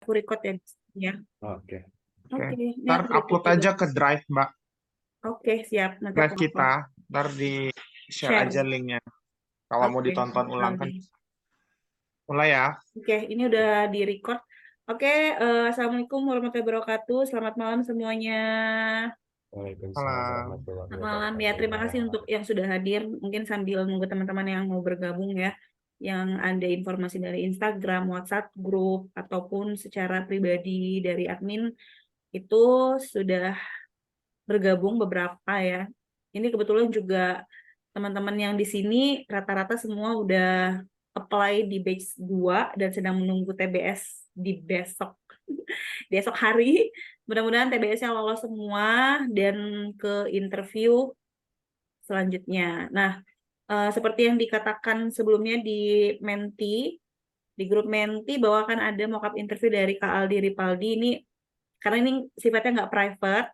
aku record ya. Ya. Oke. Oke. Oke, ini Ntar aku record upload juga. aja ke Drive, Mbak. Oke, siap. Nanti Drive aku upload. kita. Ntar di-share Share. aja linknya. Kalau mau Oke, ditonton ulang kan. nanti. Mulai ya. Oke, ini udah di record. Oke, Assalamualaikum warahmatullahi wabarakatuh. Selamat malam semuanya. Waalaikumsalam warahmatullahi Selamat malam ya. Terima kasih untuk yang sudah hadir. Mungkin sambil nunggu teman-teman yang mau bergabung ya, yang ada informasi dari Instagram, WhatsApp, grup, ataupun secara pribadi dari admin itu sudah bergabung beberapa ya. Ini kebetulan juga teman-teman yang di sini rata-rata semua udah apply di batch 2 dan sedang menunggu TBS di besok di esok hari. Mudah-mudahan TBS-nya lolos semua dan ke interview selanjutnya. Nah, seperti yang dikatakan sebelumnya di Menti, di grup Menti bahwa akan ada mock-up interview dari Kak Aldi Ripaldi ini karena ini sifatnya nggak private,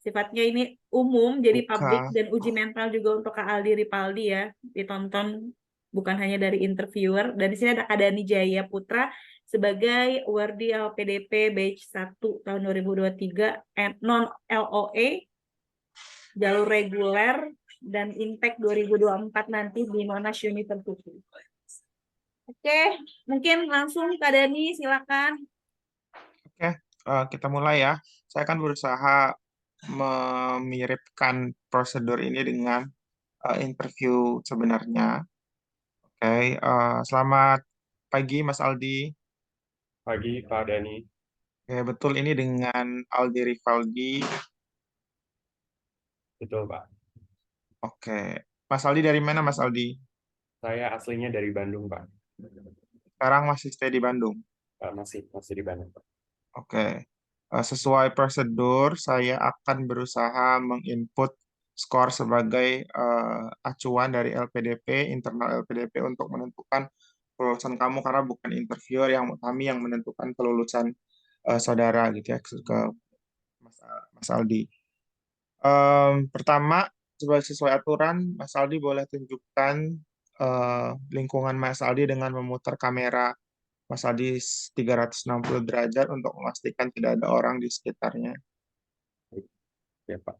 sifatnya ini umum, jadi publik Buka. dan uji mental juga untuk Kak Aldi Ripaldi ya, ditonton bukan hanya dari interviewer. Dan di sini ada Kak Dani Jaya Putra sebagai Wardi LPDP Batch 1 tahun 2023 non LOA, jalur reguler dan Impact 2024 nanti di Monash University. Oke, mungkin langsung Kak Dani silakan. Oke, kita mulai ya. Saya akan berusaha memiripkan prosedur ini dengan interview sebenarnya. Oke, selamat pagi Mas Aldi. Pagi Pak Dani. Oke, betul ini dengan Aldi Rivaldi. Betul Pak. Oke, Mas Aldi dari mana Mas Aldi? Saya aslinya dari Bandung Pak. Sekarang masih stay di Bandung. Masih di Bandung Pak. Oke, sesuai prosedur saya akan berusaha menginput skor sebagai acuan dari LPDP, internal LPDP untuk menentukan kelulusan kamu karena bukan interviewer yang kami yang menentukan kelulusan saudara gitu ya ke Mas Aldi. Pertama, sesuai aturan, Mas Aldi boleh tunjukkan lingkungan Mas Aldi dengan memutar kamera Mas Aldi 360 derajat untuk memastikan tidak ada orang di sekitarnya. Ya Pak.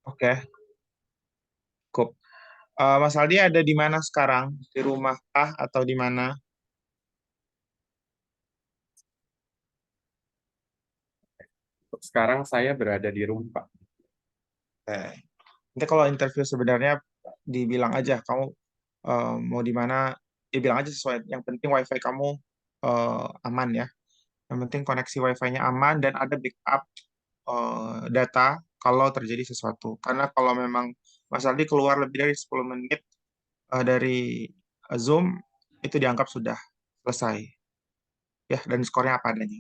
Oke, cukup. Mas Aldi ada di mana sekarang? Di rumah kah atau di mana? Sekarang saya berada di rumah Pak. Oke. Nanti kalau interview sebenarnya dibilang aja kamu mau di mana, dibilang aja sesuai. Yang penting WiFi kamu aman ya. Yang penting koneksi WiFi-nya aman dan ada backup data kalau terjadi sesuatu. Karena kalau memang Mas Aldi keluar lebih dari 10 menit dari Zoom, itu dianggap sudah selesai. Ya, dan skornya apa adanya.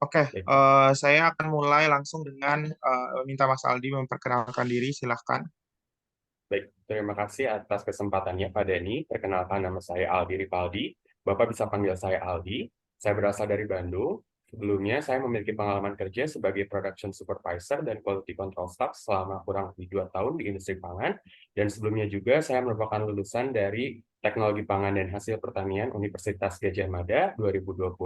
Oke, Baik, Pak. saya akan mulai langsung dengan minta Mas Aldi memperkenalkan diri, silahkan. Baik, terima kasih atas kesempatannya Pak Dani. Perkenalkan nama saya Aldi Ripaldi. Bapak bisa panggil saya Aldi. Saya berasal dari Bandung. Sebelumnya saya memiliki pengalaman kerja sebagai Production Supervisor dan Quality Control Staff selama kurang lebih 2 tahun di industri pangan. Dan sebelumnya juga saya merupakan lulusan dari Teknologi Pangan dan Hasil Pertanian Universitas Gadjah Mada 2020.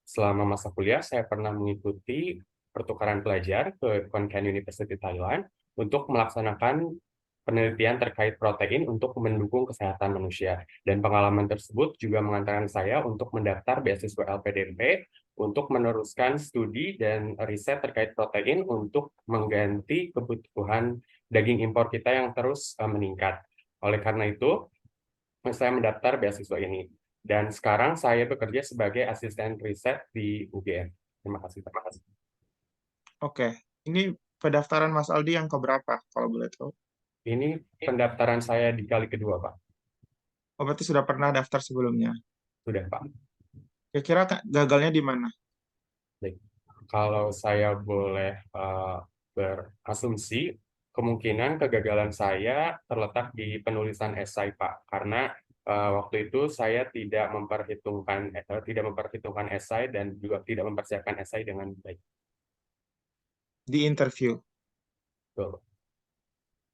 Selama masa kuliah saya pernah mengikuti pertukaran pelajar ke Khon Kaen University Thailand untuk melaksanakan penelitian terkait protein untuk mendukung kesehatan manusia. Dan pengalaman tersebut juga mengantarkan saya untuk mendaftar beasiswa LPDP untuk meneruskan studi dan riset terkait protein untuk mengganti kebutuhan daging impor kita yang terus meningkat. Oleh karena itu, saya mendaftar beasiswa ini. Dan sekarang saya bekerja sebagai asisten riset di UGM. Terima kasih. Terima kasih. Oke, ini pendaftaran Mas Aldi yang keberapa, kalau boleh tahu? Ini pendaftaran saya di kali kedua, Pak. Oh, berarti sudah pernah daftar sebelumnya. Sudah, Pak. Kira-kira gagalnya di mana? Baik. Kalau saya boleh berasumsi, kemungkinan kegagalan saya terletak di penulisan esai, Pak. Karena waktu itu saya tidak memperhitungkan esai dan juga tidak mempersiapkan esai dengan baik. Di interview. Betul.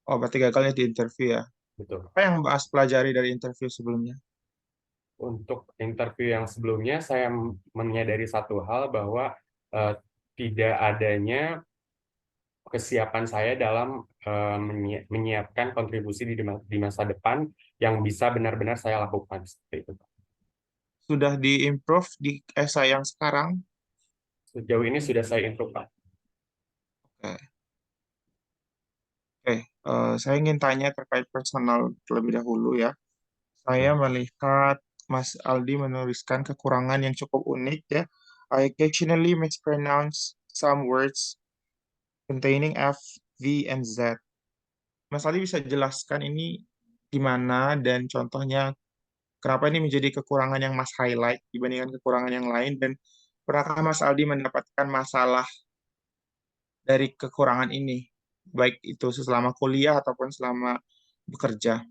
Oh, berarti gagalnya di interview ya. Betul. Apa yang Mas pelajari dari interview sebelumnya? Untuk interview yang sebelumnya, saya menyadari satu hal bahwa eh, tidak adanya kesiapan saya dalam menyiapkan kontribusi di masa depan yang bisa benar-benar saya lakukan seperti itu. Sudah di-improve di essay yang sekarang? Sejauh ini sudah saya improve, Pak. Oke. Oke, saya ingin tanya terkait personal terlebih dahulu ya. Saya Hmm, melihat Mas Aldi menuliskan kekurangan yang cukup unik ya. I occasionally mispronounce some words containing F, V, and Z. Mas Aldi bisa jelaskan ini di mana dan contohnya kenapa ini menjadi kekurangan yang Mas highlight dibandingkan kekurangan yang lain dan pernahkah Mas Aldi mendapatkan masalah dari kekurangan ini, baik itu selama kuliah ataupun selama bekerja?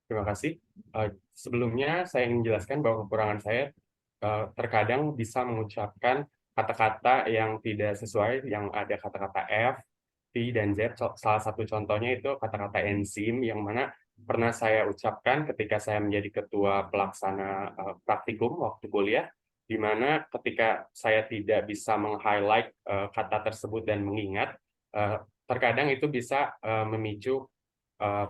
Terima kasih. Sebelumnya saya ingin menjelaskan bahwa kekurangan saya terkadang bisa mengucapkan kata-kata yang tidak sesuai, yang ada kata-kata F, T, dan Z. Salah satu contohnya itu kata-kata enzim, yang mana pernah saya ucapkan ketika saya menjadi ketua pelaksana praktikum waktu kuliah, di mana ketika saya tidak bisa meng-highlight kata tersebut dan mengingat, terkadang itu bisa memicu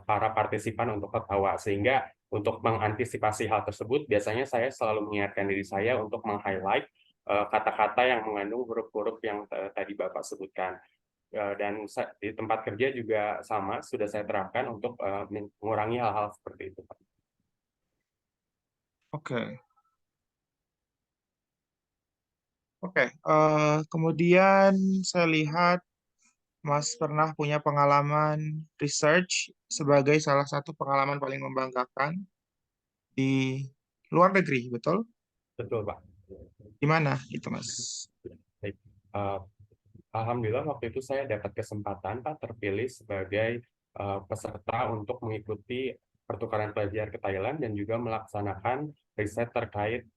para partisipan untuk ketawa, sehingga untuk mengantisipasi hal tersebut biasanya saya selalu mengingatkan diri saya untuk meng-highlight kata-kata yang mengandung huruf-huruf yang tadi Bapak sebutkan. Dan di tempat kerja juga sama, sudah saya terapkan untuk mengurangi hal-hal seperti itu, Pak. Oke, oke. Kemudian saya lihat Mas pernah punya pengalaman research sebagai salah satu pengalaman paling membanggakan di luar negeri, betul? Betul, Pak. Di mana itu, Mas? Baik. Eh, Alhamdulillah waktu itu saya dapat kesempatan, Pak, terpilih sebagai peserta untuk mengikuti pertukaran pelajar ke Thailand dan juga melaksanakan riset terkait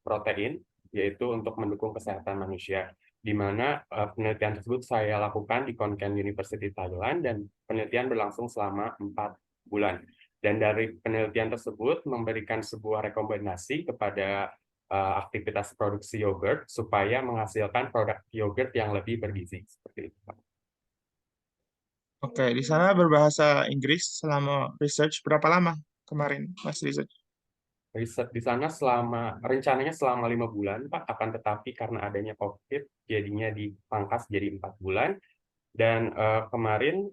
protein, yaitu untuk mendukung kesehatan manusia. Di mana penelitian tersebut saya lakukan di Khon Kaen University Thailand, dan penelitian berlangsung selama 4 bulan. Dan dari penelitian tersebut memberikan sebuah rekomendasi kepada aktivitas produksi yogurt supaya menghasilkan produk yogurt yang lebih bergizi seperti itu, Pak. Oke, di sana berbahasa Inggris selama research berapa lama kemarin, Mas research? Riset di sana rencananya selama 5 bulan, Pak, akan tetapi karena adanya COVID jadinya dipangkas jadi 4 bulan. Dan kemarin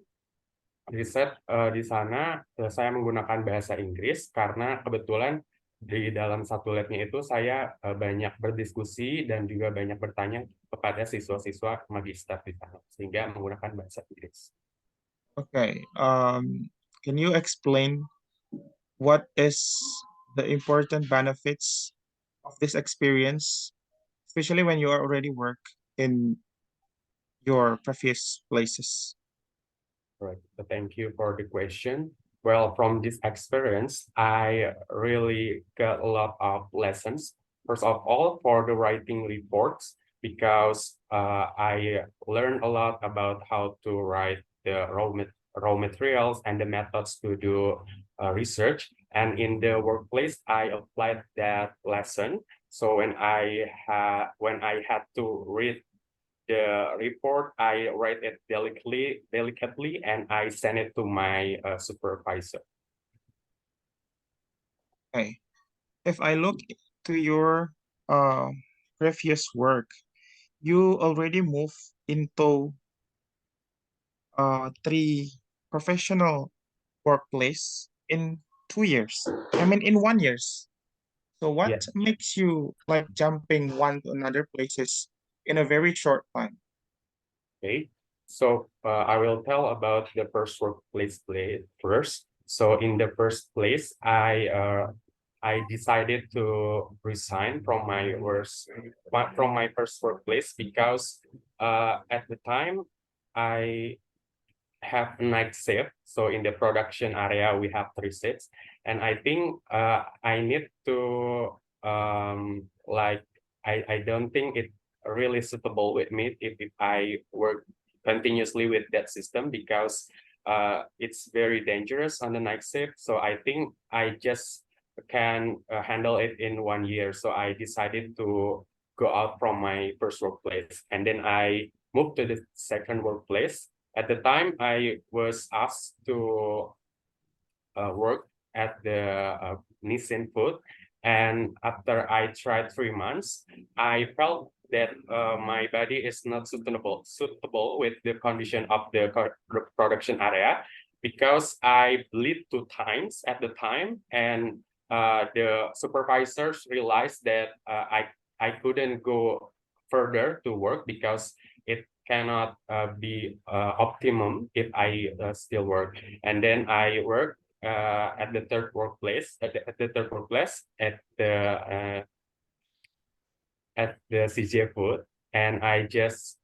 riset di sana saya menggunakan bahasa Inggris karena kebetulan di dalam satu labnya itu saya banyak berdiskusi dan juga banyak bertanya kepada siswa-siswa magister di sana, sehingga menggunakan bahasa Inggris. Okay, can you explain what is the important benefits of this experience, especially when you are already work in your previous places? Right. So thank you for the question. Well, from this experience, I really got a lot of lessons. First of all, for the writing reports, because I learned a lot about how to write the raw materials and the methods to do research. And in the workplace, I applied that lesson. So when I had to read the report, I write it delicately, and I send it to my supervisor. Okay, if I look to your uh, previous work, you already move into three professional workplace in 2 years. I mean, in 1 years. So what Yeah. makes you like jumping one to another places in a very short time? Okay. So I will tell about the first workplace first. So in the first place, I decided to resign from my first workplace because at the time I have a night shift. So in the production area, we have 3 shifts, and I think I need to like I don't think it really suitable with me if I work continuously with that system, because it's very dangerous on the night shift. So I think I just can handle it in 1 year. So I decided to go out from my first workplace, and then I moved to the second workplace. At the time, I was asked to work at the Nissin Food, and after I tried 3 months, I felt that my body is not suitable with the condition of the production area, because I bleed 2 times at the time, and the supervisors realized that I couldn't go further to work because it cannot be optimum if I still work. And then I work at the third workplace at the CJ Food, and I just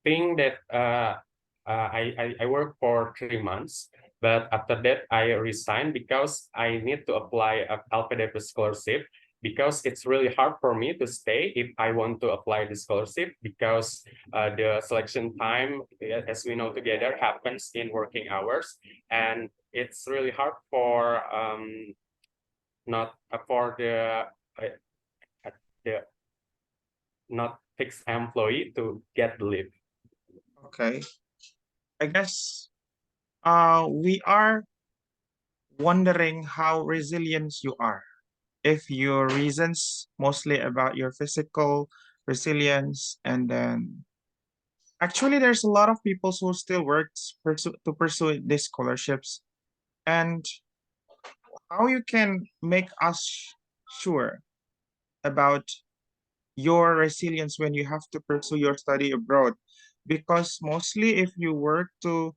think that I worked for 3 months, but after that I resigned because I need to apply a LPDP scholarship, because it's really hard for me to stay if I want to apply the scholarship, because the selection time, as we know together, happens in working hours, and it's really hard for not for the not fixed employee to get the leave. Okay. I guess we are wondering how resilient you are. If your reasons mostly about your physical resilience, and then actually there's a lot of people who still works to pursue these scholarships, and how you can make us sure about your resilience when you have to pursue your study abroad, because mostly if you work to,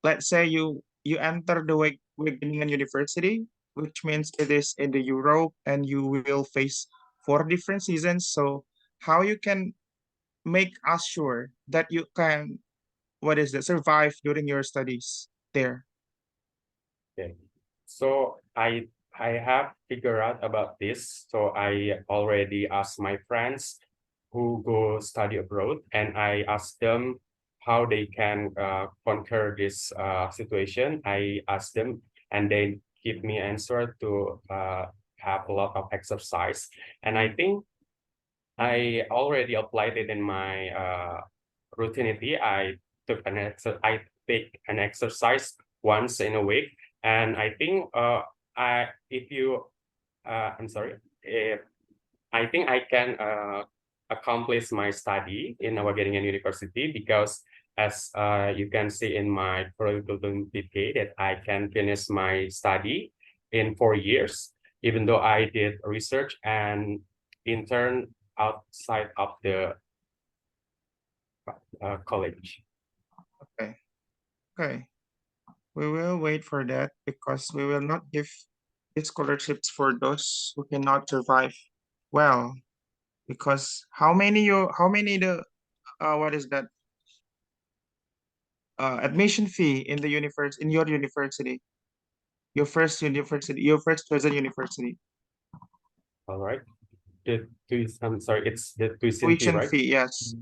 let's say you enter the Wageningen University, which means it is in the Europe, and you will face 4 different seasons. So how you can make us sure that you can, survive during your studies there? Okay. So I have figured out about this. So I already asked my friends who go study abroad, and I asked them how they can conquer this situation. I asked them, and they give me answer to have a lot of exercise. And I think I already applied it in my routine. I take an exercise once in a week, and I think I'm sorry, if I think I can accomplish my study in Wageningen University, because as you can see in my curriculum vitae, that I can finish my study in 4 years, even though I did research and intern outside of the college. Okay. Okay. We will wait for that, because we will not give these scholarships for those who cannot survive well. Because how many the what is that admission fee in the in your university, your first chosen university? All right. I'm sorry, it's the tuition fee, Tuition right? fee, yes.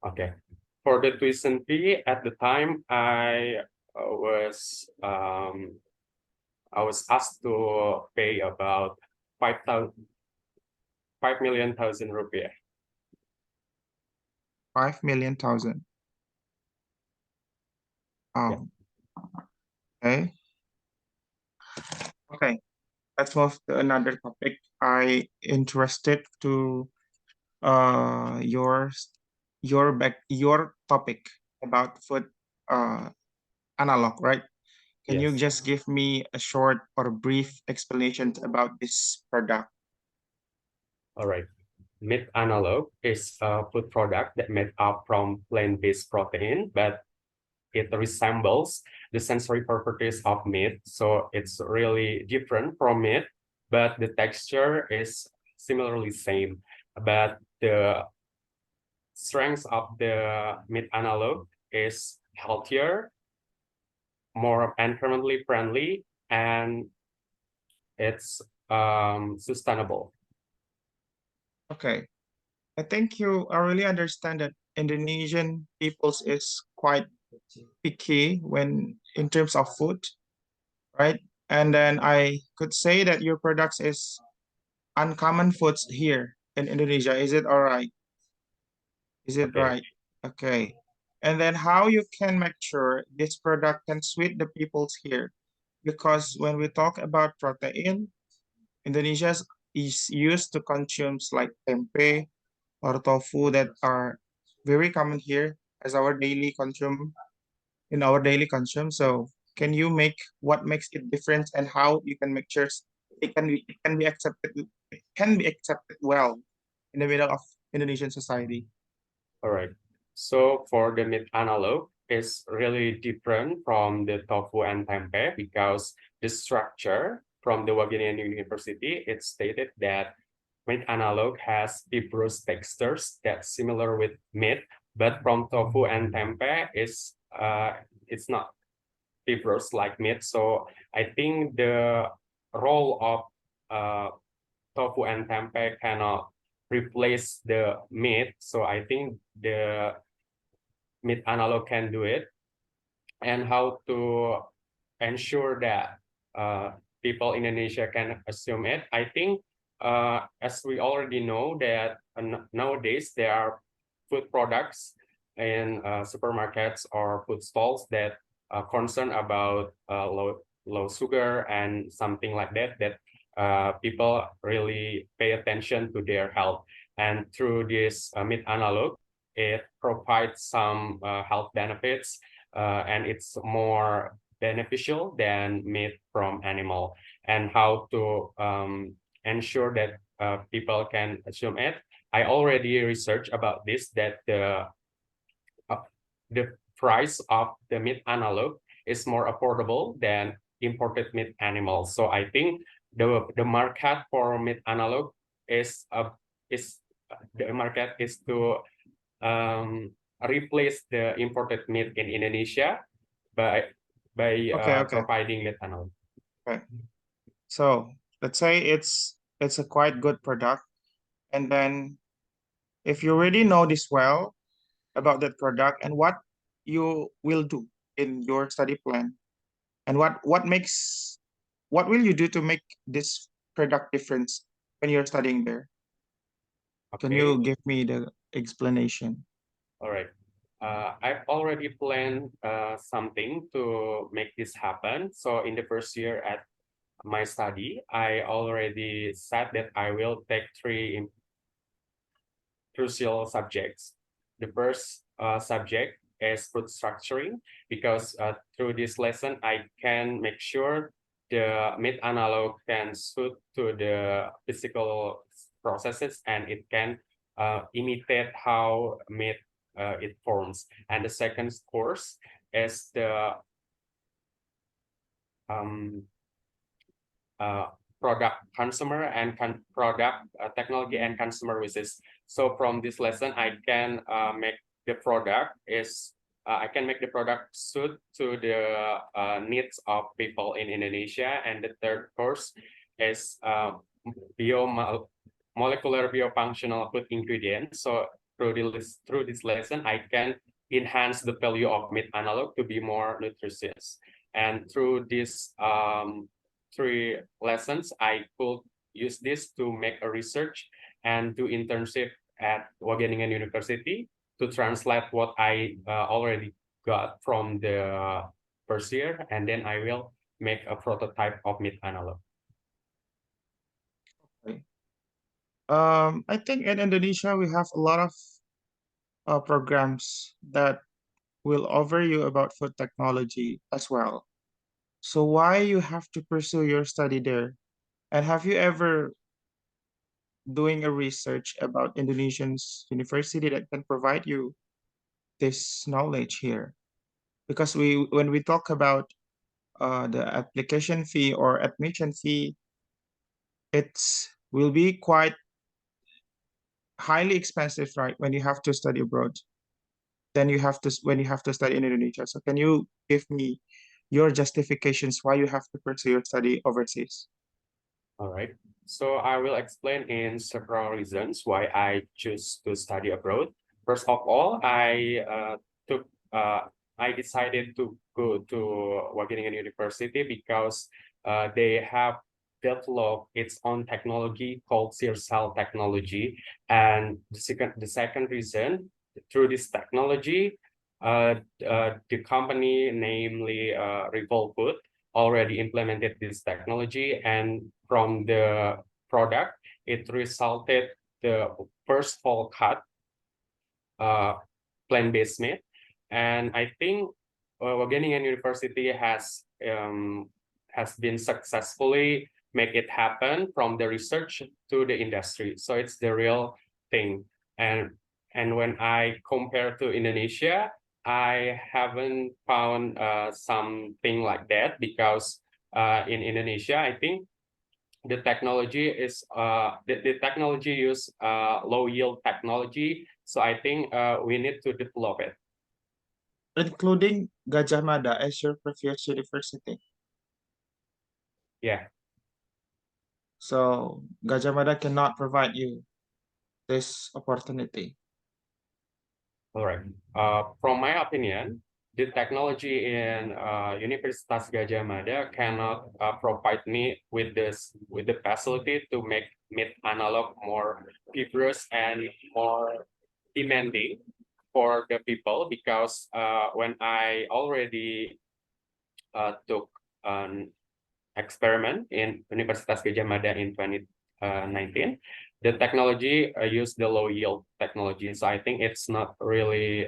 Okay. For the tuition fee, at the time I was asked to pay about 5,000,000 rupiah. 5,000,000. Yeah. Oh, okay. Okay. Let's move to another topic. I interested to your topic about food analog, right? Can you Yes. just give me a short or brief explanation about this product? All right. Meat analog is a food product that made up from plant-based protein, but it resembles the sensory properties of meat. So it's really different from meat, but the texture is similarly same. But the strength of the meat analog is healthier, more environmentally friendly, and it's sustainable. Okay. I think I really understand that Indonesian peoples is quite picky when in terms of food, right? And then I could say that your products is uncommon foods here in Indonesia. Is it all right? Is it Okay. right? Okay. And then how you can make sure this product can suit the peoples here? Because when we talk about protein, Indonesia is used to consumes like tempeh or tofu that are very common here as our daily consume in our daily consume. So can you make what makes it different and how you can make sure it can be accepted well in the middle of Indonesian society? All right. So for the meat analog, it's really different from the tofu and tempeh because the structure from the Wageningen University, it stated that meat analog has fibrous textures that's similar with meat, but from tofu and tempeh is it's not fibrous like meat. So I think the role of tofu and tempeh cannot replace the meat. So I think the meat analog can do it. And how to ensure that people in Indonesia can assume it. I think as we already know that nowadays there are food products in supermarkets or food stalls that are concerned about low sugar and something like that people really pay attention to their health. And through this meat analog, it provides some health benefits and it's more beneficial than meat from animal. And how to ensure that people can assume it. I already researched about this, that the price of the meat analog is more affordable than imported meat animals. So I think the market for meat analog is the market is to replace the imported meat in Indonesia by Okay. providing meat analog. Okay. So let's say it's a quite good product, and then if you already know this well about that product and what you will do in your study plan, and what will you do to make this product difference when you're studying there? Can Okay, you give me the explanation? all right. I've already planned something to make this happen. So in the first year at my study, I already said that I will take three crucial subjects. The first subject is food structuring, because through this lesson, I can make sure the meat analog can suit to the physical processes and it can imitate how meat it forms. And the second course is the um, product consumer and product technology and consumer uses. So from this lesson, I can make the product I can make the product suit to the needs of people in Indonesia. And the third course is molecular biofunctional food ingredients. So through this lesson, I can enhance the value of meat analog to be more nutritious. And through this three lessons, I could use this to make a research and do internship at Wageningen University to translate what I already got from the first year, and then I will make a prototype of meat analog. Okay. I think in Indonesia we have a lot of programs that will offer you about food technology as well. So why you have to pursue your study there? And have you ever doing a research about Indonesian's university that can provide you this knowledge here? Because when we talk about the application fee or admission fee, it's will be quite highly expensive, right? When you have to study abroad, then when you have to study in Indonesia. So can you give me your justifications why you have to pursue your study overseas? All right. So I will explain in several reasons why I choose to study abroad. First of all, I took I decided to go to Wageningen University because they have developed its own technology called Cell technology. And the second reason, through this technology, the company, namely Revolve Food, already implemented this technology, and from the product, it resulted the first whole cut plant-based meat. And I think Wageningen University has been successfully make it happen from the research to the industry. So it's the real thing. And when I compare to Indonesia, I haven't found something like that, because in Indonesia, I think the technology is the technology use low yield technology. So I think we need to develop it. Including Gajah Mada as your previous university. Yeah. So Gajah Mada cannot provide you this opportunity. All right. From my opinion, the technology in Universitas Gadjah Mada cannot provide me with the facility to make meat analog more vigorous and more demanding for the people, because when I already took an experiment in Universitas Gadjah Mada in 2019, the technology used the low yield technology. So I think it's not really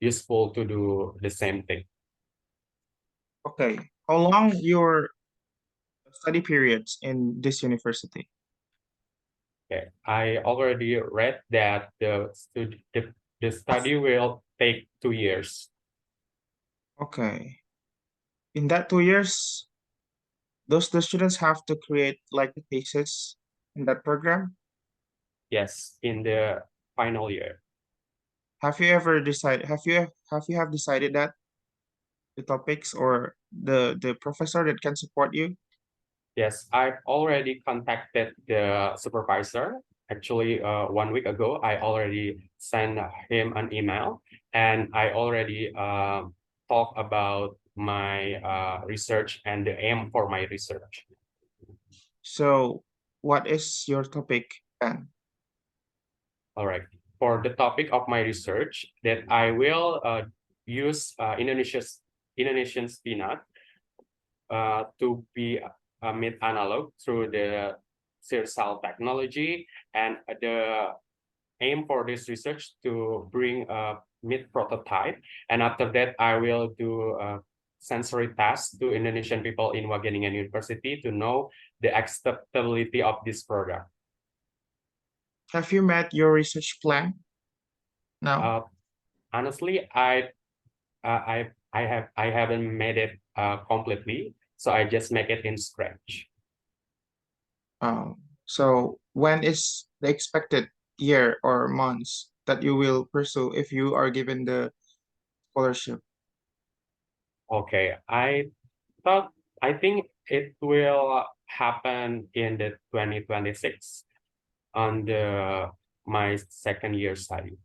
useful to do the same thing. Okay. How long your study periods in this university? Okay, I already read that the study will take 2 years. Okay. In that 2 years, the students have to create like a thesis in that program. Yes, in the final year. Have you ever decided? Have decided that the topics or the professor that can support you? Yes, I've already contacted the supervisor. Actually, 1 week ago, I already sent him an email, and I already talked about my research and the aim for my research. So, what is your topic then? All right. For the topic of my research, that I will use Indonesian spinach to be a meat analog through the Cell technology, and the aim for this research to bring a meat prototype, and after that I will do a sensory test to Indonesian people in Wageningen University to know the acceptability of this product. Have you met your research plan? No. Honestly, I haven't made it completely, so I just make it in scratch. So when is the expected year or months that you will pursue if you are given the scholarship? Okay, I think it will happen in the 2026 on my second year study.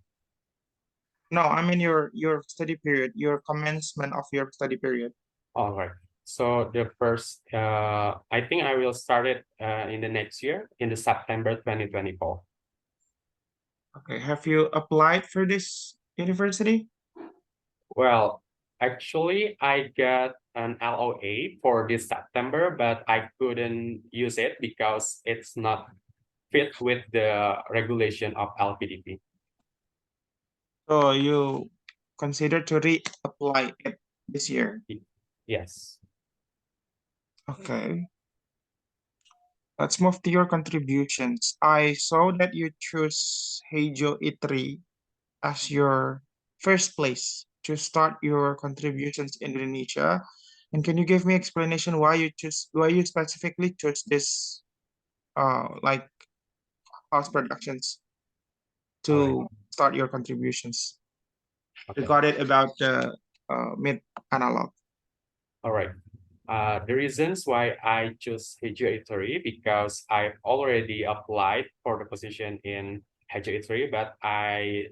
No, I mean your study period, your commencement of your study period. All right. So the first, I think I will start it in the next year, in the September 2024. Okay, have you applied for this university? Well, actually, I got an LOA for this September, but I couldn't use it because it's not fit with the regulation of LPDP. So you consider to reapply it this year? Yes. Okay. Let's move to your contributions. I saw that you choose Heijo E3 as your first place to start your contributions in Indonesia. And can you give me explanation why you specifically chose this like house productions All right. to start your contributions Okay. regarding about the mid analog? All right. The reasons why I choose Heijo E3 because I already applied for the position in Heijo E3, but I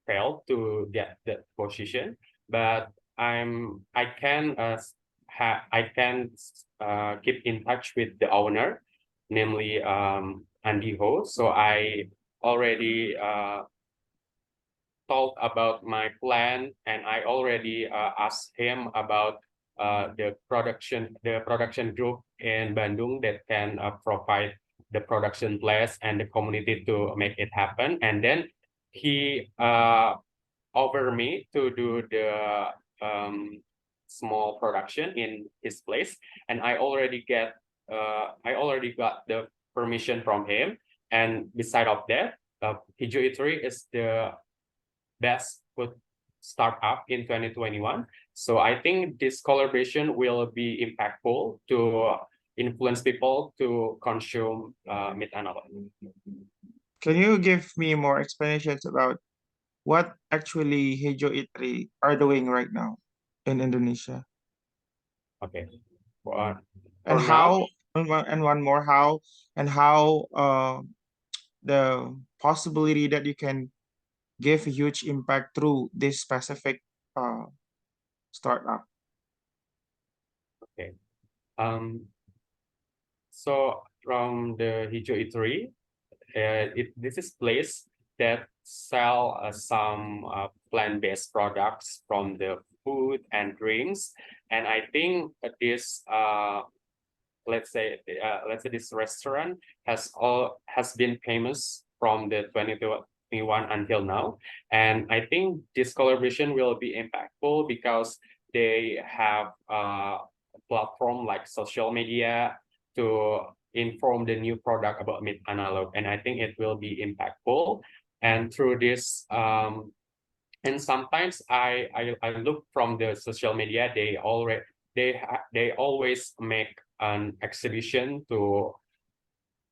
failed to get that position. but I can keep in touch with the owner, namely Andy Ho. So I already told about my plan, and I already asked him about the production group in Bandung that can provide the production place and the community to make it happen. And then he offered me to do the small production in his place, and I already got the permission from him. And beside of that, Hijau Eatery is the best food startup in 2021. So I think this collaboration will be impactful to influence people to consume meat analog. Can you give me more explanations about what actually Hijau Eatery are doing right now in Indonesia? Okay. And For now, how, and one more, how, and how the possibility that you can give a huge impact through this specific startup. okay. So from the Hijau Eatery, this is place that sell some plant-based products from the food and drinks. And I think this let's say this restaurant has been famous from the 2021 until now. And I think this collaboration will be impactful because they have a platform like social media to inform the new product about meat analog. And I think it will be impactful. And through this, and sometimes I look from the social media, they always make an exhibition to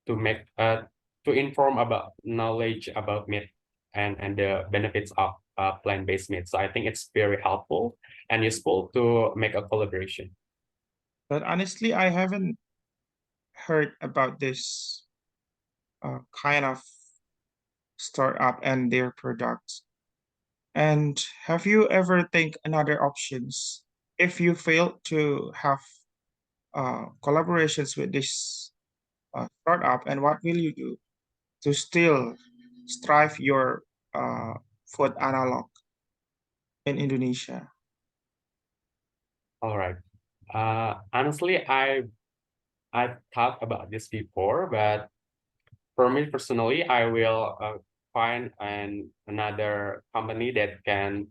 make to inform about knowledge about meat and the benefits of plant-based meat. So I think it's very helpful and useful to make a collaboration. But honestly, I haven't heard about this kind of startup and their products. And have you ever think another options if you fail to have collaborations with this startup, and what will you do to still strive your food analog in Indonesia? All right. Honestly, I've thought about this before, but for me personally, I will find another company that can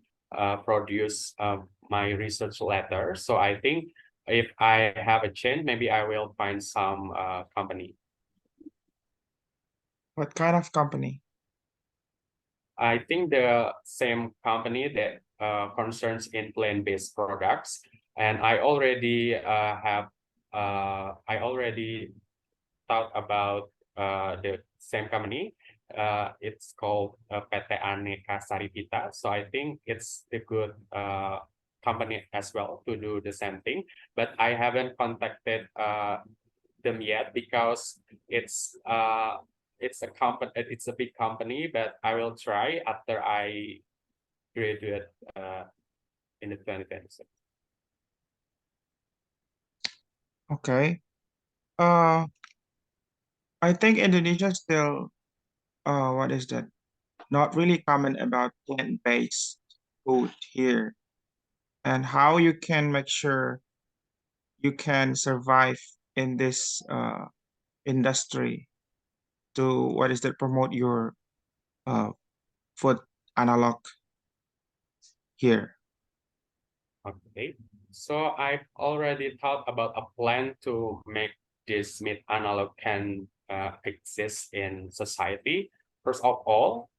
produce my research letter. So I think if I have a chance, maybe I will find some company. What kind of company? I think the same company that concerns in plant-based products, and I already thought about the same company. It's called PT Aneka Saripita. So I think it's a good company as well to do the same thing. But I haven't contacted them yet because it's a big company. But I will try after I graduate in the 2026. Okay. I think Indonesia still what is that? Not really common about plant-based food here, and how you can make sure you can survive in this industry to what is that, promote your uh, food analog here. Okay, so I've already thought about a plan to make this meat analog can exist in society. First of all,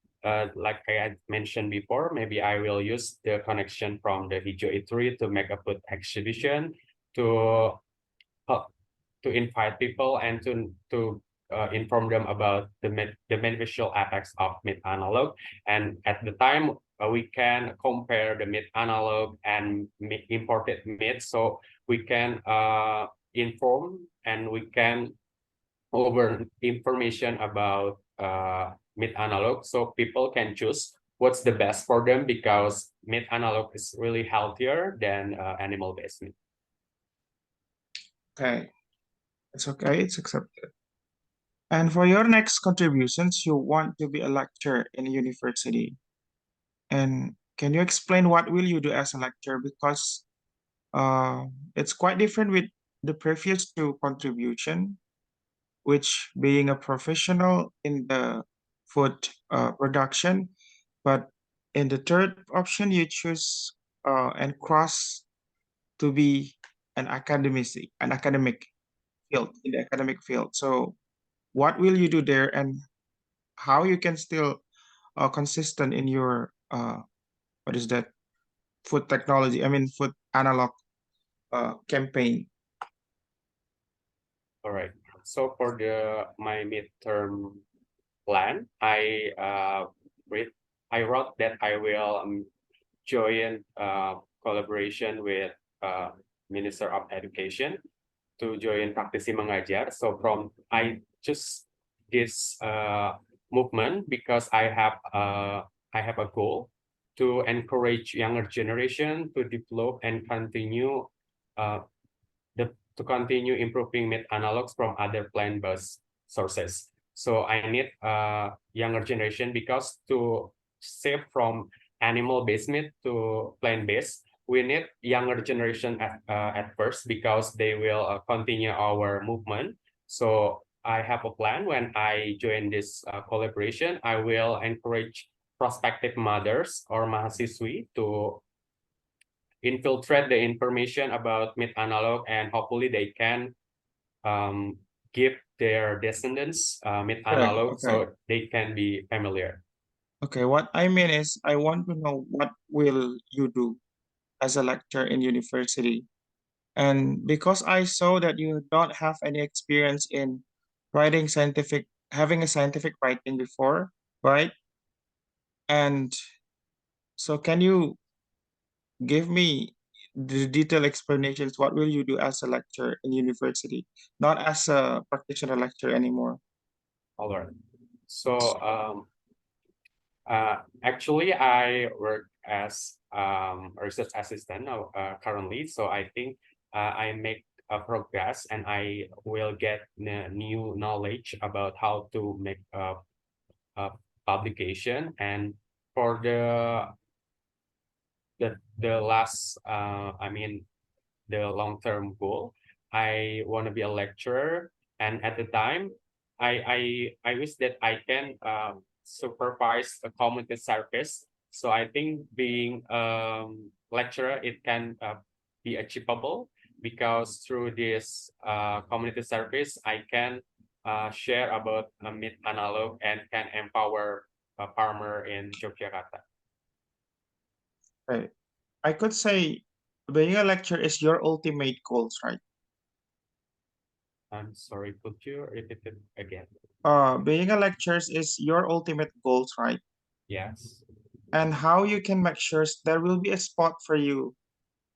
like I had mentioned before, maybe I will use the connection from the Hijau Eatery to make a food exhibition to invite people and to inform them about the beneficial effects of meat analog. And at the time, we can compare the meat analog and imported meat, so we can inform and we can over information about meat analog, so people can choose what's the best for them, because meat analog is really healthier than animal-based meat. Okay, it's okay, it's accepted. And for your next contributions, you want to be a lecturer in a university. And can you explain what will you do as a lecturer? Because it's quite different with the previous two contribution, which being a professional in the food production, but in the third option, you choose and cross to be an academic field, in the academic field. So what will you do there, and how you can still consistent in your what is that, food technology, I mean food analog campaign? All right. So for my midterm plan, I wrote that I will join collaboration with Minister of Education to join Praktisi Mengajar. So I just this movement because I have a goal to encourage younger generation to develop and continue uh, to continue improving meat analogs from other plant-based sources. So I need younger generation, because to shift from animal-based meat to plant-based, we need younger generation at first, because they will continue our movement. So I have a plan. When I join this collaboration, I will encourage prospective mothers or mahasiswi to infiltrate the information about meat analog, and hopefully they can give their descendants meat Correct. analog, Okay. so they can be familiar. Okay, what I mean is I want to know what will you do as a lecturer in university. And because I saw that you don't have any experience in having a scientific writing before, right? And so can you give me the detailed explanations? What will you do as a lecturer in university, not as a practitioner lecturer anymore? All right. So actually, I work as a research assistant now, currently. So I think I make a progress, and I will get new knowledge about how to make a publication. And for the last the long-term goal, I want to be a lecturer, and at the time I wish that I can supervise a community service. So I think being lecturer, it can be achievable, because through this community service I can share about meat analog and can empower a farmer in Yogyakarta. Right. I could say being a lecturer is your ultimate goals, right? I'm sorry, could you repeat it again? Being a lecturer is your ultimate goals, right? Yes. And how you can make sure there will be a spot for you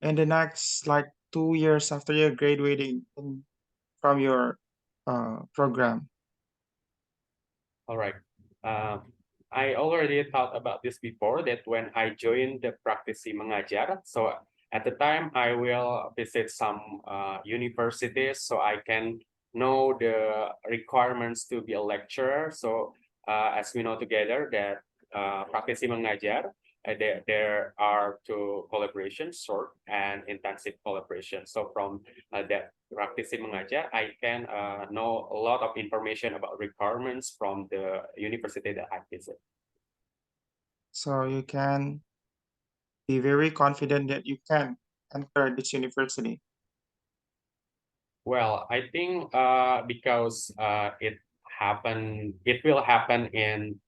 in the next like 2 years after you're graduating from your program. All right. I already thought about this before, that when I joined the Praktisi Mengajar, so at the time I will visit some universities, so I can know the requirements to be a lecturer. So as we know together that Praktisi Mengajar, there are two collaborations, short and intensive collaboration. So from that Praktisi Mengajar, I can know a lot of information about requirements from the university that I visit. So you can be very confident that you can enter this university. Well, I think because it will happen in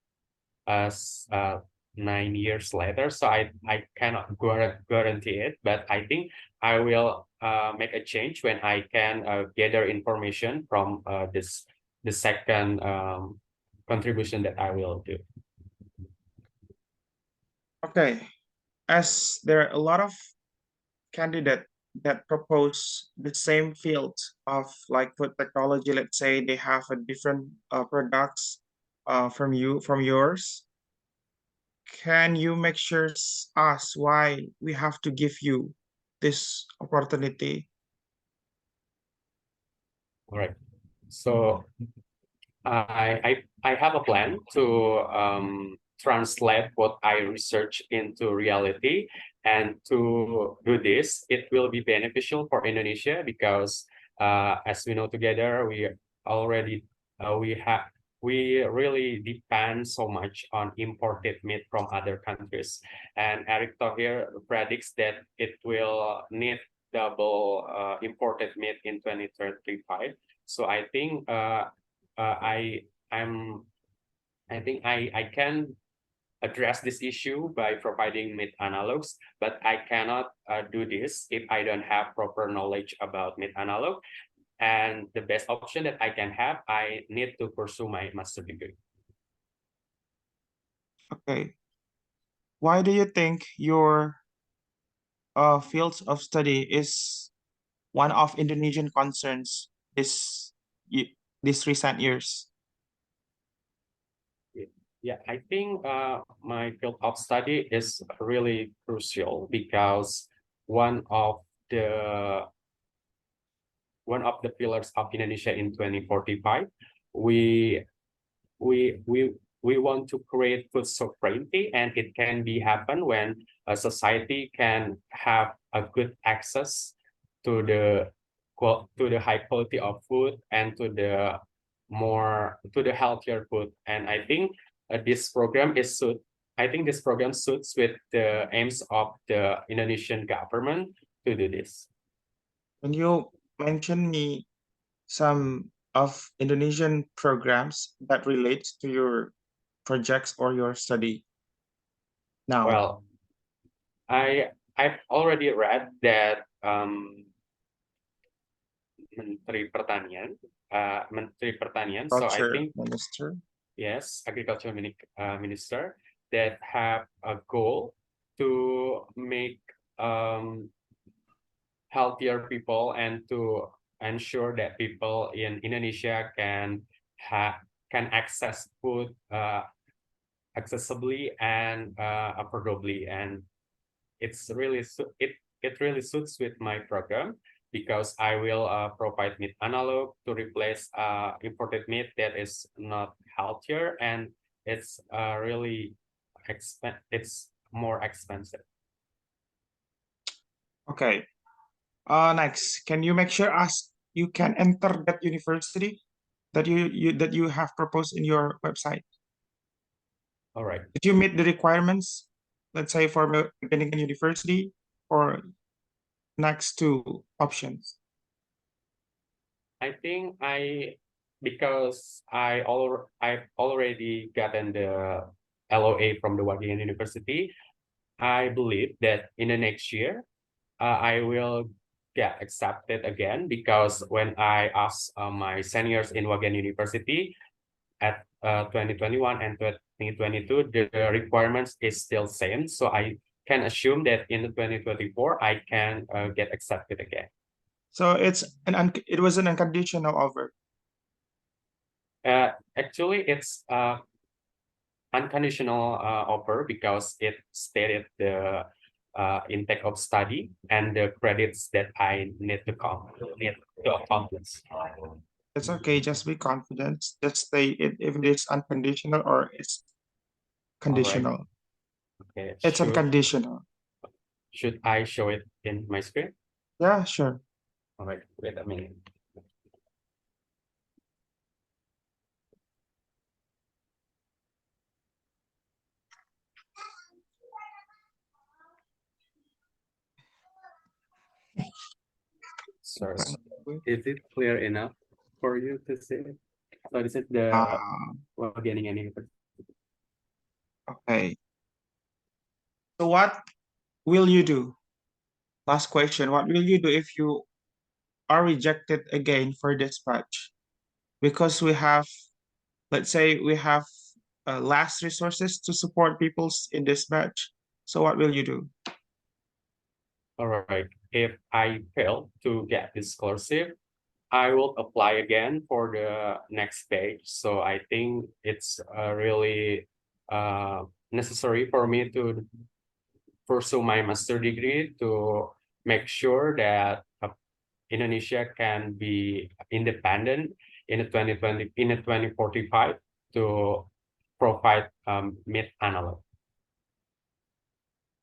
9 years later, so I cannot guarantee it, but I think I will make a change when I can gather information from the second contribution that I will do. Okay, as there are a lot of candidates that propose the same field of like food technology, let's say they have a different products from yours. can you make sure us why we have to give you this opportunity? All right. So I have a plan to translate what I research into reality, and to do this, it will be beneficial for Indonesia because, as we know together, already we really depend so much on imported meat from other countries, and Eric Thohir predicts that it will need double imported meat in 2035. So I think I'm I think I can address this issue by providing meat analogs, but I cannot do this if I don't have proper knowledge about meat analog. And the best option that I can have, I need to pursue my master degree. Okay. Why do you think your fields of study is one of Indonesian concerns this recent years? Yeah, I think my field of study is really crucial because one of the pillars of Indonesia in 2045, we we we we want to create food sovereignty, and it can be happen when a society can have a good access to the high quality of food, and to the healthier food. And I think this program suits with the aims of the Indonesian government to do this. Can you mention me some of Indonesian programs that relates to your projects or your study now? Well, I've already read that Menteri Pertanian, So I Culture think, Minister. yes, Agriculture Minister, that have a goal to make healthier people, and to ensure that people in Indonesia can access food accessibly and affordably. And it really suits with my program because I will provide meat analog to replace imported meat that is not healthier, and it's more expensive. Okay. Next, can you make sure you can enter that university that you have proposed in your website? All right. Did you meet the requirements, let's say for Wageningen University or next two options? I think because I've already gotten the LOA from the Wageningen University, I believe that in the next year, I will get accepted again, because when I asked my seniors in Wageningen University at 2021 and 2022, the requirements is still same. So I can assume that in 2024, I can get accepted again. So it was an unconditional offer. Actually, it's unconditional offer because it stated the intake of study and the credits that I need to accomplish. It's okay, just be confident. Just say it if it is unconditional or it's conditional. Okay. It's unconditional. Should I show it in my screen? Yeah, sure. All right, wait a minute. Sorry, is it clear enough for you to see? So this is the Wageningen University. Okay. So what will you do? Last question. What will you do if you are rejected again for this batch? Because we have, let's say we have last resources to support people in this batch. So what will you do? All right. If I fail to get this scholarship, I will apply again for the next stage. So I think it's really necessary for me to pursue my master degree to make sure that Indonesia can be independent in the 2045 to provide meat analog.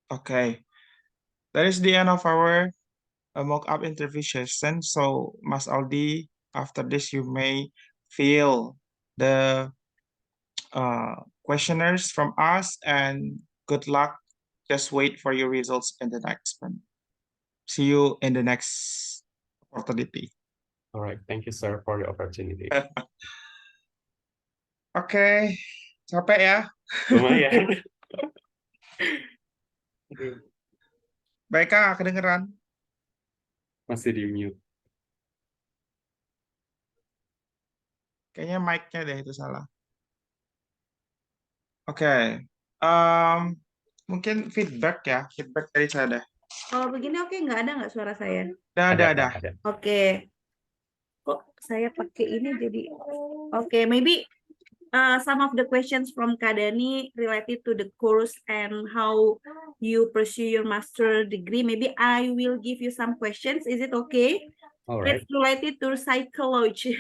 Okay, that is the end of our mock-up interview session. So, Mas Aldi, after this, you may fill the questionnaires from us, and good luck. Just wait for your results in the next one. See you in the next opportunity. All right, thank you, sir, for the opportunity. Oke, capek ya. Lumayan. Baik, Kak, kedengeran? Masih di mute. Kayaknya mic-nya deh itu salah. Oke, mungkin feedback ya, feedback dari saya deh. Kalau begini oke, nggak suara saya? Ada. Oke. Kok saya pakai ini jadi oke, maybe some of the questions from Kadani related to the course and how you pursue your master degree. Maybe I will give you some questions. Is it okay? All right. It's related to psychology,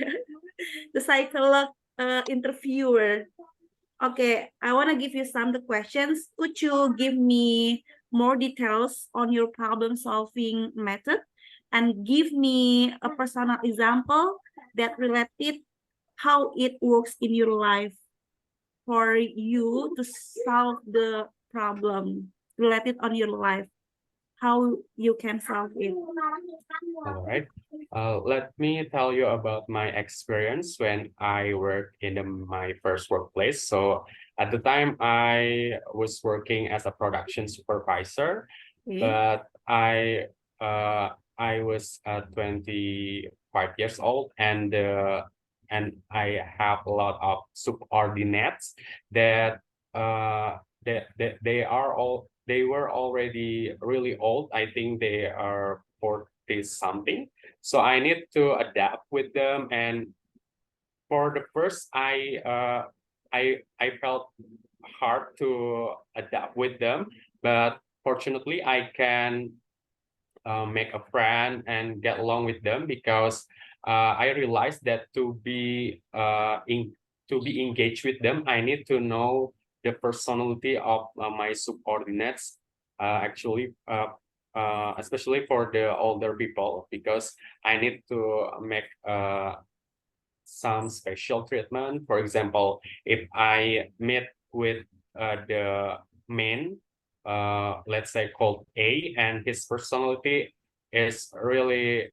the psycholog interviewer. Okay, I want to give you some of the questions. Could you give me more details on your problem-solving method and give me a personal example that related how it works in your life for you to solve the problem related on your life, how you can solve it. All right. Let me tell you about my experience when I worked in my first workplace. So at the time, I was working as a production supervisor, Okay. but I was 25 years old, and I have a lot of subordinates that they were already really old. I think they are 40 something. So I need to adapt with them. And for the first, I felt hard to adapt with them, but fortunately I can make a friend and get along with them, because I realized that to be engaged with them, I need to know the personality of my subordinates, especially for the older people, because I need to make some special treatment. For example, if I meet with the man, let's say called A, and his personality is really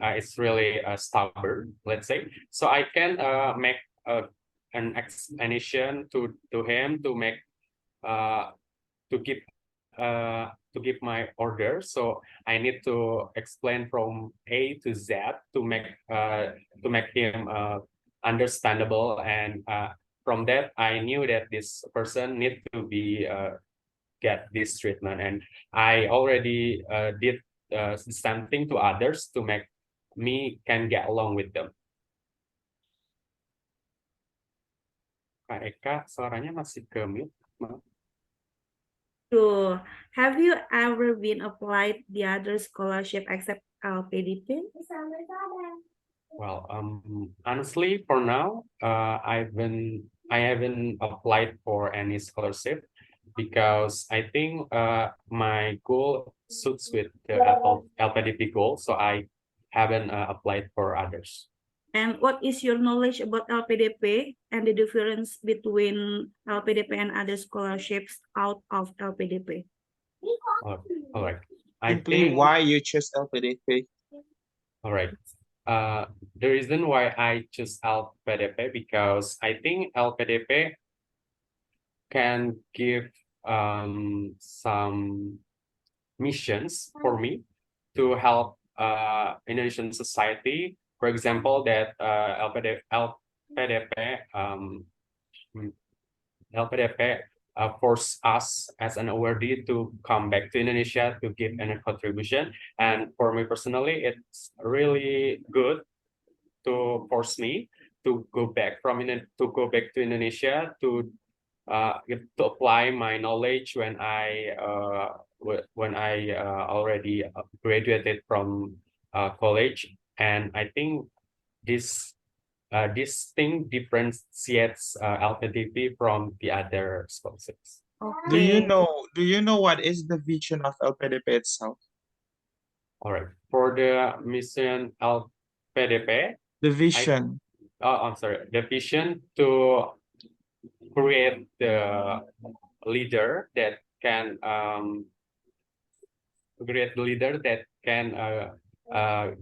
it's really stubborn, let's say. So I can make an explanation to him to make to give my order. So I need to explain from A to Z to make him understandable, and from that I knew that this person need to be get this treatment, and I already did something to others to make me can get along with them. Kak Eka, suaranya masih ke mute. So, have you ever been applied the other scholarship except LPDP? Well, honestly, for now, I haven't applied for any scholarship, because I think my goal suits with the LPDP goal, so I haven't applied for others. And what is your knowledge about LPDP and the difference between LPDP and other scholarships out of LPDP? All right. Simply, why you choose LPDP? All right. The reason why I choose LPDP, because I think LPDP can give some missions for me to help Indonesian society. For example, that LPDP force us as an awardee to come back to Indonesia to give a contribution. And for me personally, it's really good to force me to go back to Indonesia to to apply my knowledge when I already graduated from college, and I think this this thing differentiates LPDP from the other scholarships. Do you Okay. know what is the vision of LPDP itself? All right, for the mission LPDP, The vision. I'm sorry, the vision to create the leader that can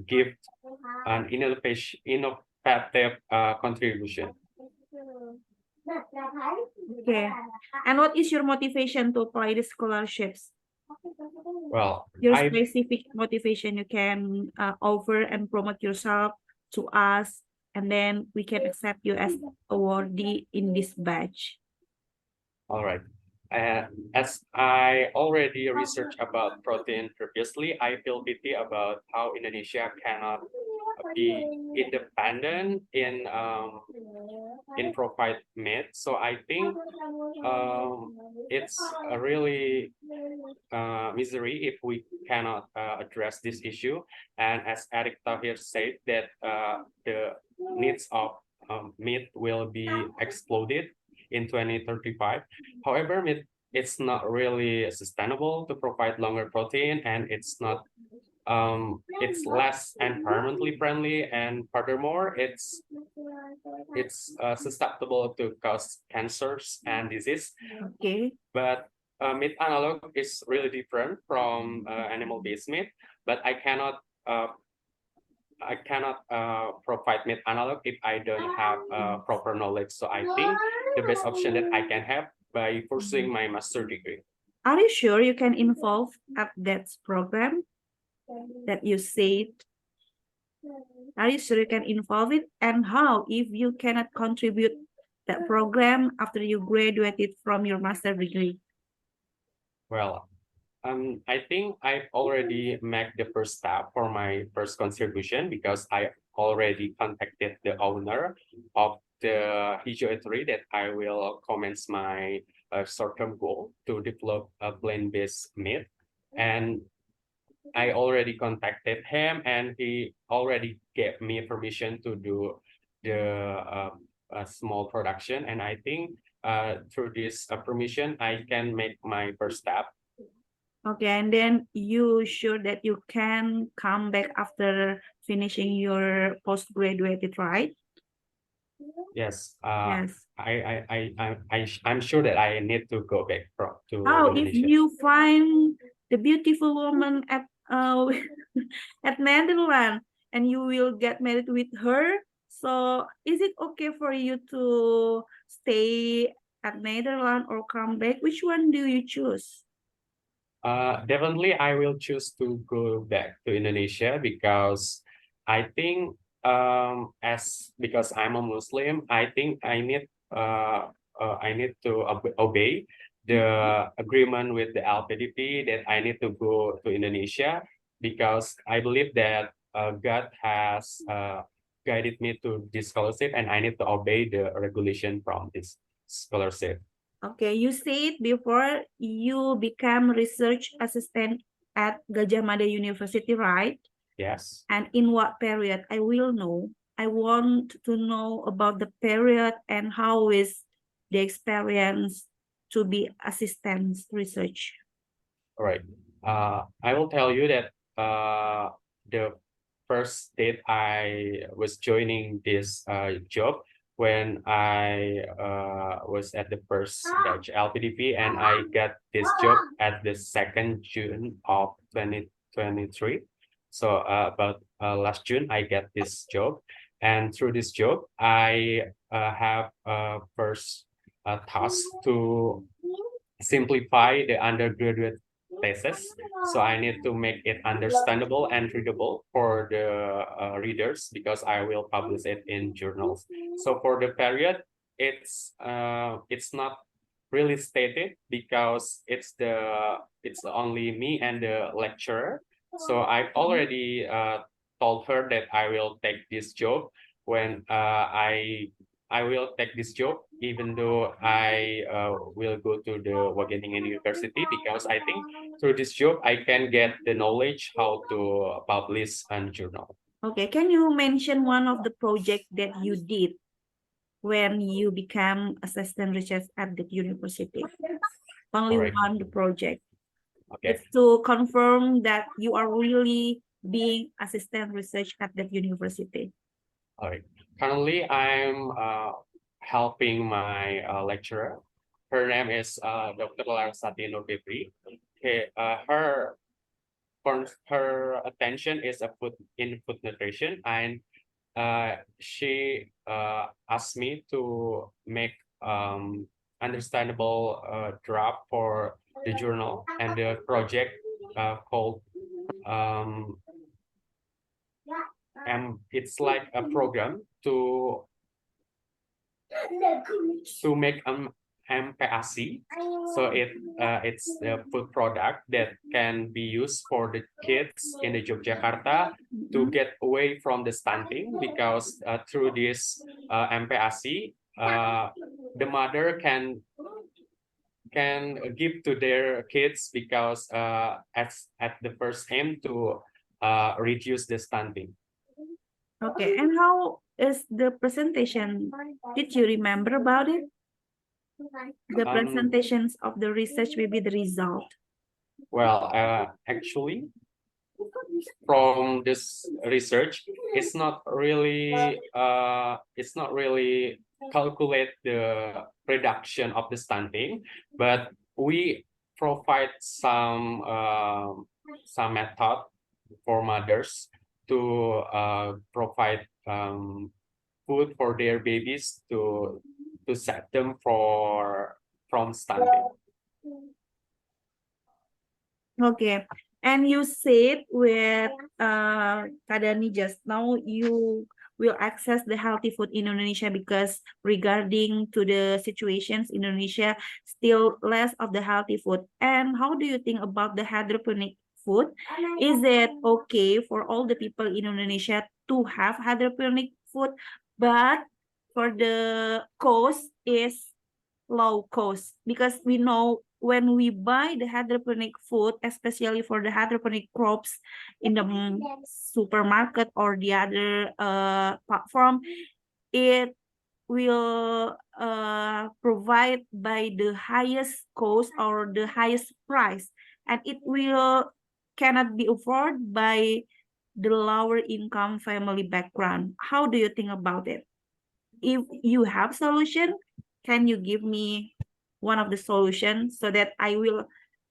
give an innovative contribution. Okay. And what is your motivation to apply the scholarships? Well, Your I specific motivation you can offer and promote yourself to us, and then we can accept you as awardee in this batch. all right. As I already researched about protein previously, I feel pity about how Indonesia cannot be independent in provide meat. So I think it's a really misery if we cannot address this issue. And as Eric Tahir said, that the needs of meat will be exploded in 2035. However, it's not really sustainable to provide longer protein, and it's not it's less environmentally friendly, and furthermore it's susceptible to cause cancers and disease. Okay. But meat analog is really different from animal-based meat, but I cannot provide meat analog if I don't have proper knowledge. So I think the best option that I can have by pursuing my master degree. Are you sure you can involve at that program that you said? Are you sure you can involve it? And how if you cannot contribute that program after you graduated from your master degree? Well, I think I've already made the first step for my first contribution because I already contacted the owner of the Hijau Eatery that I will commence my short-term goal to develop a plant-based meat. And I already contacted him, and he already gave me permission to do the small production. And I think through this permission, I can make my first step. Okay, and then you sure that you can come back after finishing your postgraduate, right? Yes. Yes. I'm sure that I need to go back to How if Indonesia. you find the beautiful woman at at Netherlands and you will get married with her? So is it okay for you to stay at Netherlands or come back? Which one do you choose? Definitely, I will choose to go back to Indonesia because I think because I'm a Muslim, I think I need to obey the agreement with the LPDP that I need to go to Indonesia because I believe that God has guided me to this scholarship, and I need to obey the regulation from this scholarship. Okay, you said before you become research assistant at Gajah Mada University, right? Yes. And in what period? I will know. I want to know about the period and how is the experience to be assistant research. All right. I will tell you that the first date I was joining this job when I was at the first batch LPDP, and I got this job at the 2nd June of 2023. So about last June, I got this job, and through this job, I have first task to simplify the undergraduate thesis. So I need to make it understandable and readable for the readers because I will publish it in journals. So for the period, it's not really stated because it's only me and the lecturer. So I've already told her that I will take this job when I I will take this job even though I will go to the Wageningen University, because I think through this job I can get the knowledge how to publish a journal. Okay, can you mention one of the project that you did when you became assistant research at the university? Only All right. one project. Okay. It's to confirm that you are really being assistant research at that university. All right. Currently, I'm helping my lecturer. Her name is Dr. Larasati Nurfitri. Okay, her attention is in food nutrition, and she asked me to make understandable draft for the journal and the project called it's like a program to make MPASI. So it's a food product that can be used for the kids in the Yogyakarta to get away from the stunting, because through this MPASI, the mother can give to their kids, because at the first aim to reduce the stunting. Okay, and how is the presentation? Did you remember about it? The presentations of the research will be the result. Well, actually, from this research, it's not really calculate the reduction of the stunting, but we provide some method for mothers to provide food for their babies to save them from stunting. Okay, and you said with Kak Dani just now, you will access the healthy food in Indonesia because regarding to the situations Indonesia still less of the healthy food. And how do you think about the hydroponic food? Is it okay for all the people in Indonesia to have hydroponic food, but for the cost is low cost? Because we know when we buy the hydroponic food, especially for the hydroponic crops in the supermarket or the other platform, it will provide by the highest cost or the highest price, and it will cannot be afforded by the lower income family background. How do you think about it? If you have solution, can you give me one of the solutions so that I will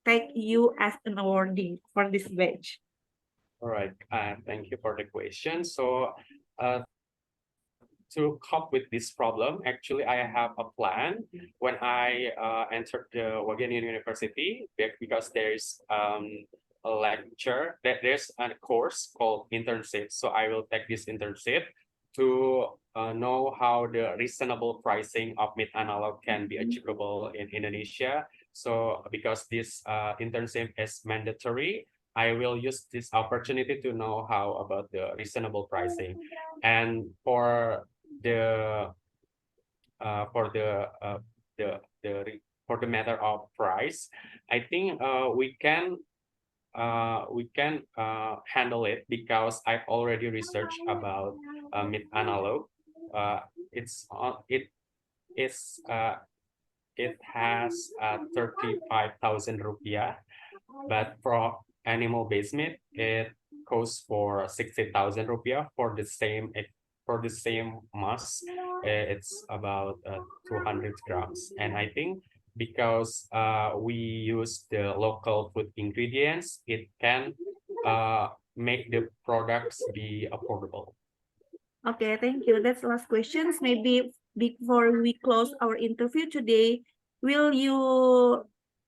take you as an awardee for this batch? All right, thank you for the question. So to cope with this problem, actually, I have a plan when I entered the Wageningen University, because there's a lecture, that there's a course called internship. So I will take this internship to know how the reasonable pricing of meat analog can be achievable in Indonesia. So because this internship is mandatory, I will use this opportunity to know how about the reasonable pricing. And for the matter of price, I think we can handle it, because I've already researched about meat analog. It has 35,000 rupiah, but for animal-based meat, it costs for 60,000 rupiah for the same mass. It's about 200 grams, and I think because we use the local food ingredients, it can make the products be affordable. Okay, thank you. That's the last questions. Maybe before we close our interview today, will you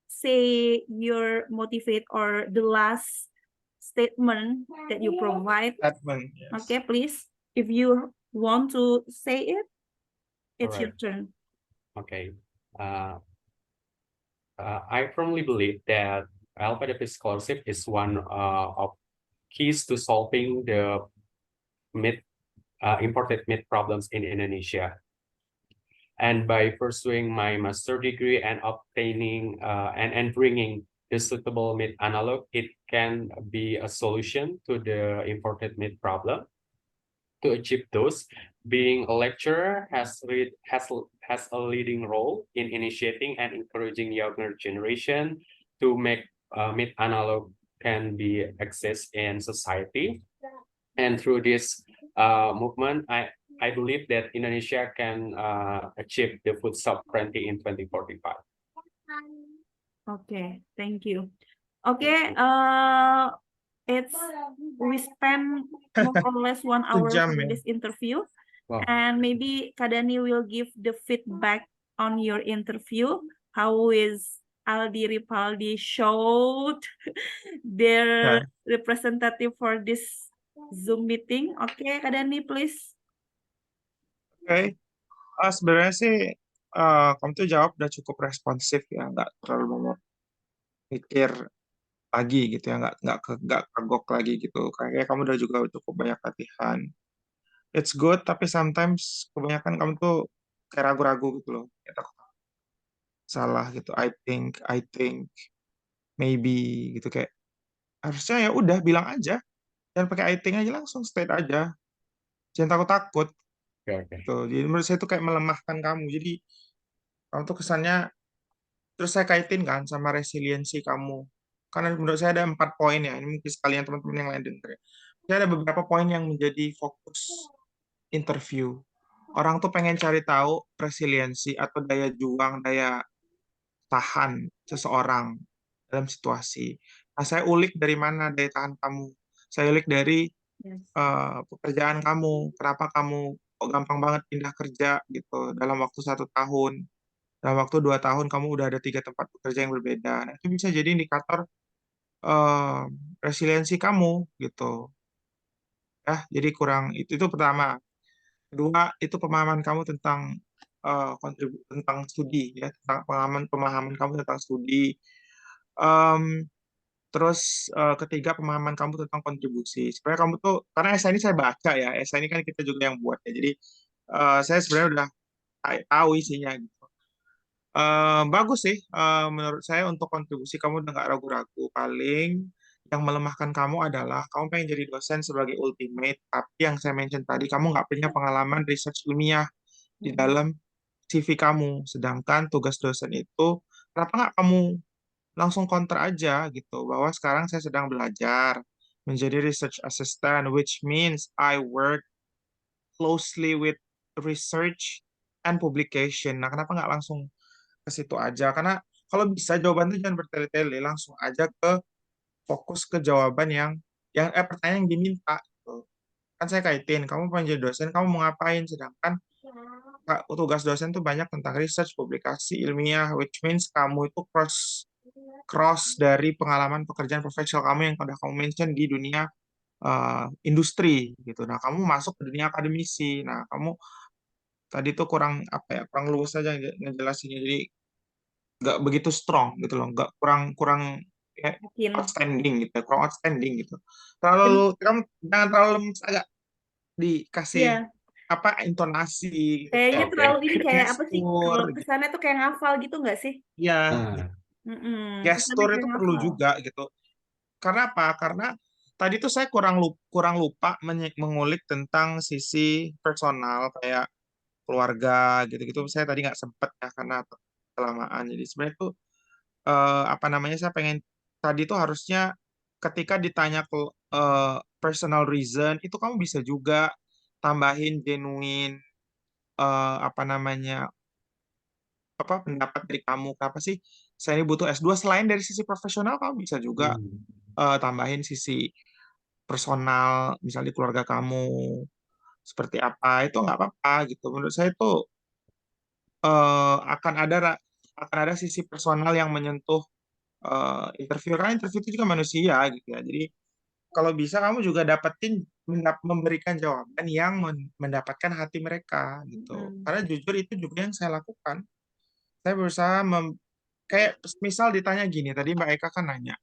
say your motivate or the last statement that you provide? Statement, yes. Okay, please. If you want to say it, it's All your right. turn. Okay. I firmly believe that LPDP scholarship is one of keys to solving the imported meat problems in Indonesia. And by pursuing my master degree and obtaining and bringing the suitable meat analog, it can be a solution to the imported meat problem. To achieve those, being a lecturer has a leading role in initiating and encouraging younger generation to make meat analog can be accessed in society. And through this movement, I believe that Indonesia can achieve the food sovereignty in 2045. Okay, thank you. Okay, it's we spend more or less 1 hour Sejam for ya. this interview, Wow. and maybe Kak Dani will give the feedback on your interview. How is Aldi Ripaldi showed their Nah, representative for this Zoom meeting? Okay, Kak Dani, please. oke. Sebenarnya sih kamu tuh jawab udah cukup responsif ya, nggak terlalu banyak mikir lagi gitu ya, nggak kagok lagi gitu. Kayaknya kamu udah juga cukup banyak latihan. It's good, tapi sometimes kebanyakan kamu tuh kayak ragu-ragu gitu loh. Kayak takut salah gitu. I think, maybe gitu kayak harusnya ya udah bilang aja. Jangan pakai I think aja, langsung state aja. Jangan takut-takut Okay. gitu. Jadi menurut saya itu kayak melemahkan kamu. Jadi kamu tuh kesannya, terus saya kaitin kan sama resiliensi kamu. Karena menurut saya ada 4 poin ya. Ini mungkin sekalian teman-teman yang lain dengar ya. Jadi ada beberapa poin yang menjadi fokus interview. Orang tuh pengen cari tahu resiliensi atau daya juang, daya tahan seseorang dalam situasi. Nah, saya ulik dari mana daya tahan kamu. Saya ulik dari Yes. pekerjaan kamu. Kenapa kamu kok gampang banget pindah kerja gitu dalam waktu 1 tahun. Dalam waktu 2 tahun kamu udah ada 3 tempat bekerja yang berbeda. Nah, itu bisa jadi indikator eh, resiliensi kamu gitu. Ya, jadi kurang itu pertama. Kedua, itu pemahaman kamu tentang tentang studi ya, tentang pemahaman kamu tentang studi. Em, Terus ketiga, pemahaman kamu tentang kontribusi. Sebenarnya kamu tuh, karena esai ini saya baca ya, esai ini kan kita juga yang buat ya. Jadi saya sebenarnya udah tahu isinya gitu. Bagus sih, menurut saya untuk kontribusi kamu udah nggak ragu-ragu. Paling yang melemahkan kamu adalah kamu pengen jadi dosen sebagai ultimate, tapi yang saya mention tadi, kamu nggak punya pengalaman research ilmiah di dalam CV kamu. Sedangkan tugas dosen itu, kenapa nggak kamu langsung counter aja gitu, bahwa sekarang saya sedang belajar menjadi research assistant, which means I work closely with research and publication. Nah, kenapa nggak langsung ke situ aja? Karena kalau bisa jawaban itu jangan bertele-tele, langsung aja ke fokus ke jawaban yang pertanyaan yang diminta gitu. Kan saya kaitin, kamu pengen jadi dosen, kamu mau ngapain? Sedangkan tugas dosen tuh banyak tentang research, publikasi ilmiah, which means kamu itu cross cross dari pengalaman pekerjaan profesional kamu yang udah kamu mention di dunia industri gitu. Nah, kamu masuk ke dunia akademisi. Nah, kamu tadi tuh kurang apa ya, kurang luwes aja ngejelasinnya. Jadi nggak begitu strong gitu loh, nggak kurang kurang ya, Mungkin. outstanding gitu, kurang outstanding gitu. Terlalu kamu jangan terlalu lemes, agak dikasih Iya, apa intonasi gitu, kayaknya kayak terlalu ini kayak apa sih? gestur Kalau gitu. kesannya tuh kayak ngafal gitu nggak sih? Ya, Ah, Kesannya gestur kayak itu perlu ngafal. juga gitu. Karena apa? Karena tadi tuh saya kurang lupa mengulik tentang sisi personal kayak keluarga gitu-gitu. Saya tadi nggak sempet ya karena kelamaan. Jadi sebenarnya tuh apa namanya, saya pengen tadi tuh harusnya ketika ditanya ke personal reason itu kamu bisa juga tambahin genuine apa namanya, apa pendapat dari kamu, kenapa sih saya ini butuh S2 selain dari sisi profesional. Kamu bisa juga tambahin sisi personal, misalnya di keluarga kamu seperti apa, itu nggak apa-apa gitu. Menurut saya itu eh, akan ada akan ada sisi personal yang menyentuh interview, karena interview itu juga manusia gitu ya. Jadi kalau bisa kamu juga dapetin memberikan jawaban yang mendapatkan hati mereka gitu. Mm. Karena jujur itu juga yang saya lakukan. Saya berusaha kayak misal ditanya gini, tadi Mbak Eka kan nanya,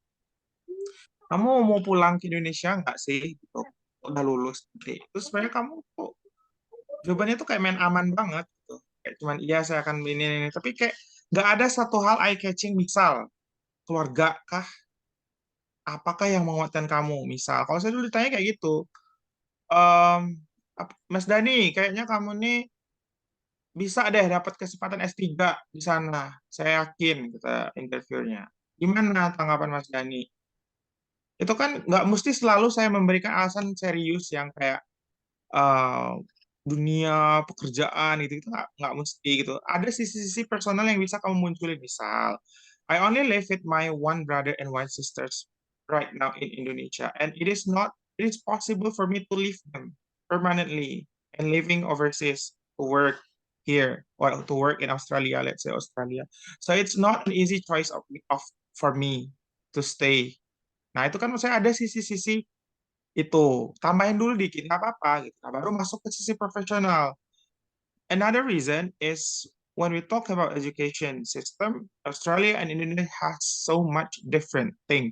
kamu mau pulang ke Indonesia nggak sih? Gitu. Udah lulus. Gitu. Terus sebenarnya kamu tuh jawabannya tuh kayak main aman banget gitu. kayak cuman iya saya akan ini, tapi kayak nggak ada satu hal eye catching. Misal keluarga kah, apakah yang menguatkan kamu? Misal kalau saya dulu ditanya kayak gitu, em, Mas Dani, kayaknya kamu nih bisa deh dapat kesempatan S3 di sana. Saya yakin, kita interviewnya. Gimana tanggapan Mas Dani? Itu kan nggak mesti selalu saya memberikan alasan serius yang kayak eh, dunia pekerjaan gitu, itu nggak mesti gitu. Ada sisi-sisi personal yang bisa kamu munculin. Misal, I only live with my one brother and one sisters right now in Indonesia, and it is possible for me to leave them permanently and living overseas to work here or to work in Australia, let's say Australia. So it's not an easy choice of for me to stay. Nah, itu kan maksudnya ada sisi-sisi itu. Tambahin dulu dikit, nggak apa-apa gitu. Nah, baru masuk ke sisi profesional. Another reason is when we talk about education system, Australia and Indonesia has so much different thing,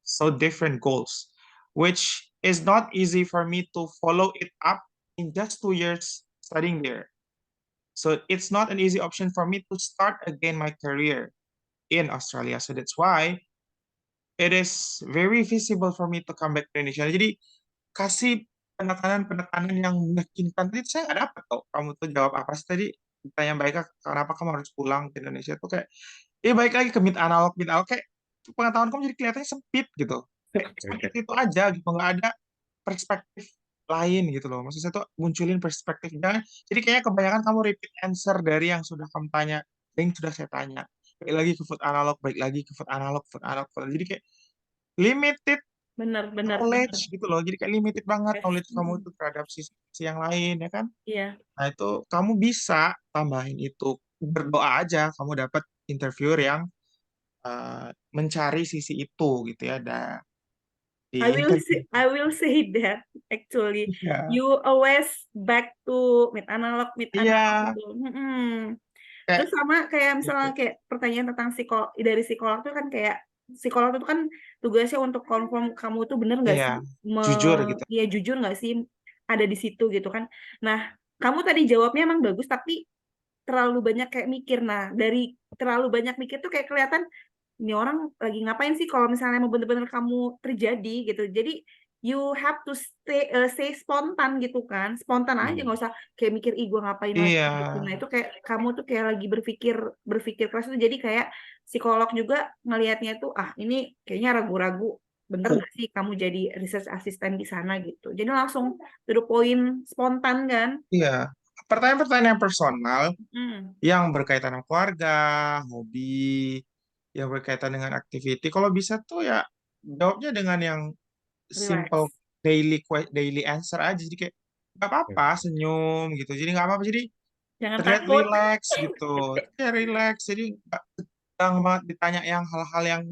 so different goals, which is not easy for me to follow it up in just 2 years studying there. So it's not an easy option for me to start again my career in Australia. So that's why it is very visible for me to come back to Indonesia. Jadi kasih penekanan-penekanan yang meyakinkan tadi saya nggak dapat kok. Kamu tuh jawab apa sih tadi? Ditanya baik, kenapa kamu harus pulang ke Indonesia tuh kayak, baik lagi ke mid analog kayak pengetahuan kamu jadi kelihatannya sempit gitu. Kayak seperti itu aja gitu, nggak ada perspektif lain gitu loh. Maksud saya tuh munculin perspektif. Jangan, jadi kayaknya kebanyakan kamu repeat answer dari yang sudah kamu tanya, yang sudah saya tanya. Baik lagi ke food analog, baik lagi ke food analog, food analog. Jadi kayak limited Benar-benar knowledge gitu loh. Jadi kayak limited banget yes. knowledge kamu tuh terhadap sisi yang lain ya kan. Iya. Nah itu kamu bisa tambahin itu. Berdoa aja kamu dapat interviewer yang mencari sisi itu gitu ya. Di interview. I will say that actually Iya. you always back to mid analog Iya. gitu. Kayak Terus sama kayak gitu. misalnya kayak pertanyaan tentang dari psikolog tuh kan kayak psikolog itu kan tugasnya untuk confirm kamu tuh bener nggak Iya. sih Jujur gitu. ya jujur nggak sih ada di situ gitu kan. Nah, kamu tadi jawabnya emang bagus tapi terlalu banyak kayak mikir. Nah, dari terlalu banyak mikir tuh kayak kelihatan ini orang lagi ngapain sih kalau misalnya mau bener-bener kamu terjadi gitu. Jadi you have to stay spontan gitu kan. Spontan aja, nggak usah kayak mikir ih gue ngapain lagi Iya. gitu. Nah, itu kayak kamu tuh kayak lagi berpikir berpikir keras tuh jadi kayak psikolog juga ngelihatnya tuh ah ini kayaknya ragu-ragu bener nggak sih kamu jadi research assistant di sana gitu. Jadi langsung to the point spontan kan. Iya. Pertanyaan-pertanyaan yang personal Hmm, yang berkaitan dengan keluarga, hobi, yang berkaitan dengan activity. Kalau bisa tuh ya jawabnya dengan yang simple relax. daily answer aja. Jadi kayak nggak apa-apa senyum gitu. Jadi nggak apa-apa. Jadi Jangan terlihat takut. relax gitu. Ya relax. Jadi nggak tegang banget ditanya yang hal-hal yang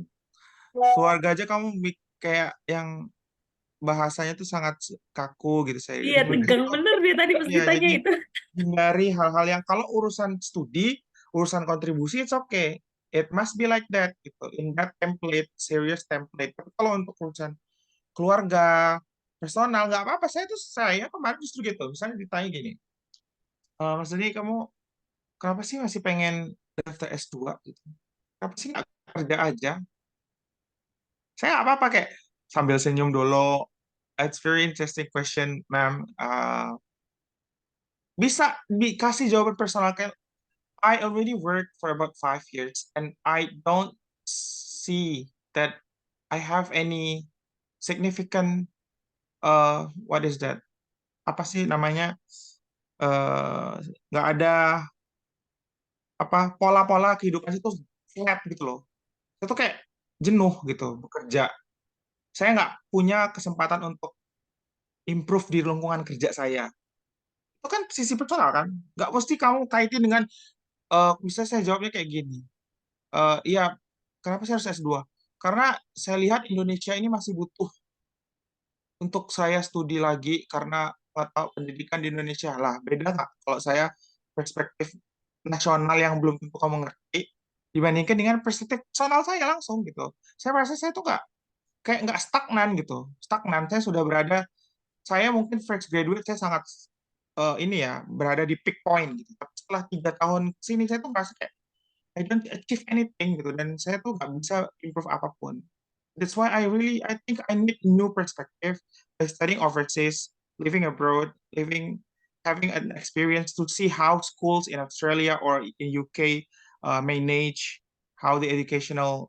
keluarga aja kamu kayak yang bahasanya tuh sangat kaku gitu saya. Iya, tegang bener dia tadi pas Ya, ditanya jadi itu. hindari hal-hal yang kalau urusan studi, urusan kontribusi, it's okay. It must be like that gitu. In that template, serious template. Tapi kalau untuk urusan keluarga, personal, nggak apa-apa. Saya kemarin justru gitu. Misalnya ditanya gini, Mas Deni, kamu kenapa sih masih pengen daftar S2 gitu? Kenapa sih nggak kerja aja? Saya nggak apa-apa kayak sambil senyum dulu. It's very interesting question, ma'am. Bisa dikasih jawaban personal kayak I already worked for about 5 years and I don't see that I have any significant what is that? Apa sih namanya? Nggak ada apa pola-pola kehidupan itu flat gitu loh. Itu kayak jenuh gitu bekerja. Saya nggak punya kesempatan untuk improve di lingkungan kerja saya. Itu kan sisi personal kan? Nggak mesti kamu kaitin dengan bisa saya jawabnya kayak gini. Iya, kenapa saya harus S2? Karena saya lihat Indonesia ini masih butuh untuk saya studi lagi karena nggak tahu pendidikan di Indonesia lah. Beda nggak kalau saya perspektif nasional yang belum tentu kamu ngerti dibandingkan dengan perspektif personal saya langsung gitu. Saya merasa saya tuh nggak kayak nggak stagnan gitu. Stagnan, saya sudah berada, saya mungkin fresh graduate, saya sangat ini ya berada di peak point gitu. setelah 3 tahun sini saya tuh merasa kayak I don't achieve anything gitu dan saya tuh nggak bisa improve apapun. That's why I think I need new perspective by studying overseas, living abroad, having an experience to see how schools in Australia or in UK manage, how the educational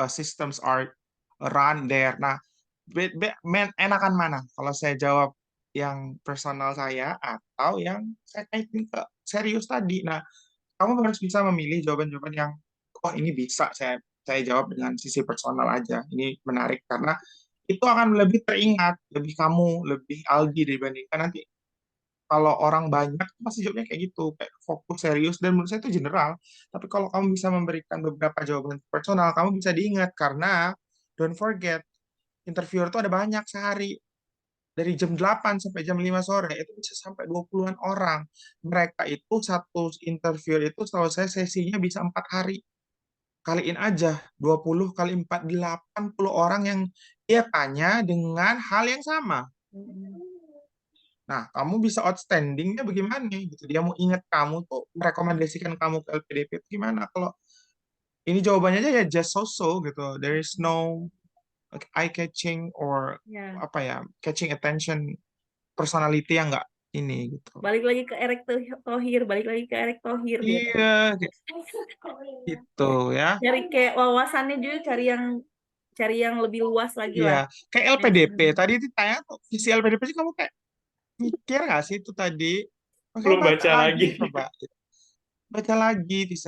systems are run there. Nah, enakan mana? Kalau saya jawab yang personal saya atau yang saya kaitin ke serius tadi. Nah, kamu harus bisa memilih jawaban-jawaban yang oh ini bisa saya jawab dengan sisi personal aja. Ini menarik karena itu akan lebih teringat, lebih kamu, lebih Aldi dibandingkan nanti kalau orang banyak pasti jawabnya kayak gitu, kayak fokus serius dan menurut saya itu general. Tapi kalau kamu bisa memberikan beberapa jawaban personal, kamu bisa diingat karena don't forget interviewer itu ada banyak sehari dari jam 8 sampai jam 5 sore itu bisa sampai 20-an orang. Mereka itu satu interview itu setahu saya sesinya bisa 4 hari. Kaliin aja 20 kali 4 80 orang yang dia tanya dengan hal yang sama. Nah, kamu bisa outstandingnya bagaimana gitu. Dia mau ingat kamu tuh merekomendasikan kamu ke LPDP itu gimana. Kalau ini jawabannya aja ya just so-so gitu. There is no like, eye catching or Ya, apa ya, catching attention personality yang nggak ini gitu. balik lagi ke Erick Thohir, balik lagi ke Erick Thohir gitu. Iya, kayak gitu ya. Cari kayak wawasannya juga, cari yang lebih luas lagi Iya, lah. kayak LPDP. Tadi ditanya tuh, visi LPDP sih kamu kayak mikir nggak sih itu tadi? Kamu Belum baca baca lagi lagi. coba. Baca lagi visi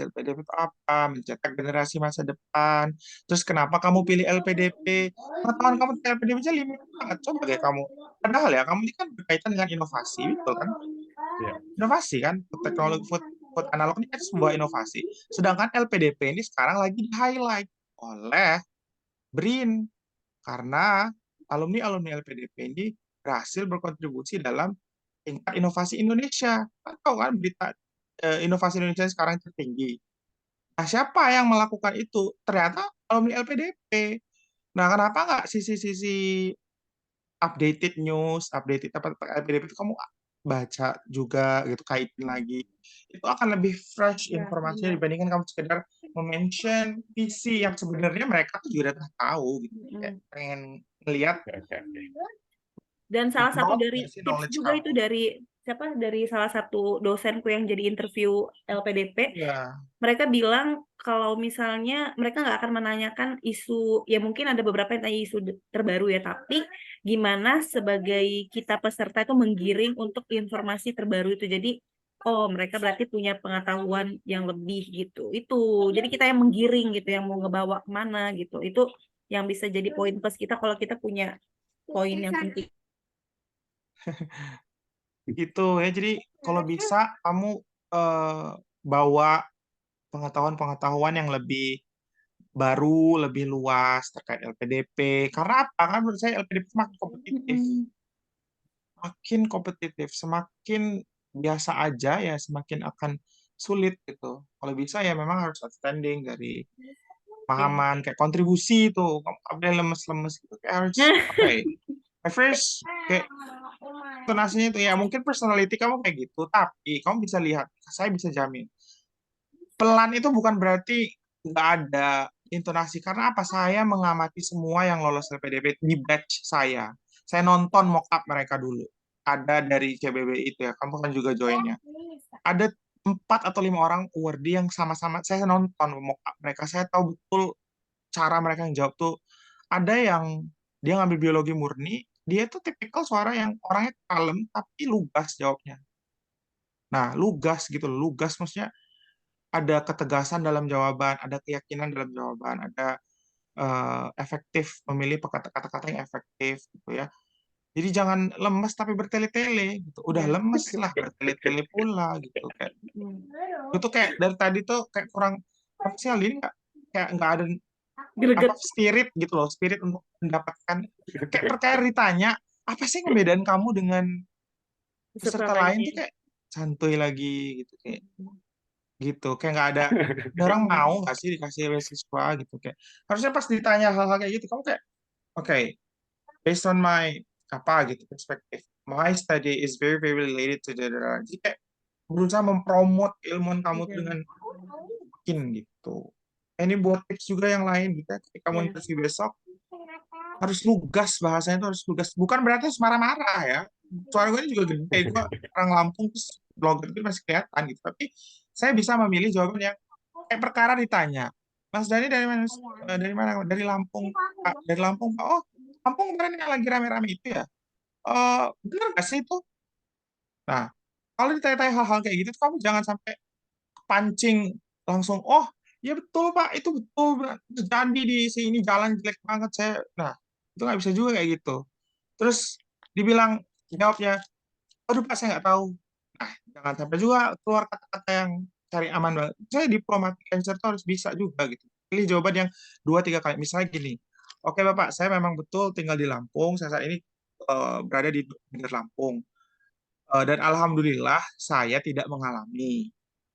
LPDP itu apa, mencetak generasi masa depan. Terus kenapa kamu pilih LPDP? Pengetahuan kamu tentang LPDP aja limited banget. Coba kayak kamu. Padahal ya, kamu ini kan berkaitan dengan inovasi, betul kan? Ya, Inovasi kan, teknologi food analog ini kan sebuah inovasi. Sedangkan LPDP ini sekarang lagi di-highlight oleh BRIN karena alumni-alumni LPDP ini berhasil berkontribusi dalam tingkat inovasi Indonesia. Tahu kan berita inovasi Indonesia sekarang tertinggi. Nah, siapa yang melakukan itu? Ternyata alumni LPDP. Nah, kenapa nggak sisi-sisi updated news, updated apa LPDP itu kamu baca juga gitu, kaitin lagi. Itu akan lebih fresh Ya, informasinya benar. dibandingkan kamu sekedar mention visi yang sebenarnya mereka tuh juga udah tahu gitu. Kayak pengen ngelihat oke. Dan salah satu develop dari nggak sih tips knowledge juga kamu. itu dari siapa, dari salah satu dosenku yang jadi interview LPDP, Ya, mereka bilang kalau misalnya mereka nggak akan menanyakan isu, ya mungkin ada beberapa yang tanya isu terbaru ya, tapi gimana sebagai kita peserta itu menggiring untuk informasi terbaru itu. Jadi, oh mereka berarti punya pengetahuan yang lebih gitu. Itu, jadi kita yang menggiring gitu, yang mau ngebawa kemana gitu. Itu yang bisa jadi poin plus kita kalau kita punya poin yang penting. gitu ya. Jadi kalau bisa kamu eh, bawa pengetahuan-pengetahuan yang lebih baru, lebih luas terkait LPDP. Karena apa? Kan menurut saya LPDP semakin kompetitif. Makin kompetitif, semakin biasa aja ya, semakin akan sulit gitu. Kalau bisa ya memang harus outstanding dari Ya. pemahaman, kayak kontribusi itu. Kamu nggak boleh lemes-lemes gitu. Kayak harus, apa ya, at first, kayak intonasinya itu ya mungkin personality kamu kayak gitu, tapi kamu bisa lihat, saya bisa jamin pelan itu bukan berarti nggak ada intonasi karena apa saya mengamati semua yang lolos LPDP di batch saya nonton mock up mereka dulu ada dari CBB itu ya kamu kan juga joinnya ada 4 atau 5 orang awardee yang sama-sama saya nonton mock up mereka saya tahu betul cara mereka yang jawab tuh ada yang dia ngambil biologi murni dia tuh tipikal suara yang orangnya kalem tapi lugas jawabnya nah lugas gitu loh lugas maksudnya ada ketegasan dalam jawaban, ada keyakinan dalam jawaban, ada efektif memilih kata-kata yang efektif gitu ya. Jadi jangan lemes tapi bertele-tele gitu. Udah Ya. lemes lah bertele-tele pula gitu kayak. Itu kayak dari tadi tuh kayak kurang apa sih Alin nggak kayak nggak ada apa Greget. spirit gitu loh, spirit untuk mendapatkan kayak perkara ditanya apa sih yang membedakan kamu dengan Peserta peserta lain lainnya. tuh kayak santuy lagi gitu kayak gitu kayak nggak ada ini orang mau nggak sih dikasih beasiswa gitu kayak harusnya pas ditanya hal-hal kayak gitu kamu kayak oke based on my apa gitu perspektif my study is very very related to the jadi kayak berusaha mempromot keilmuan kamu tuh Iya. dengan mungkin gitu. Ini buat tips juga yang lain gitu ya. Ketika kamu Iya. interview besok, harus lugas, bahasanya tuh harus lugas. Bukan berarti harus marah-marah ya. Suara gue ini juga gede, gue orang Lampung terus blogger itu masih kelihatan gitu. Tapi saya bisa memilih jawaban yang kayak perkara ditanya. Mas Dani dari mana? Dari mana? Dari Lampung, Pak. Dari Lampung, Pak. Oh, Lampung kemarin yang lagi rame-rame itu ya. Benar nggak sih itu? Nah, kalau ditanya-tanya hal-hal kayak gitu, kamu jangan sampai pancing langsung. Oh, ya betul Pak, itu betul. Jadi di sini jalan jelek banget saya. Nah, itu nggak bisa juga kayak gitu. Terus dibilang jawabnya, aduh Pak saya nggak tahu. Nah, jangan sampai juga keluar kata-kata yang cari aman banget. Saya diplomatic answer tuh harus bisa juga gitu. Pilih jawaban yang dua tiga kali. Misalnya gini, oke Bapak, saya memang betul tinggal di Lampung. Saya saat ini berada di daerah Lampung. Dan alhamdulillah saya tidak mengalami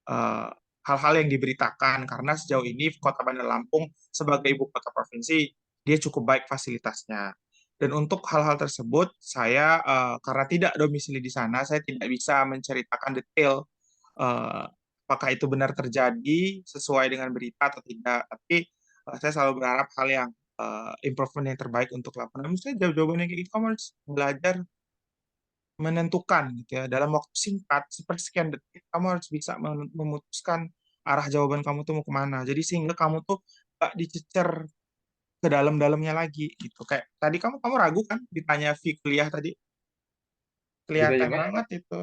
eh, hal-hal yang diberitakan karena sejauh ini Kota Bandar Lampung sebagai ibu kota provinsi dia cukup baik fasilitasnya. Dan untuk hal-hal tersebut saya karena tidak domisili di sana saya tidak bisa menceritakan detail eh, apakah itu benar terjadi sesuai dengan berita atau tidak. Tapi saya selalu berharap hal yang improvement yang terbaik untuk Lampung. Namun saya jawab-jawaban yang kayak gitu kamu harus belajar menentukan gitu ya dalam waktu singkat sepersekian detik kamu harus bisa memutuskan arah jawaban kamu tuh mau kemana jadi sehingga kamu tuh gak dicecer ke dalam-dalamnya lagi gitu kayak tadi kamu ragu kan ditanya fee kuliah tadi Ditanya kelihatan apa? banget itu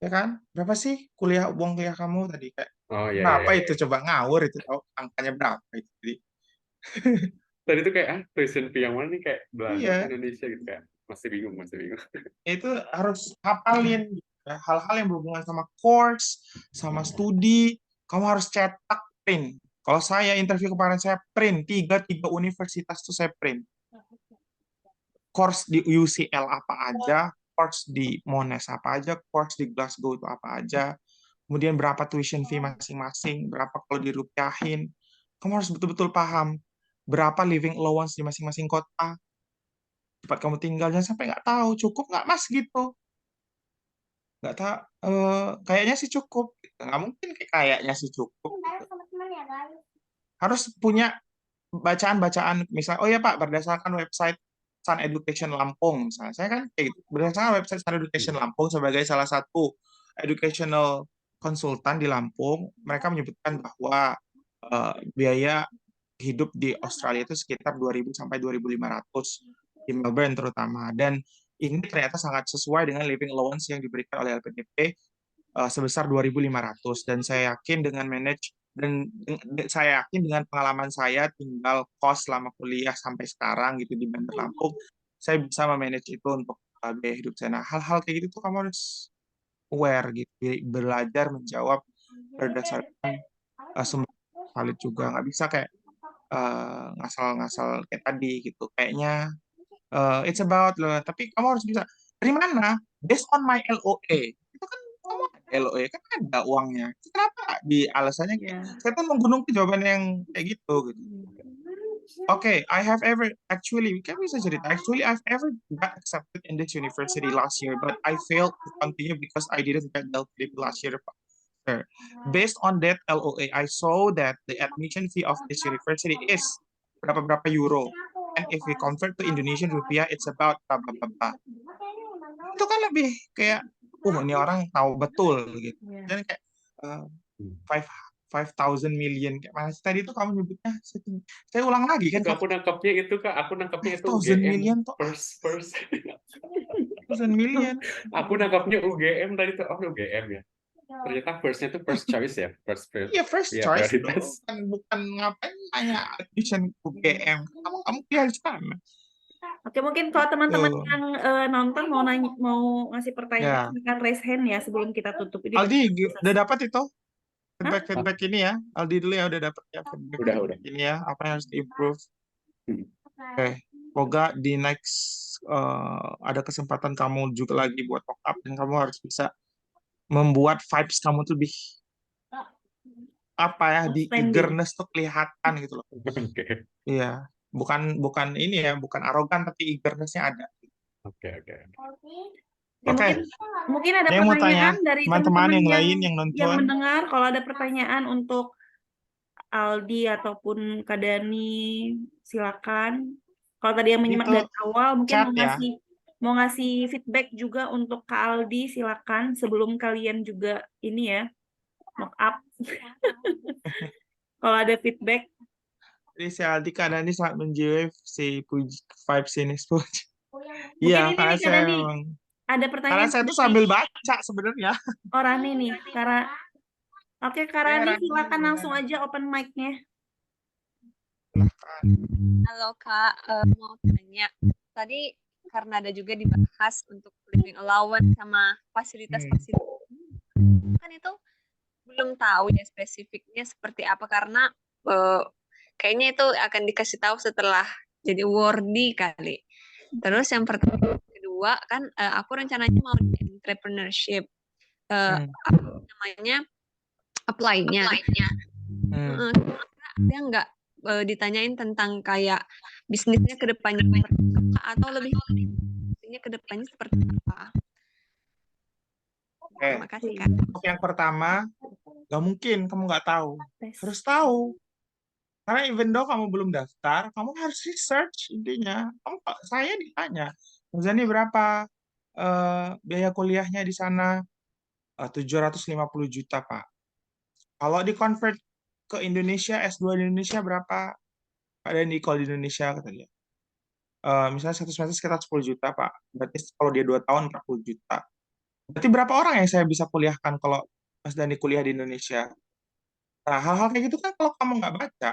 ya kan berapa sih kuliah uang kuliah kamu tadi kayak Oh iya iya berapa iya. itu coba ngawur itu tahu angkanya berapa itu jadi Tadi tuh kayak tuition fee yang mana nih kayak Belanda apa iya Indonesia gitu kayak masih bingung masih bingung. itu harus hafalin gitu ya. Hal-hal yang berhubungan sama course, sama studi, kamu harus cetak print. Kalau saya interview kemarin saya print tiga universitas tuh saya print. Course di UCL apa aja, course di Monash apa aja, course di Glasgow itu apa aja, kemudian berapa tuition fee masing-masing, berapa kalau dirupiahin. Kamu harus betul-betul paham berapa living allowance di masing-masing kota, tempat kamu tinggal, jangan sampai nggak tahu, cukup nggak mas gitu. Nggak tahu kayaknya sih cukup gitu. Nggak mungkin kayaknya sih cukup gitu. Harus punya bacaan-bacaan misal oh ya Pak berdasarkan website Sun Education Lampung misalnya saya kan kayak gitu berdasarkan website Sun Education Lampung sebagai salah satu educational konsultan di Lampung mereka menyebutkan bahwa biaya hidup di Australia itu sekitar 2.000 sampai 2.500 di Melbourne terutama dan ini ternyata sangat sesuai dengan living allowance yang diberikan oleh LPDP sebesar 2.500 dan saya yakin dengan saya yakin dengan pengalaman saya tinggal kos selama kuliah sampai sekarang gitu di Bandar Lampung saya bisa memanage itu untuk biaya hidup saya. Nah, hal-hal kayak gitu tuh kamu harus aware gitu, belajar menjawab berdasarkan sumber valid juga. Nggak bisa kayak ngasal-ngasal kayak tadi gitu. Kayaknya it's about loh, tapi kamu harus bisa dari mana? Based on my LOA. Itu kan kamu ada LOA kan ada uangnya. Kenapa di alasannya kayak Ya. saya tuh menggulung ke jawaban yang kayak gitu gitu. Okay, I have ever actually can bisa cerita. Actually, I've ever got accepted in this university last year, but I failed to continue because I didn't get the LPDP last year. Based on that LOA, I saw that the admission fee of this university is berapa euro. And if we convert to Indonesian rupiah, it's about berapa. Itu kan lebih kayak, ini orang tahu betul gitu. Ya. Dan kayak five 5,000 million kayak mana sih tadi itu kamu nyebutnya? Saya ulang lagi kan Aku nangkapnya itu Kak, aku nangkapnya itu 5,000 UGM million tuh first. 1,000 million. Aku nangkapnya UGM tadi tuh oh UGM ya. Ternyata firstnya tuh first choice ya, first Iya first ya choice prioritas. bukan ngapain nanya admission UGM. Kamu kuliah di sana. Oke, mungkin kalau teman-teman Tuh. yang nonton mau ngasih pertanyaan, Ya. silakan raise hand ya sebelum kita tutup. Ini Aldi bakal udah selesai. dapat itu Hah? feedback ini ya. Aldi dulu ya udah dapat ya feedback Udah. ini ya. Apa yang harus diimprove? Hmm. Oke. Semoga di next ada kesempatan kamu juga lagi buat talk up dan kamu harus bisa membuat vibes kamu tuh lebih apa ya di Outstanding. eagerness tuh kelihatan gitu loh. Oke. Iya. Bukan ini ya, bukan arogan tapi eagernessnya ada. Oke. Ya Oke, mungkin ada saya mau tanya pertanyaan dari teman-teman teman-teman yang yang lain yang nonton. mendengar. Kalau ada pertanyaan untuk Aldi ataupun Kak Dani, silakan. Kalau tadi yang menyimak Itu dari awal, mungkin chat ya. mau ngasih feedback juga untuk Kak Aldi, silakan sebelum kalian juga ini ya, mock up. Kalau ada feedback, Jadi si Aldi kadang ini sangat menjiwai si Puji, vibes ini. Iya, mungkin ini karena nih Kak saya Dani, memang, ada karena pertanyaan saya tuh dari sambil baca sebenarnya. Rani nih, karena oke Kak Ya, Rani, Rani, silakan langsung gimana? aja open mic-nya. Silahkan. Halo Kak, mau tanya. Tadi karena ada juga dibahas untuk living allowance sama fasilitas-fasilitas, kan itu belum tahu ya spesifiknya seperti apa karena kayaknya itu akan dikasih tahu setelah jadi awardee kali. Terus yang kedua kan aku rencananya mau di entrepreneurship, Hmm. namanya apply-nya. Hmm. Dia nggak ditanyain tentang kayak bisnisnya ke depannya seperti apa atau lebih bisnisnya ke depannya seperti apa. Oke, Terima kasih Kak. untuk yang pertama, gak mungkin kamu nggak tahu. Harus tahu. Karena even though kamu belum daftar, kamu harus research intinya. Saya ditanya, Muzani berapa biaya kuliahnya di sana? 750 juta, Pak. Kalau di-convert ke Indonesia, S2 di Indonesia berapa? Ada di kalau di Indonesia, kata dia. Misalnya satu semester sekitar 10 juta, Pak. Berarti kalau dia 2 tahun, 40 juta. Berarti berapa orang yang saya bisa kuliahkan kalau Mas Dani kuliah di Indonesia? Nah, hal-hal kayak gitu kan kalau kamu nggak baca,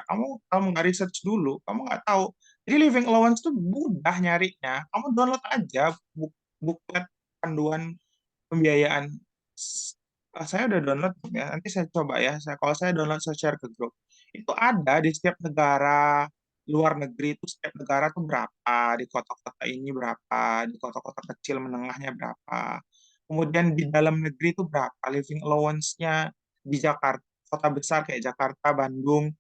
kamu nggak research dulu, kamu nggak tahu. Jadi living allowance tuh mudah nyarinya. Kamu download aja buklet panduan pembiayaan. Saya udah download ya. Nanti saya coba ya. Kalau saya download saya share ke grup. Itu ada di setiap negara luar negeri itu setiap negara tuh berapa, di kota-kota ini berapa, di kota-kota kecil menengahnya berapa. Kemudian di dalam negeri itu berapa living allowance-nya di Jakarta, kota besar kayak Jakarta, Bandung,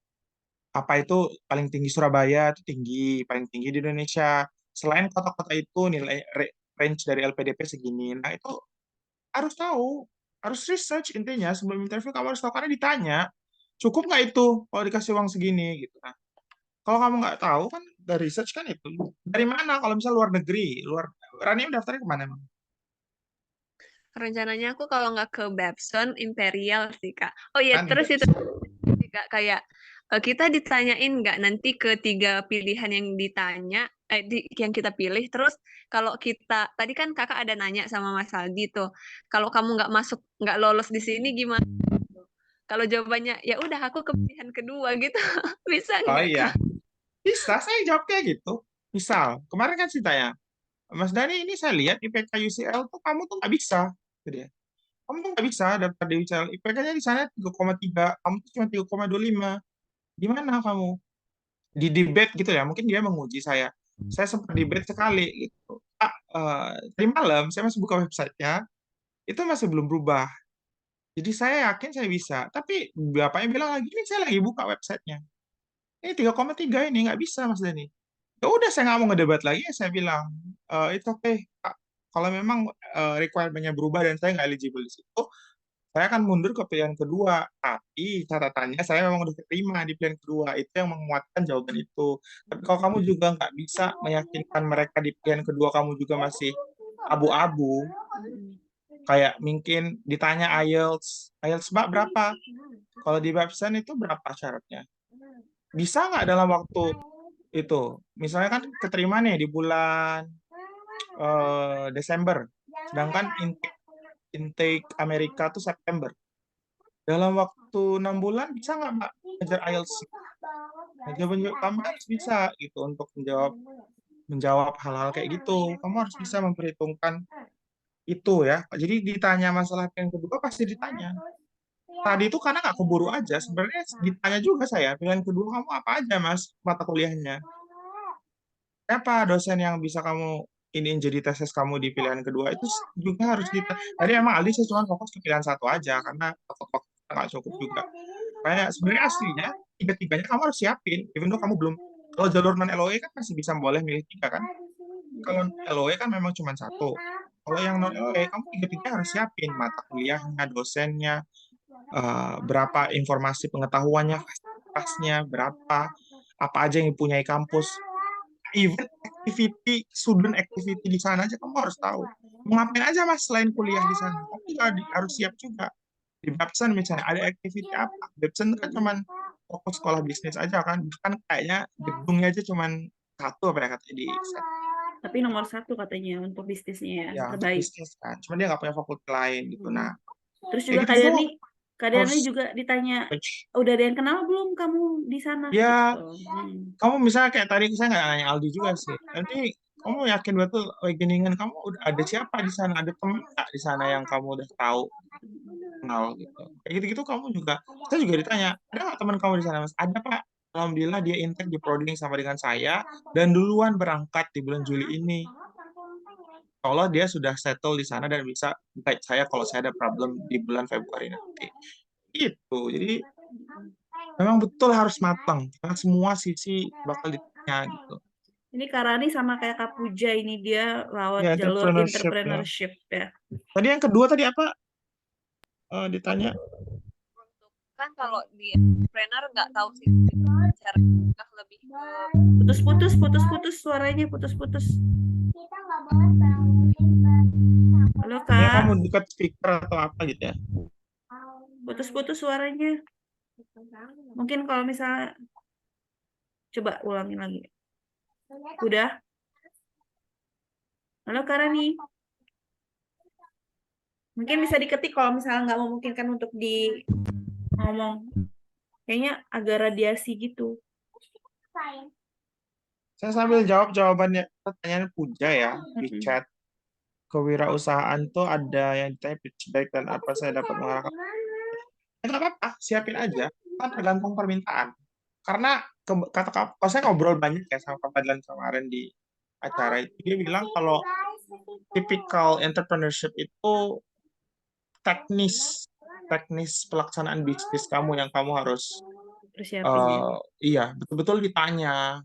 apa itu paling tinggi Surabaya itu tinggi, paling tinggi di Indonesia. Selain kota-kota itu nilai range dari LPDP segini. Nah, itu harus tahu, harus research intinya sebelum interview kamu harus tahu karena ditanya cukup nggak itu kalau dikasih uang segini gitu. Nah, kalau kamu nggak tahu kan dari research kan itu dari mana kalau misalnya luar negeri, Rani daftarnya kemana emang? Rencananya aku kalau nggak ke Babson Imperial sih Kak. Oh iya, Kan terus itu Kak kayak kita ditanyain nggak nanti ketiga pilihan yang ditanya yang kita pilih terus kalau kita tadi kan kakak ada nanya sama Mas Aldi tuh kalau kamu nggak lolos di sini gimana, kalau jawabannya ya udah aku ke pilihan kedua gitu bisa oh nggak iya Kak? bisa saya jawab kayak gitu. Misal kemarin kan ceritanya Mas Dani ini saya lihat IPK UCL tuh kamu tuh nggak bisa gitu dia. Kamu tuh nggak bisa daftar di UCL. IPK-nya di sana 3,3, kamu tuh cuma 3,25. Gimana kamu? Di debate gitu ya, mungkin dia menguji saya. Saya sempat debate sekali gitu. Pak, tadi malam saya masih buka websitenya, itu masih belum berubah. Jadi saya yakin saya bisa. Tapi bapaknya bilang lagi, ini saya lagi buka websitenya. Ini 3,3 ini nggak bisa Mas Dani. Ya udah saya nggak mau ngedebat lagi, saya bilang, it's okay, Pak. Kalau memang requirement-nya berubah dan saya nggak eligible di situ, saya akan mundur ke pilihan kedua. Tapi catatannya saya memang udah terima di pilihan kedua. Itu yang menguatkan jawaban itu. Tapi kalau kamu juga nggak bisa meyakinkan mereka di pilihan kedua, kamu juga masih abu-abu, kayak mungkin ditanya IELTS, IELTS Mbak berapa? Kalau di Babson itu berapa syaratnya? Bisa nggak dalam waktu itu? Misalnya kan keterima nih di bulan Desember, sedangkan intake Amerika tuh September. Dalam waktu 6 bulan bisa nggak Mbak ngejar IELTS? Nah, jawaban kamu harus bisa gitu untuk menjawab hal-hal kayak gitu. Kamu harus bisa memperhitungkan itu ya. Jadi ditanya masalah yang kedua pasti ditanya. Tadi itu karena nggak keburu aja. Sebenarnya ditanya juga saya, pilihan kedua kamu apa aja Mas mata kuliahnya? Apa dosen yang bisa kamu ini jadi tesis kamu di pilihan kedua itu juga harus ditanya. Tadi emang Aldi saya cuma fokus ke pilihan satu aja karena waktu nggak cukup juga. Kayak sebenarnya aslinya tiga-tiganya kamu harus siapin, even though kamu belum. Kalau jalur non LOE kan masih bisa boleh milih tiga kan. Kalau LOE kan memang cuma satu. Kalau yang non LOE, kamu tiga-tiga harus siapin mata kuliahnya, dosennya, berapa informasi pengetahuannya, fasilitasnya, berapa, apa aja yang dipunyai kampus. Even student activity di sana aja kamu harus tahu. Mau ngapain aja mas selain kuliah di sana? Kamu juga harus siap juga. Di Babson misalnya ada activity apa? Babson kan cuman fokus sekolah bisnis aja kan. Bahkan kayaknya gedungnya aja cuman satu apa ya katanya di set. Tapi nomor 1 katanya untuk bisnisnya ya, Ya, untuk terbaik. bisnis kan. Cuman dia nggak punya fakultas lain gitu. Nah, Terus kayak juga gitu-gitu Kak Darni harus juga ditanya, udah ada yang kenal belum kamu di sana? ya Gitu. kamu misalnya kayak tadi saya nggak nanya Aldi juga sih. Nanti kamu yakin betul awakening kamu udah ada siapa di sana? Ada teman nggak di sana yang kamu udah tahu kenal gitu? Kayak gitu-gitu kamu juga. Saya juga ditanya, ada nggak teman kamu di sana mas? Ada Pak. Alhamdulillah dia intake di Proding sama dengan saya dan duluan berangkat di bulan Juli ini. Kalau dia sudah settle di sana dan bisa guide saya kalau saya ada problem di bulan Februari nanti. Itu. Jadi memang betul harus matang karena semua sisi bakal ditanya gitu. Ini Kak Rani sama kayak Kak Puja, ini dia lewat Ya, jalur entrepreneurship ya. entrepreneurship ya. Tadi yang kedua tadi apa? Ditanya. Untuk kan kalau di entrepreneur nggak tahu sih cara lebih ke Putus-putus suaranya putus-putus. Halo Ya Kak, kamu dekat speaker atau apa gitu ya? putus-putus suaranya. Mungkin kalau misalnya coba ulangin lagi. Udah? Halo Kak Rani. Mungkin bisa diketik kalau misalnya nggak memungkinkan untuk di ngomong. Kayaknya agak radiasi gitu. Saya sambil jawab jawabannya pertanyaan Puja ya di chat. Kewirausahaan tuh ada yang ditanya pitch deck dan apa saya dapat mengarahkan. Ya nggak apa-apa, siapin aja. Kan tergantung permintaan. Karena kalau saya ngobrol banyak ya sama Kak Fadlan kemarin di acara itu, dia bilang kalau typical entrepreneurship itu teknis teknis pelaksanaan bisnis kamu yang kamu harus Persiapin ya. iya betul-betul ditanya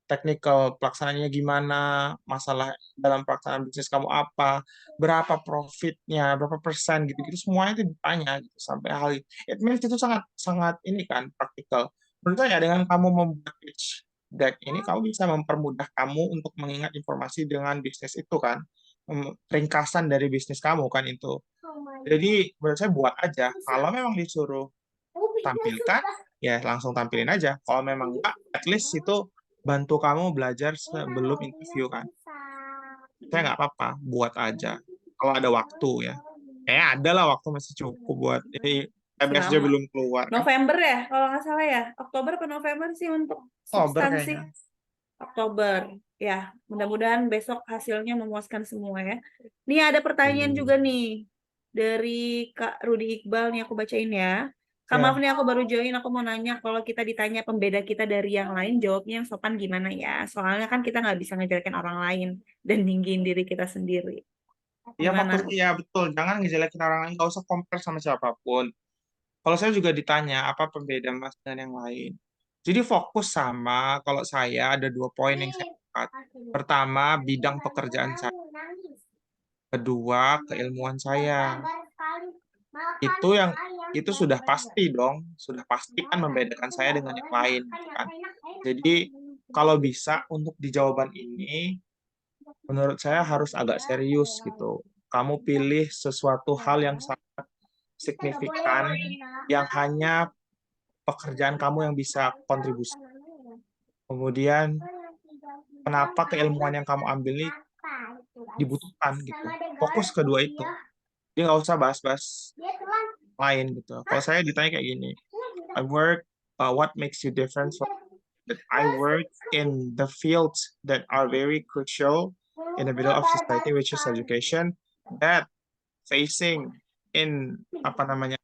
technical pelaksanaannya gimana, masalah dalam pelaksanaan bisnis kamu apa, berapa profitnya, berapa persen gitu-gitu semuanya itu ditanya gitu sampai hal itu. It means itu sangat sangat ini kan praktikal. Menurut saya dengan kamu membuat pitch deck ini kamu bisa mempermudah kamu untuk mengingat informasi dengan bisnis itu kan. Ringkasan dari bisnis kamu kan itu. Jadi menurut saya buat aja. Kalau memang disuruh tampilkan, ya langsung tampilin aja. Kalau memang enggak, at least itu bantu kamu belajar sebelum interview kan. Saya nggak apa-apa, buat aja. Kalau ada waktu ya. Kayaknya ada lah waktu masih cukup buat. Ini MSJ Selama belum keluar kan. November ya, kalau nggak salah ya. Oktober atau November sih untuk Oktober substansi. kayaknya. Oktober. Ya, mudah-mudahan besok hasilnya memuaskan semua ya. Nih ada pertanyaan juga nih dari Kak Rudi Iqbal nih, aku bacain ya. Kak, maaf nih aku baru join, aku mau nanya kalau kita ditanya pembeda kita dari yang lain, jawabnya yang sopan gimana ya? Soalnya kan kita nggak bisa ngejelekin orang lain dan tinggiin diri kita sendiri. Iya Gimana? fokus, iya betul. Jangan ngejelekin orang lain, nggak usah compare sama siapapun. Kalau saya juga ditanya apa pembeda Mas dengan yang lain. Jadi fokus sama, kalau saya ada 2 poin yang saya angkat. Pertama, bidang pekerjaan saya. Kedua, keilmuan saya. Itu sudah pasti dong, sudah pasti kan membedakan saya dengan yang lain, gitu kan. Jadi kalau bisa untuk di jawaban ini, menurut saya harus agak serius gitu. Kamu pilih sesuatu hal yang sangat signifikan, yang hanya pekerjaan kamu yang bisa kontribusi. Kemudian, kenapa keilmuan yang kamu ambil ini dibutuhkan gitu. Fokus kedua itu. Dia nggak usah bahas-bahas lain gitu. Kalau saya ditanya kayak gini, what makes you different from that? I work in the fields that are very crucial in the middle of society, which is education, that facing in apa namanya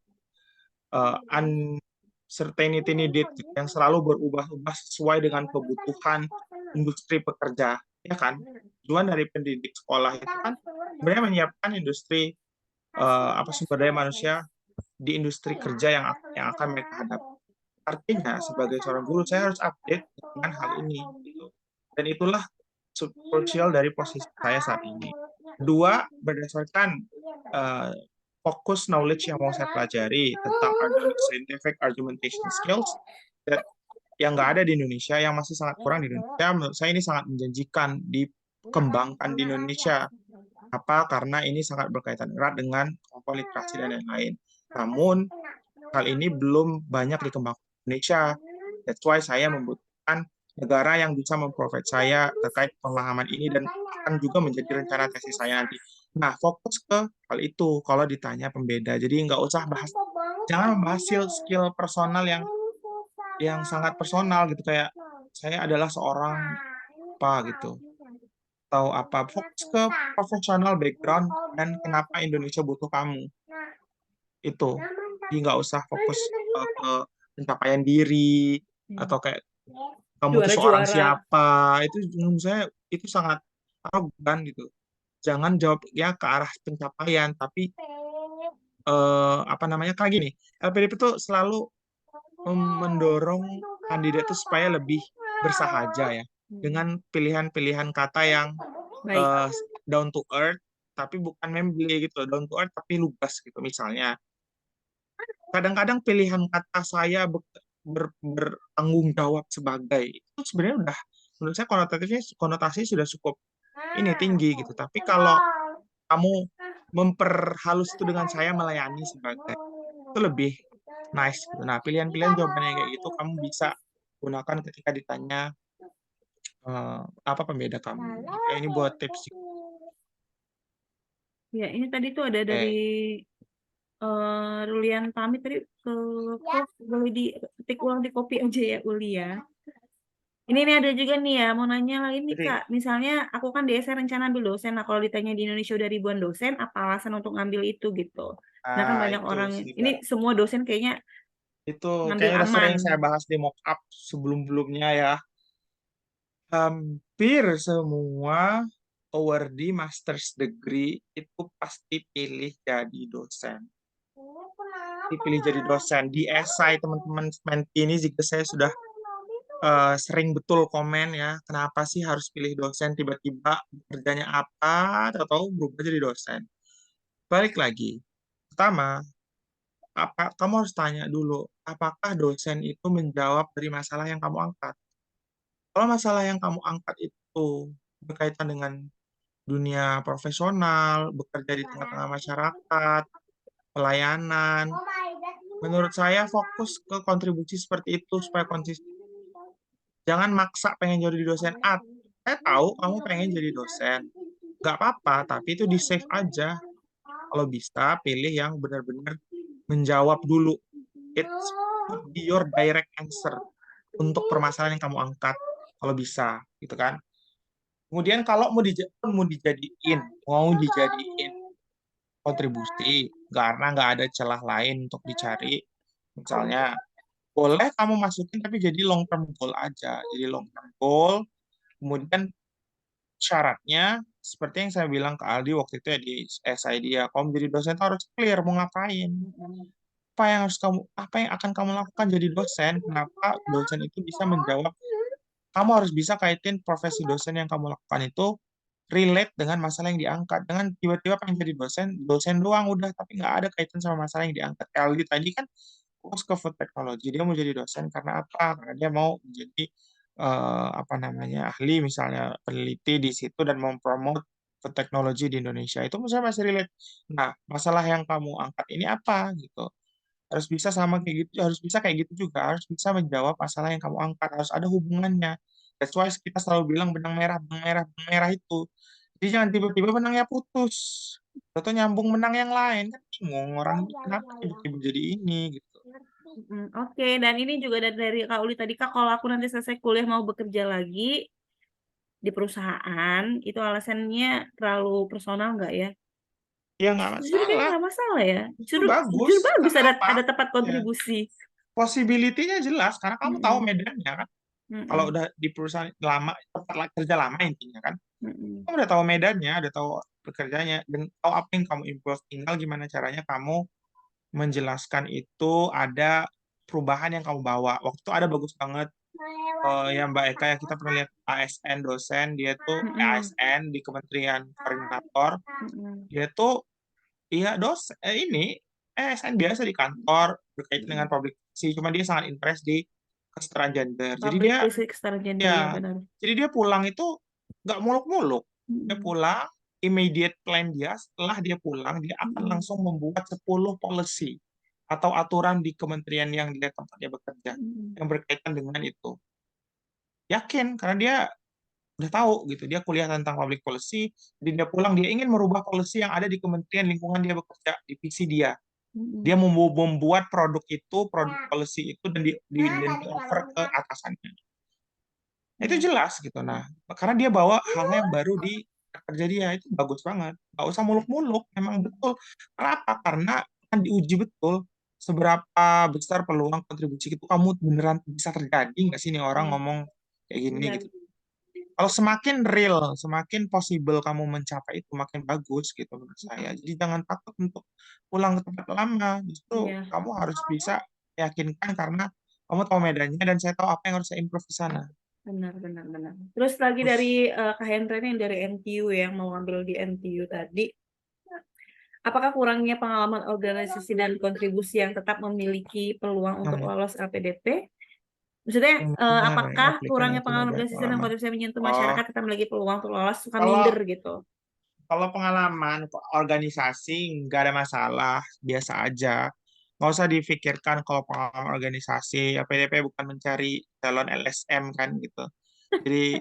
uncertainty needed yang selalu berubah-ubah sesuai dengan kebutuhan industri pekerja, ya kan? Tujuan dari pendidik sekolah itu kan sebenarnya menyiapkan industri sumber daya manusia di industri kerja yang akan mereka hadapi. Artinya sebagai seorang guru saya harus update dengan hal ini gitu. Dan itulah krusial dari posisi saya saat ini. Kedua, berdasarkan uh, fokus knowledge yang mau saya pelajari tentang scientific argumentation skills yang nggak ada di Indonesia, yang masih sangat kurang di Indonesia. Menurut saya ini sangat menjanjikan dikembangkan di Indonesia. Apa? Karena ini sangat berkaitan erat dengan kemampuan literasi dan lain-lain. Namun, hal ini belum banyak dikembangkan di Indonesia. That's why saya membutuhkan negara yang bisa memprovide saya terkait pemahaman ini dan akan juga menjadi rencana tesis saya nanti. Nah, fokus ke hal itu kalau ditanya pembeda. Jadi nggak usah bahas, jangan membahas skill personal yang sangat personal gitu, kayak saya adalah seorang apa gitu, atau apa. Fokus ke profesional background dan kenapa Indonesia butuh kamu. Itu. Jadi nggak usah fokus ke pencapaian diri atau kayak kamu tuh seorang Juara-juara. siapa. Itu menurut saya itu sangat arogan gitu. Jangan jawab ya ke arah pencapaian, tapi apa namanya, kayak gini. LPDP itu selalu mendorong kandidat itu supaya lebih bersahaja ya, dengan pilihan-pilihan kata yang Baik. down to earth, tapi bukan memble gitu, down to earth tapi lugas gitu. Misalnya, kadang-kadang pilihan kata saya bertanggung jawab sebagai itu sebenarnya udah, menurut saya konotasi sudah cukup ini tinggi gitu. Tapi kalau kamu memperhalus itu dengan saya melayani sebagai, itu lebih nice gitu. Nah, pilihan-pilihan jawabannya kayak gitu kamu bisa gunakan ketika ditanya apa pembeda kamu. Ya, ini buat tips. Ya, ini tadi tuh ada dari Rulian pamit tadi ke boleh diketik ulang di copy aja ya Uli ya. Ini nih ada juga nih ya, mau nanya lagi nih Jadi, Kak. Misalnya aku kan di SR rencana ambil dosen. Nah, kalau ditanya di Indonesia udah ribuan dosen, apa alasan untuk ngambil itu gitu? Nah, kan banyak itu orang, sih, ini Kak. semua dosen kayaknya Itu ngambil kayaknya udah aman. sering saya bahas di mock up sebelum-sebelumnya ya. Hampir semua awardee master's degree itu pasti pilih jadi dosen. Dipilih jadi dosen. Di esai teman-teman menti ini juga saya sudah sering betul komen ya, kenapa sih harus pilih dosen, tiba-tiba kerjanya apa, atau berubah jadi dosen. Balik lagi, pertama, kamu harus tanya dulu, apakah dosen itu menjawab dari masalah yang kamu angkat. Kalau masalah yang kamu angkat itu berkaitan dengan dunia profesional, bekerja di tengah-tengah masyarakat, pelayanan, menurut saya fokus ke kontribusi seperti itu supaya konsisten. Jangan maksa pengen jadi dosen. Saya tahu kamu pengen jadi dosen. Nggak apa-apa, tapi itu di-save aja. Kalau bisa, pilih yang benar-benar menjawab dulu. It's could be your direct answer untuk permasalahan yang kamu angkat. Kalau bisa, gitu kan. Kemudian kalau mau dijadiin kontribusi, karena nggak ada celah lain untuk dicari, misalnya, boleh kamu masukin tapi jadi long term goal aja. Jadi long term goal, kemudian syaratnya seperti yang saya bilang ke Aldi waktu itu ya di SID ya, kamu jadi dosen itu harus clear mau ngapain, apa yang akan kamu lakukan jadi dosen, kenapa dosen itu bisa menjawab, kamu harus bisa kaitin profesi dosen yang kamu lakukan itu relate dengan masalah yang diangkat. Dengan tiba-tiba pengen jadi dosen, dosen doang udah, tapi nggak ada kaitan sama masalah yang diangkat. Aldi tadi kan fokus ke food technology, dia mau jadi dosen karena apa? Karena dia mau menjadi apa namanya, ahli misalnya, peneliti di situ dan mempromot food technology di Indonesia. Itu misalnya masih relate. Nah, masalah yang kamu angkat ini apa gitu? Harus bisa sama kayak gitu, harus bisa kayak gitu juga, harus bisa menjawab masalah yang kamu angkat, harus ada hubungannya. That's why kita selalu bilang benang merah itu. Jadi jangan tiba-tiba benangnya putus, atau nyambung benang yang lain, kan bingung orang ini kenapa tiba-tiba jadi ini gitu. Oke, dan ini juga dari Kak Uli tadi Kak, kalau aku nanti selesai kuliah mau bekerja lagi di perusahaan, itu alasannya terlalu personal nggak ya? Ya nggak Jujur kayaknya masalah, nggak masalah ya. itu Jujur, bagus, jujur bagus nggak apa-apa. ada tempat Ya. kontribusi. Possibility-nya jelas karena kamu tahu Mm-mm. medannya kan. Kalau Mm-mm. udah di perusahaan lama, tempat kerja lama intinya kan, Mm-mm. kamu udah tahu medannya, udah tahu pekerjaannya, dan tahu apa yang kamu improve. Tinggal gimana caranya kamu menjelaskan itu, ada perubahan yang kamu bawa. Waktu itu ada bagus banget ya Mbak Eka ya, kita pernah lihat ASN dosen, dia tuh ASN di Kementerian Koordinator, dia tuh iya ini ASN biasa di kantor berkaitan dengan public policy, cuma dia sangat interest di kesetaraan gender. Jadi Public dia policy kesetaraan gender ya ya, benar. jadi dia pulang itu nggak muluk-muluk. Dia Mm-mm. pulang, immediate plan dia setelah dia pulang, dia akan Mm-mm. langsung membuat 10 policy atau aturan di kementerian yang dia tempatnya bekerja Mm-mm. yang berkaitan dengan itu. Yakin karena dia udah tahu gitu. Dia kuliah tentang public policy, jadi dia pulang dia ingin merubah policy yang ada di kementerian lingkungan dia bekerja, divisi dia. Mm-mm. Dia membuat produk policy itu dan offer ke atasannya. Itu Ya. jelas gitu. Nah, karena dia bawa hal yang baru di kerja dia, itu bagus banget. Nggak usah muluk-muluk, memang betul. Kenapa? Karena kan diuji betul seberapa besar peluang kontribusi itu kamu beneran bisa terjadi nggak sih nih orang Iya, ngomong kayak gini benar. gitu. Kalau semakin real, semakin possible kamu mencapai itu, makin bagus gitu menurut saya. Jadi jangan takut untuk pulang ke tempat lama. Justru Iya, kamu harus bisa yakinkan karena kamu tahu medannya dan saya tahu apa yang harus saya improve di sana. benar. Terus lagi Terus, dari Kak Hendra yang dari NTU yang mau ambil di NTU tadi, apakah kurangnya pengalaman organisasi dan kontribusi yang tetap memiliki peluang untuk nah, lolos LPDP? Maksudnya, gimana nih apakah aplikan yang kurangnya tidak pengalaman banyak organisasi dan pengalaman? kontribusi yang menyentuh Oh, masyarakat tetap memiliki peluang untuk lolos, suka kalau minder gitu? kalau pengalaman organisasi nggak ada masalah, biasa aja. Nggak usah difikirkan kalau pengalaman organisasi, PDP bukan mencari calon LSM kan gitu. Jadi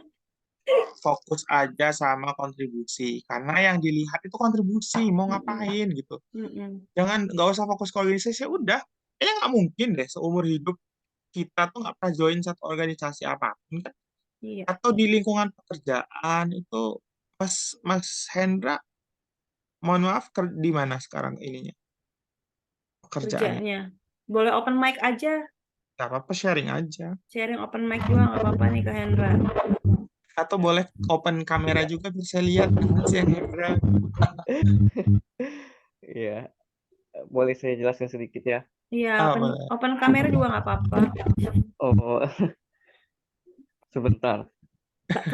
fokus aja sama kontribusi, karena yang dilihat itu kontribusi, mau Mm-mm. ngapain gitu. Mm-mm. Nggak usah fokus ke organisasi, ya udah. Kayaknya nggak mungkin deh seumur hidup kita tuh nggak pernah join satu organisasi apapun kan. Iya, Atau di lingkungan pekerjaan itu, Mas Hendra, mohon maaf, di mana sekarang ininya pekerjaannya? kerjanya. Boleh open mic aja, Gak apa-apa, sharing aja. sharing open mic juga nggak apa-apa nih Kak Hendra. Atau boleh open kamera juga bisa lihat Mas Hendra. Iya, boleh saya jelaskan sedikit ya? Iya, Boleh. open kamera juga nggak apa-apa. Oh, sebentar. Tak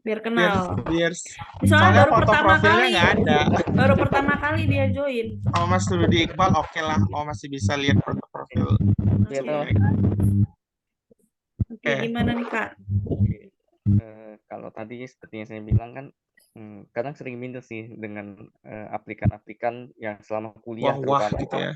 biar Biar, kenal. biar Soalnya soalnya baru foto pertama profilnya kali, nggak ada. baru pertama kali dia join. Kalau Mas Rudi Iqbal, oke lah. Oh, masih bisa lihat foto profil. Ya, Oke, toh. Oke, gimana nih Kak? Oke. Kalau tadi seperti yang saya bilang kan, kadang sering minder sih dengan aplikan-aplikan yang selama kuliah Wah terutama gitu ya.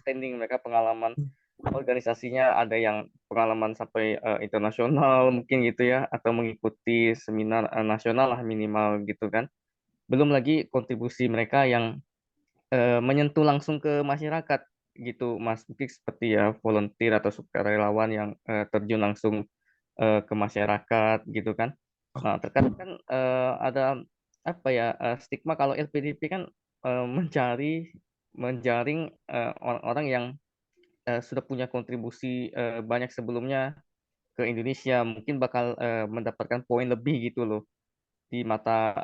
standing mereka pengalaman organisasinya ada yang pengalaman sampai internasional mungkin gitu ya, atau mengikuti seminar nasional lah minimal gitu kan. Belum lagi kontribusi mereka yang menyentuh langsung ke masyarakat gitu, Mas. Mungkin seperti ya volunteer atau sukarelawan yang terjun langsung ke masyarakat gitu kan. Nah, terkadang kan ada apa ya, stigma kalau LPDP kan menjaring orang-orang yang sudah punya kontribusi banyak sebelumnya ke Indonesia, mungkin bakal mendapatkan poin lebih gitu loh di mata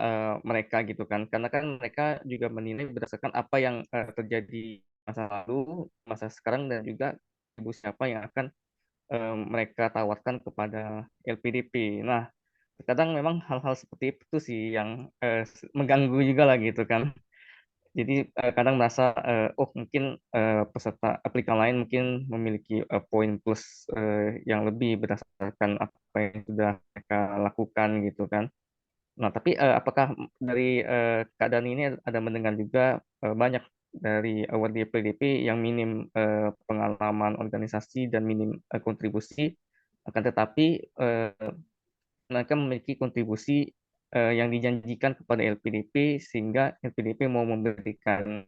mereka gitu kan, karena kan mereka juga menilai berdasarkan apa yang terjadi masa lalu, masa sekarang, dan juga kontribusi apa yang akan mereka tawarkan kepada LPDP. Nah, terkadang memang hal-hal seperti itu sih yang mengganggu juga lah gitu kan. Jadi kadang merasa oh mungkin peserta aplikan lain mungkin memiliki poin plus yang lebih berdasarkan apa yang sudah mereka lakukan gitu kan. Nah, tapi apakah dari keadaan ini ada mendengar juga banyak dari award di PDP yang minim pengalaman organisasi dan minim kontribusi, akan tetapi mereka memiliki kontribusi yang dijanjikan kepada LPDP sehingga LPDP mau memberikan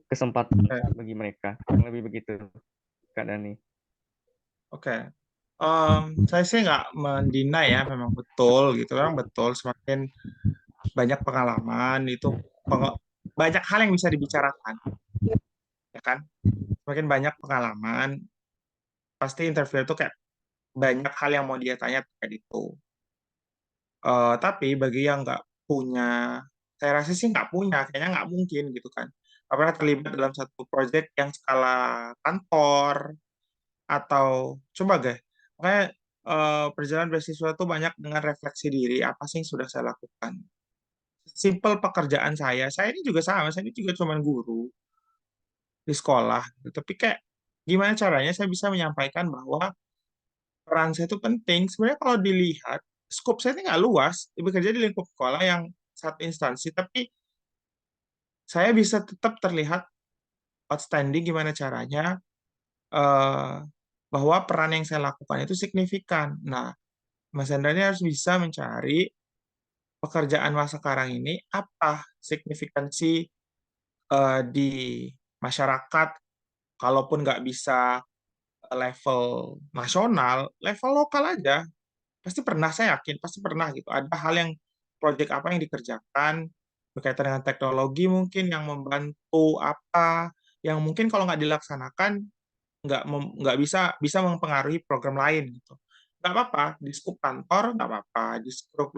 kesempatan bagi mereka. Lebih begitu, Kak Dani. Oke. Saya sih nggak mendinai ya, memang betul gitu, memang betul. Semakin banyak pengalaman itu banyak hal yang bisa dibicarakan, ya kan? Semakin banyak pengalaman, pasti interviewer itu kayak banyak hal yang mau dia tanya terkait itu. Tapi bagi yang nggak punya, saya rasa sih nggak punya, kayaknya nggak mungkin gitu kan. Nggak pernah terlibat dalam satu proyek yang skala kantor, atau coba guys, Makanya perjalanan beasiswa itu banyak dengan refleksi diri, apa sih yang sudah saya lakukan. Simple pekerjaan saya ini juga sama, saya ini juga cuma guru di sekolah, gitu. Tapi kayak gimana caranya saya bisa menyampaikan bahwa peran saya itu penting. Sebenarnya kalau dilihat, skop saya ini nggak luas, bekerja di lingkup sekolah yang satu instansi, tapi saya bisa tetap terlihat outstanding gimana caranya eh, bahwa peran yang saya lakukan itu signifikan. Nah, Mas Hendra ini harus bisa mencari pekerjaan masa sekarang ini apa signifikansi di masyarakat, kalaupun nggak bisa level nasional, level lokal aja. Pasti pernah, saya yakin, pasti pernah gitu. Ada hal yang, proyek apa yang dikerjakan, berkaitan dengan teknologi mungkin, yang membantu apa, yang mungkin kalau nggak dilaksanakan, nggak bisa mempengaruhi program lain gitu. Nggak apa-apa di skup kantor, nggak apa-apa di skup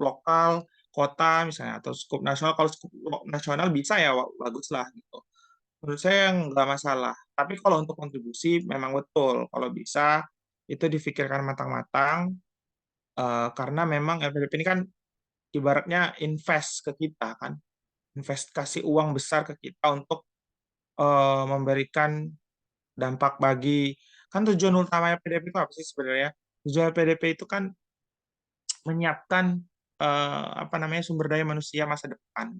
lokal kota misalnya, atau skup nasional. Kalau skup nasional bisa ya, bagus lah gitu. Menurut saya nggak masalah. Tapi kalau untuk kontribusi memang betul kalau bisa itu difikirkan matang-matang, karena memang LPDP ini kan ibaratnya invest ke kita kan, invest kasih uang besar ke kita untuk memberikan dampak bagi, kan tujuan utama LPDP itu apa sih sebenarnya? Tujuan LPDP itu kan menyiapkan apa namanya, sumber daya manusia masa depan.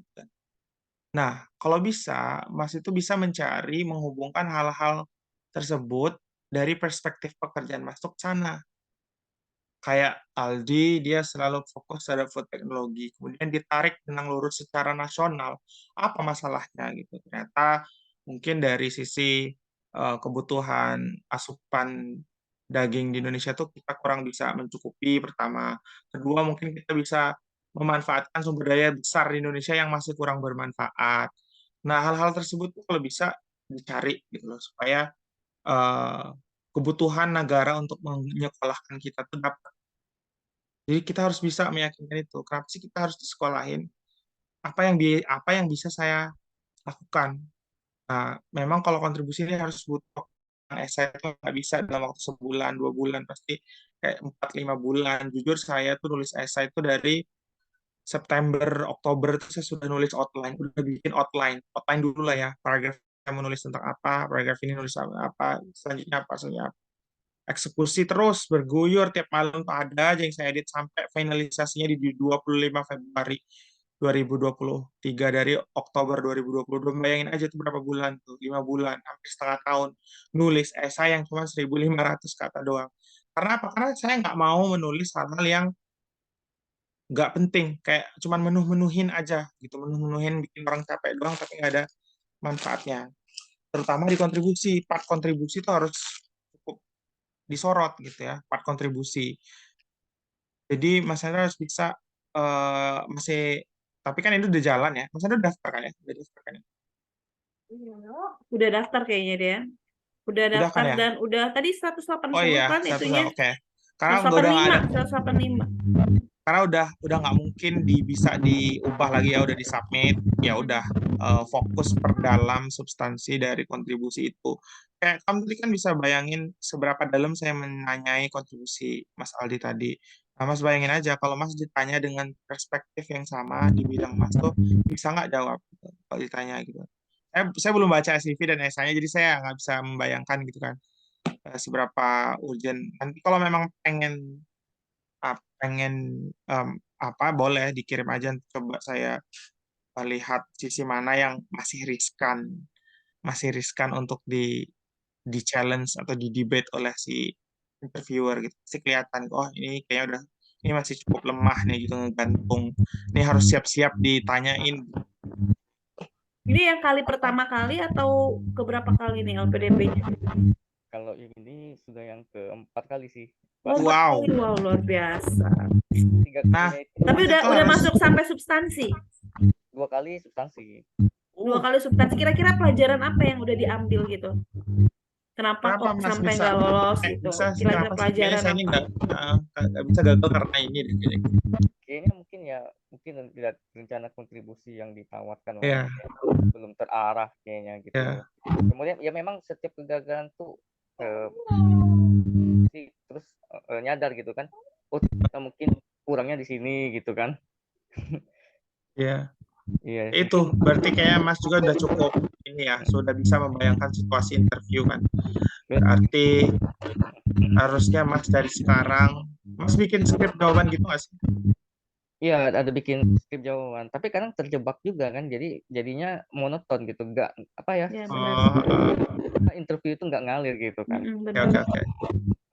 Nah, kalau bisa, Mas itu bisa mencari, menghubungkan hal-hal tersebut dari perspektif pekerjaan masuk sana. Kayak Aldi, dia selalu fokus pada food teknologi, kemudian ditarik benang lurus secara nasional, apa masalahnya gitu. Ternyata mungkin dari sisi kebutuhan asupan daging di Indonesia tuh kita kurang bisa mencukupi, pertama. Kedua, mungkin kita bisa memanfaatkan sumber daya besar di Indonesia yang masih kurang bermanfaat. Nah, hal-hal tersebut tuh kalau bisa dicari gitu loh, supaya eh, kebutuhan negara untuk menyekolahkan kita tuh dapat. Jadi kita harus bisa meyakinkan itu. Kenapa sih kita harus disekolahin? Apa yang bisa saya lakukan? Nah, memang kalau kontribusi ini harus butuh esai itu nggak bisa dalam waktu sebulan, 2 bulan, pasti kayak 4-5 bulan. Jujur saya tuh nulis esai itu dari September, Oktober itu saya sudah nulis outline, udah bikin outline dulu lah ya. Paragraf saya mau nulis tentang apa, paragraf ini nulis apa, selanjutnya apa. Eksekusi terus berguyur tiap malam tuh ada aja yang saya edit sampai finalisasinya di 25 Februari 2023, dari Oktober 2022. Bayangin aja tuh berapa bulan tuh, 5 bulan, hampir setengah tahun nulis esai yang cuma 1.500 kata doang. Karena apa? Karena saya nggak mau menulis hal-hal yang nggak penting, kayak cuman menuhin aja gitu, menuhin bikin orang capek doang tapi nggak ada manfaatnya. Terutama di kontribusi, part kontribusi itu harus cukup disorot gitu ya, part kontribusi. Jadi Mas Hendra harus bisa masih, tapi kan itu udah jalan ya. Mas Hendra daftar kan ya? Udah daftar kan ya? Udah daftar kayaknya deh ya. Udah Udah kan daftar ya? dan udah tadi Oh 180 iya, kan satu itunya. oke. Karena udah nggak ada, 185. karena udah nggak mungkin bisa diubah lagi ya, udah disubmit. Ya udah, fokus perdalam substansi dari kontribusi itu. Kayak kamu tadi kan bisa bayangin seberapa dalam saya menanyai kontribusi Mas Aldi tadi. Nah, Mas bayangin aja kalau Mas ditanya dengan perspektif yang sama di bidang Mas tuh, bisa nggak jawab gitu, kalau ditanya gitu. Saya belum baca CV dan esainya, jadi saya nggak bisa membayangkan gitu kan, seberapa urgent. Nanti kalau memang pengen apa, boleh dikirim aja, coba saya lihat sisi mana yang masih riskan untuk di challenge atau di debate oleh si interviewer gitu. Pasti kelihatan, oh ini kayaknya udah, ini masih cukup lemah nih gitu, ngegantung, ini harus siap-siap ditanyain. Ini yang kali pertama kali atau keberapa kali nih LPDP-nya? Kalau yang ini sudah yang keempat kali sih. Oh, Pas Wow. wow, luar biasa. 3 Nah, kalinya itu Tapi Mas itu udah harus, masuk sampai substansi. 2 kali substansi. 2 kali substansi. Kira-kira pelajaran apa yang udah diambil gitu? Kenapa kenapa kok Mas sampai bisa, nggak lolos gitu? bisa sih, Kira-kira kenapa sih kayaknya pelajaran saya ini apa? nggak bisa gagal karena ini deh kayaknya. Kayaknya mungkin tidak rencana kontribusi yang ditawarkan Ya, belum terarah kayaknya gitu. ya. Kemudian ya memang setiap kegagalan tuh sih, terus nyadar gitu kan, oh ternyata mungkin kurangnya di sini gitu kan. Ya, Iya, itu mungkin berarti kayak Mas juga udah cukup ini ya, sudah bisa membayangkan situasi interview kan. Berarti harusnya Mas dari sekarang, Mas bikin skrip jawaban gitu nggak sih? iya ada bikin skrip jawaban, tapi kadang terjebak juga kan, jadi jadinya monoton gitu, nggak apa ya, Ya, Oh, benar. interview itu nggak ngalir gitu kan. oke, Benar. oke.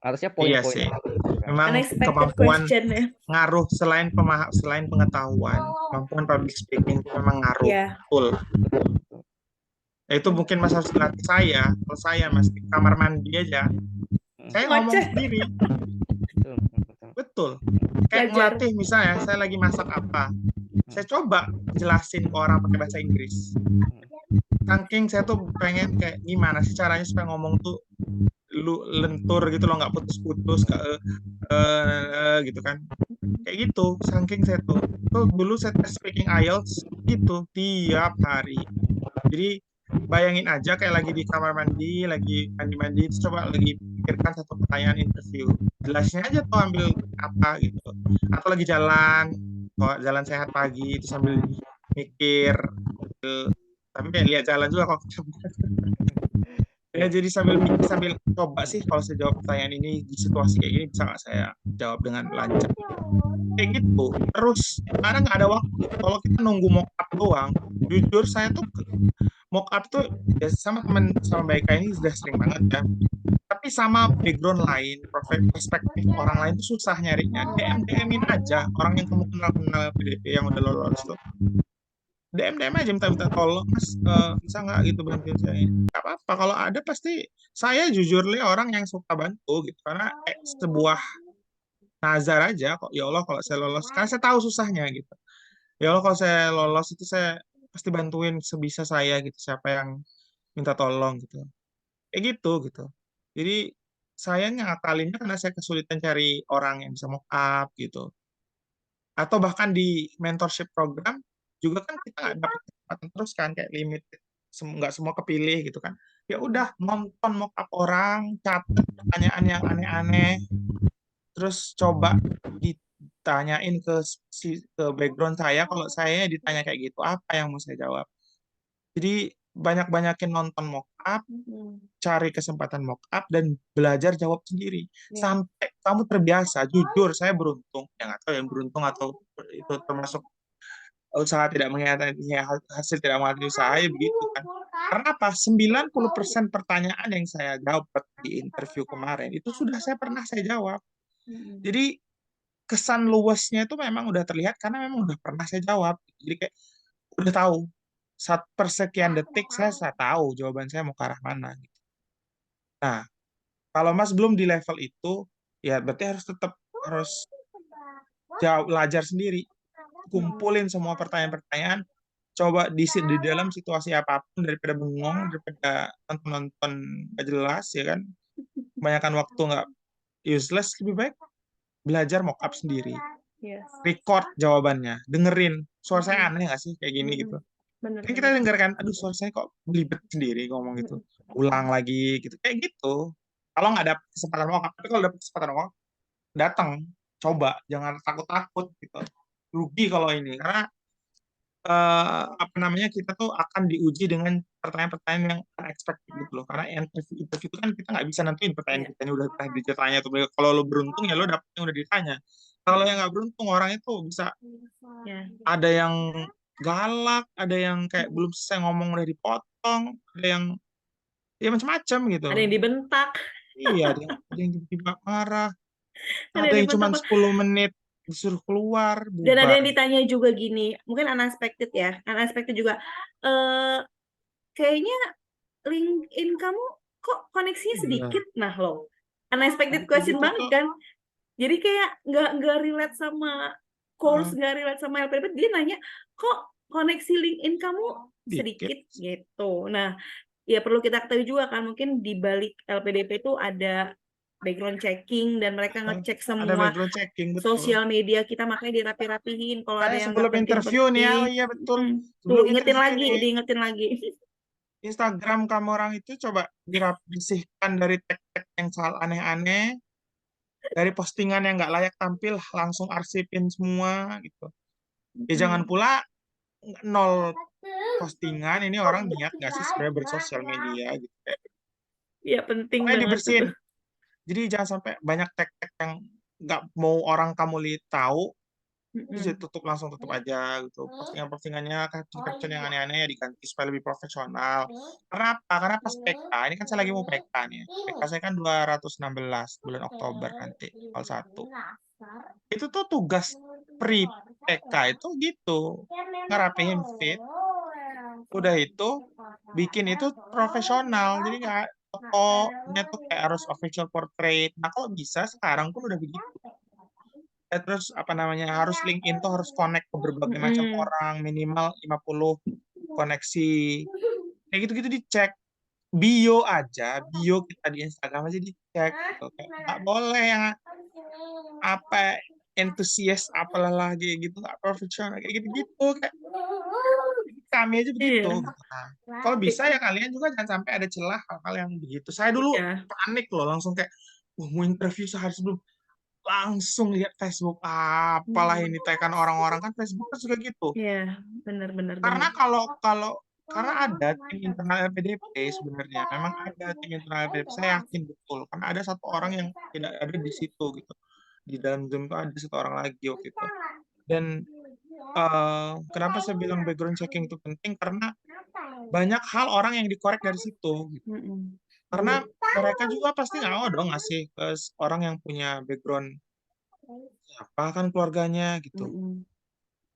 Harusnya Iya poin-poin sih. gitu kan. Memang Unexpected kemampuan question ya. ngaruh selain pengetahuan, kemampuan public speaking itu memang ngaruh. Ya, Betul. Betul. Itu mungkin Mas harus latih saya. Kalau saya Mas di kamar mandi aja, saya ngomong ngoceh, sendiri. Betul, betul. Betul. Kayak belajar. ngelatih misalnya, saya lagi masak apa, saya coba jelasin ke orang pakai bahasa Inggris. Saking saya tuh pengen kayak gimana sih caranya supaya ngomong tuh lu lentur gitu loh, nggak putus-putus gitu kan, kayak gitu. Saking saya tuh dulu saya tes speaking IELTS gitu tiap hari. Jadi bayangin aja kayak lagi di kamar mandi, lagi mandi-mandi, terus coba lagi pikirkan satu pertanyaan interview, jelasnya aja tuh ambil apa gitu. Atau lagi jalan sehat pagi itu sambil mikir, tapi kayak lihat jalan juga kok. Ya, jadi sambil mikir, sambil coba sih kalau saya jawab pertanyaan ini di situasi kayak gini bisa nggak saya jawab dengan lancar. Kayak gitu. Terus karena nggak ada waktu. Kalau kita nunggu mock up doang, jujur saya tuh mock up tuh ya sama teman sama Baika ini sudah sering banget ya. Tapi sama background lain, perspektif orang lain tuh susah nyarinya. DM-in aja orang yang kamu kenal PDP yang udah lolos tuh. DM aja minta tolong Mas, bisa nggak gitu bantuin saya, nggak apa-apa kalau ada pasti saya jujur orang yang suka bantu gitu, karena sebuah nazar aja kok, ya Allah kalau saya lolos karena saya tahu susahnya gitu, ya Allah kalau saya lolos itu saya pasti bantuin sebisa saya gitu, siapa yang minta tolong gitu, kayak gitu. Jadi saya ngakalinnya karena saya kesulitan cari orang yang bisa mock up gitu, atau bahkan di mentorship program juga kan kita nggak dapat kesempatan terus kan, kayak limited, nggak semua kepilih gitu kan. Ya udah nonton mock up orang, catat pertanyaan yang aneh-aneh, terus coba ditanyain ke background saya, kalau saya ditanya kayak gitu apa yang mau saya jawab. Jadi banyak-banyakin nonton mock up, cari kesempatan mock up dan belajar jawab sendiri sampai kamu terbiasa. Jujur saya beruntung, yang atau yang beruntung atau itu termasuk usaha tidak mengkhianati hasil tidak mengkhianati usaha, ya begitu kan. Karena apa? 90% pertanyaan yang saya jawab di interview kemarin itu sudah pernah saya jawab. Jadi kesan luasnya itu memang udah terlihat karena memang udah pernah saya jawab. Jadi kayak udah tahu persekian detik saya tahu jawaban saya mau ke arah mana gitu. Nah, kalau Mas belum di level itu, ya berarti harus belajar sendiri. Kumpulin semua pertanyaan-pertanyaan, coba di dalam situasi apapun, daripada bengong, daripada nonton nggak jelas ya kan. Kebanyakan waktu nggak useless, lebih baik belajar mock up sendiri. Record jawabannya, dengerin. Suara saya aneh nggak sih kayak gini gitu. Kan kita dengarkan, aduh suara saya kok belibet sendiri ngomong gitu. Ulang lagi gitu. Kayak gitu. Kalau nggak ada kesempatan mock up, tapi kalau dapet kesempatan mock up, datang, coba, jangan takut-takut gitu. Rugi kalau ini, karena apa namanya, kita tuh akan diuji dengan pertanyaan-pertanyaan yang unexpected gitu loh. Karena interview itu kan kita nggak bisa nentuin pertanyaan kita ini udah ditanya tuh. Kalau lo beruntung ya lo dapet yang udah ditanya. Kalau yang nggak beruntung, orang itu bisa ada yang galak, ada yang kayak belum selesai ngomong udah dipotong, ada yang ya macam-macam gitu. Ada yang dibentak. Iya, ada yang tiba-tiba marah. Ada Ada yang yang cuma dibentak. 10 menit disuruh keluar, Dan ada bubar. yang ditanya juga gini, mungkin unexpected ya, unexpected juga. Kayaknya LinkedIn kamu kok koneksinya Iya. sedikit, nah loh, unexpected Kayak question gitu banget tuh. kan. Jadi kayak nggak relate sama course, nggak relate sama LPDP. Dia nanya, kok koneksi LinkedIn kamu sedikit gitu. Nah, ya perlu kita ketahui juga kan, mungkin di balik LPDP itu ada background checking dan mereka ngecek Ada semua background checking, betul. sosial media kita, makanya dirapi-rapihin kalau ada Saya yang sebelum nggak interview nih ya, penting-penting. iya betul. Tuh, Sebelum ingetin interview lagi, nih, diingetin lagi. Instagram kamu orang itu coba dirapihkan dari tag-tag yang salah aneh-aneh. Dari postingan yang nggak layak tampil langsung arsipin semua gitu. Ya jangan pula nol postingan, ini orang niat nggak sih sebenarnya bersosial media gitu. Iya penting Pokoknya banget dibersihin. itu. Jadi jangan sampai banyak tag-tag yang nggak mau orang kamu lihat tahu, terus Mm-mm. tutup, langsung tutup aja gitu. Postingan-postingannya, caption yang aneh-aneh ya diganti supaya lebih profesional. Karena apa? Karena pas PK, ini kan saya lagi mau PK nih. PK saya kan 216 bulan Oktober nanti, tanggal 1. Itu tuh tugas pre-PK itu gitu. Ngerapihin feed, udah itu bikin itu profesional. Jadi nggak fotonya tuh kayak harus official portrait. Nah kalau bisa sekarang pun udah begitu. Terus apa namanya, harus LinkedIn tuh harus connect ke berbagai macam Mm-mm. orang, minimal 50 koneksi. Kayak gitu-gitu dicek. Bio aja, bio kita di Instagram aja dicek gitu. Kayak nggak boleh yang apa entusias apalah lagi gitu, nggak profesional kayak gitu-gitu. Kayak kami aja begitu Iya. gitu. Nah, kalau bisa ya kalian juga jangan sampai ada celah hal-hal yang begitu. Saya dulu Iya. panik loh, langsung kayak wah, mau interview sehari sebelum, langsung lihat Facebook apalah ini tekan orang-orang, kan Facebook kan suka gitu. Iya, benar benar Karena benar. karena ada tim internal LPDP sebenarnya, memang ada tim internal LPDP, saya yakin betul, karena ada satu orang yang tidak ada di situ gitu. Di dalam Zoom tuh ada satu orang lagi waktu itu. Dan kenapa saya bilang background checking itu penting? Karena banyak hal orang yang dikorek dari situ. Gitu. Mm-mm. Karena mereka juga pasti nggak mau dong ngasih ke orang yang punya background apa kan keluarganya gitu. Mm-mm.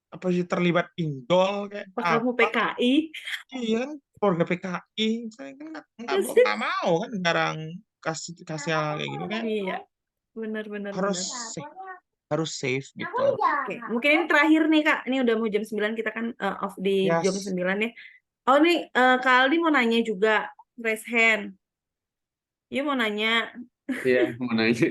Apa sih terlibat pinjol kayak Apa kamu apa? PKI? Iya kan keluarga PKI. Saya kan nggak mau kan sekarang kasih kasih hal kayak gitu kan, Iya, benar benar harus benar. safe, harus safe gitu. Oke, mungkin ini terakhir nih Kak. Ini udah mau jam 9, kita kan off di jam Yes. 9 ya. Oh nih Kak Aldi mau nanya juga, raise hand. Yuk mau nanya. Iya, mau nanya.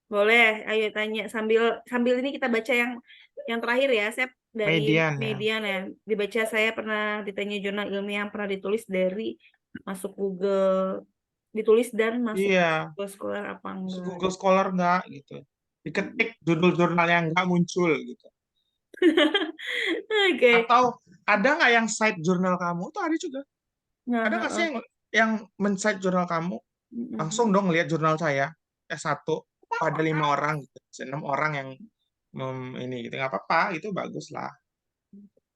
Boleh, ayo tanya sambil sambil ini kita baca yang terakhir ya. Saya dari Median ya. Median ya. Dibaca, saya pernah ditanya jurnal ilmiah yang pernah ditulis dari masuk Google, ditulis dan masuk Iya. Google Scholar apa enggak. Google Scholar nggak gitu. Diketik judul jurnal yang nggak muncul gitu. Oke. Atau ada nggak yang cite jurnal kamu? Tuh ada juga. Nah, Ada nggak sih yang men-cite jurnal kamu? Langsung dong lihat jurnal saya. S1 ada 5 orang gitu. 6 orang yang ini gitu. Nggak apa-apa, itu bagus lah.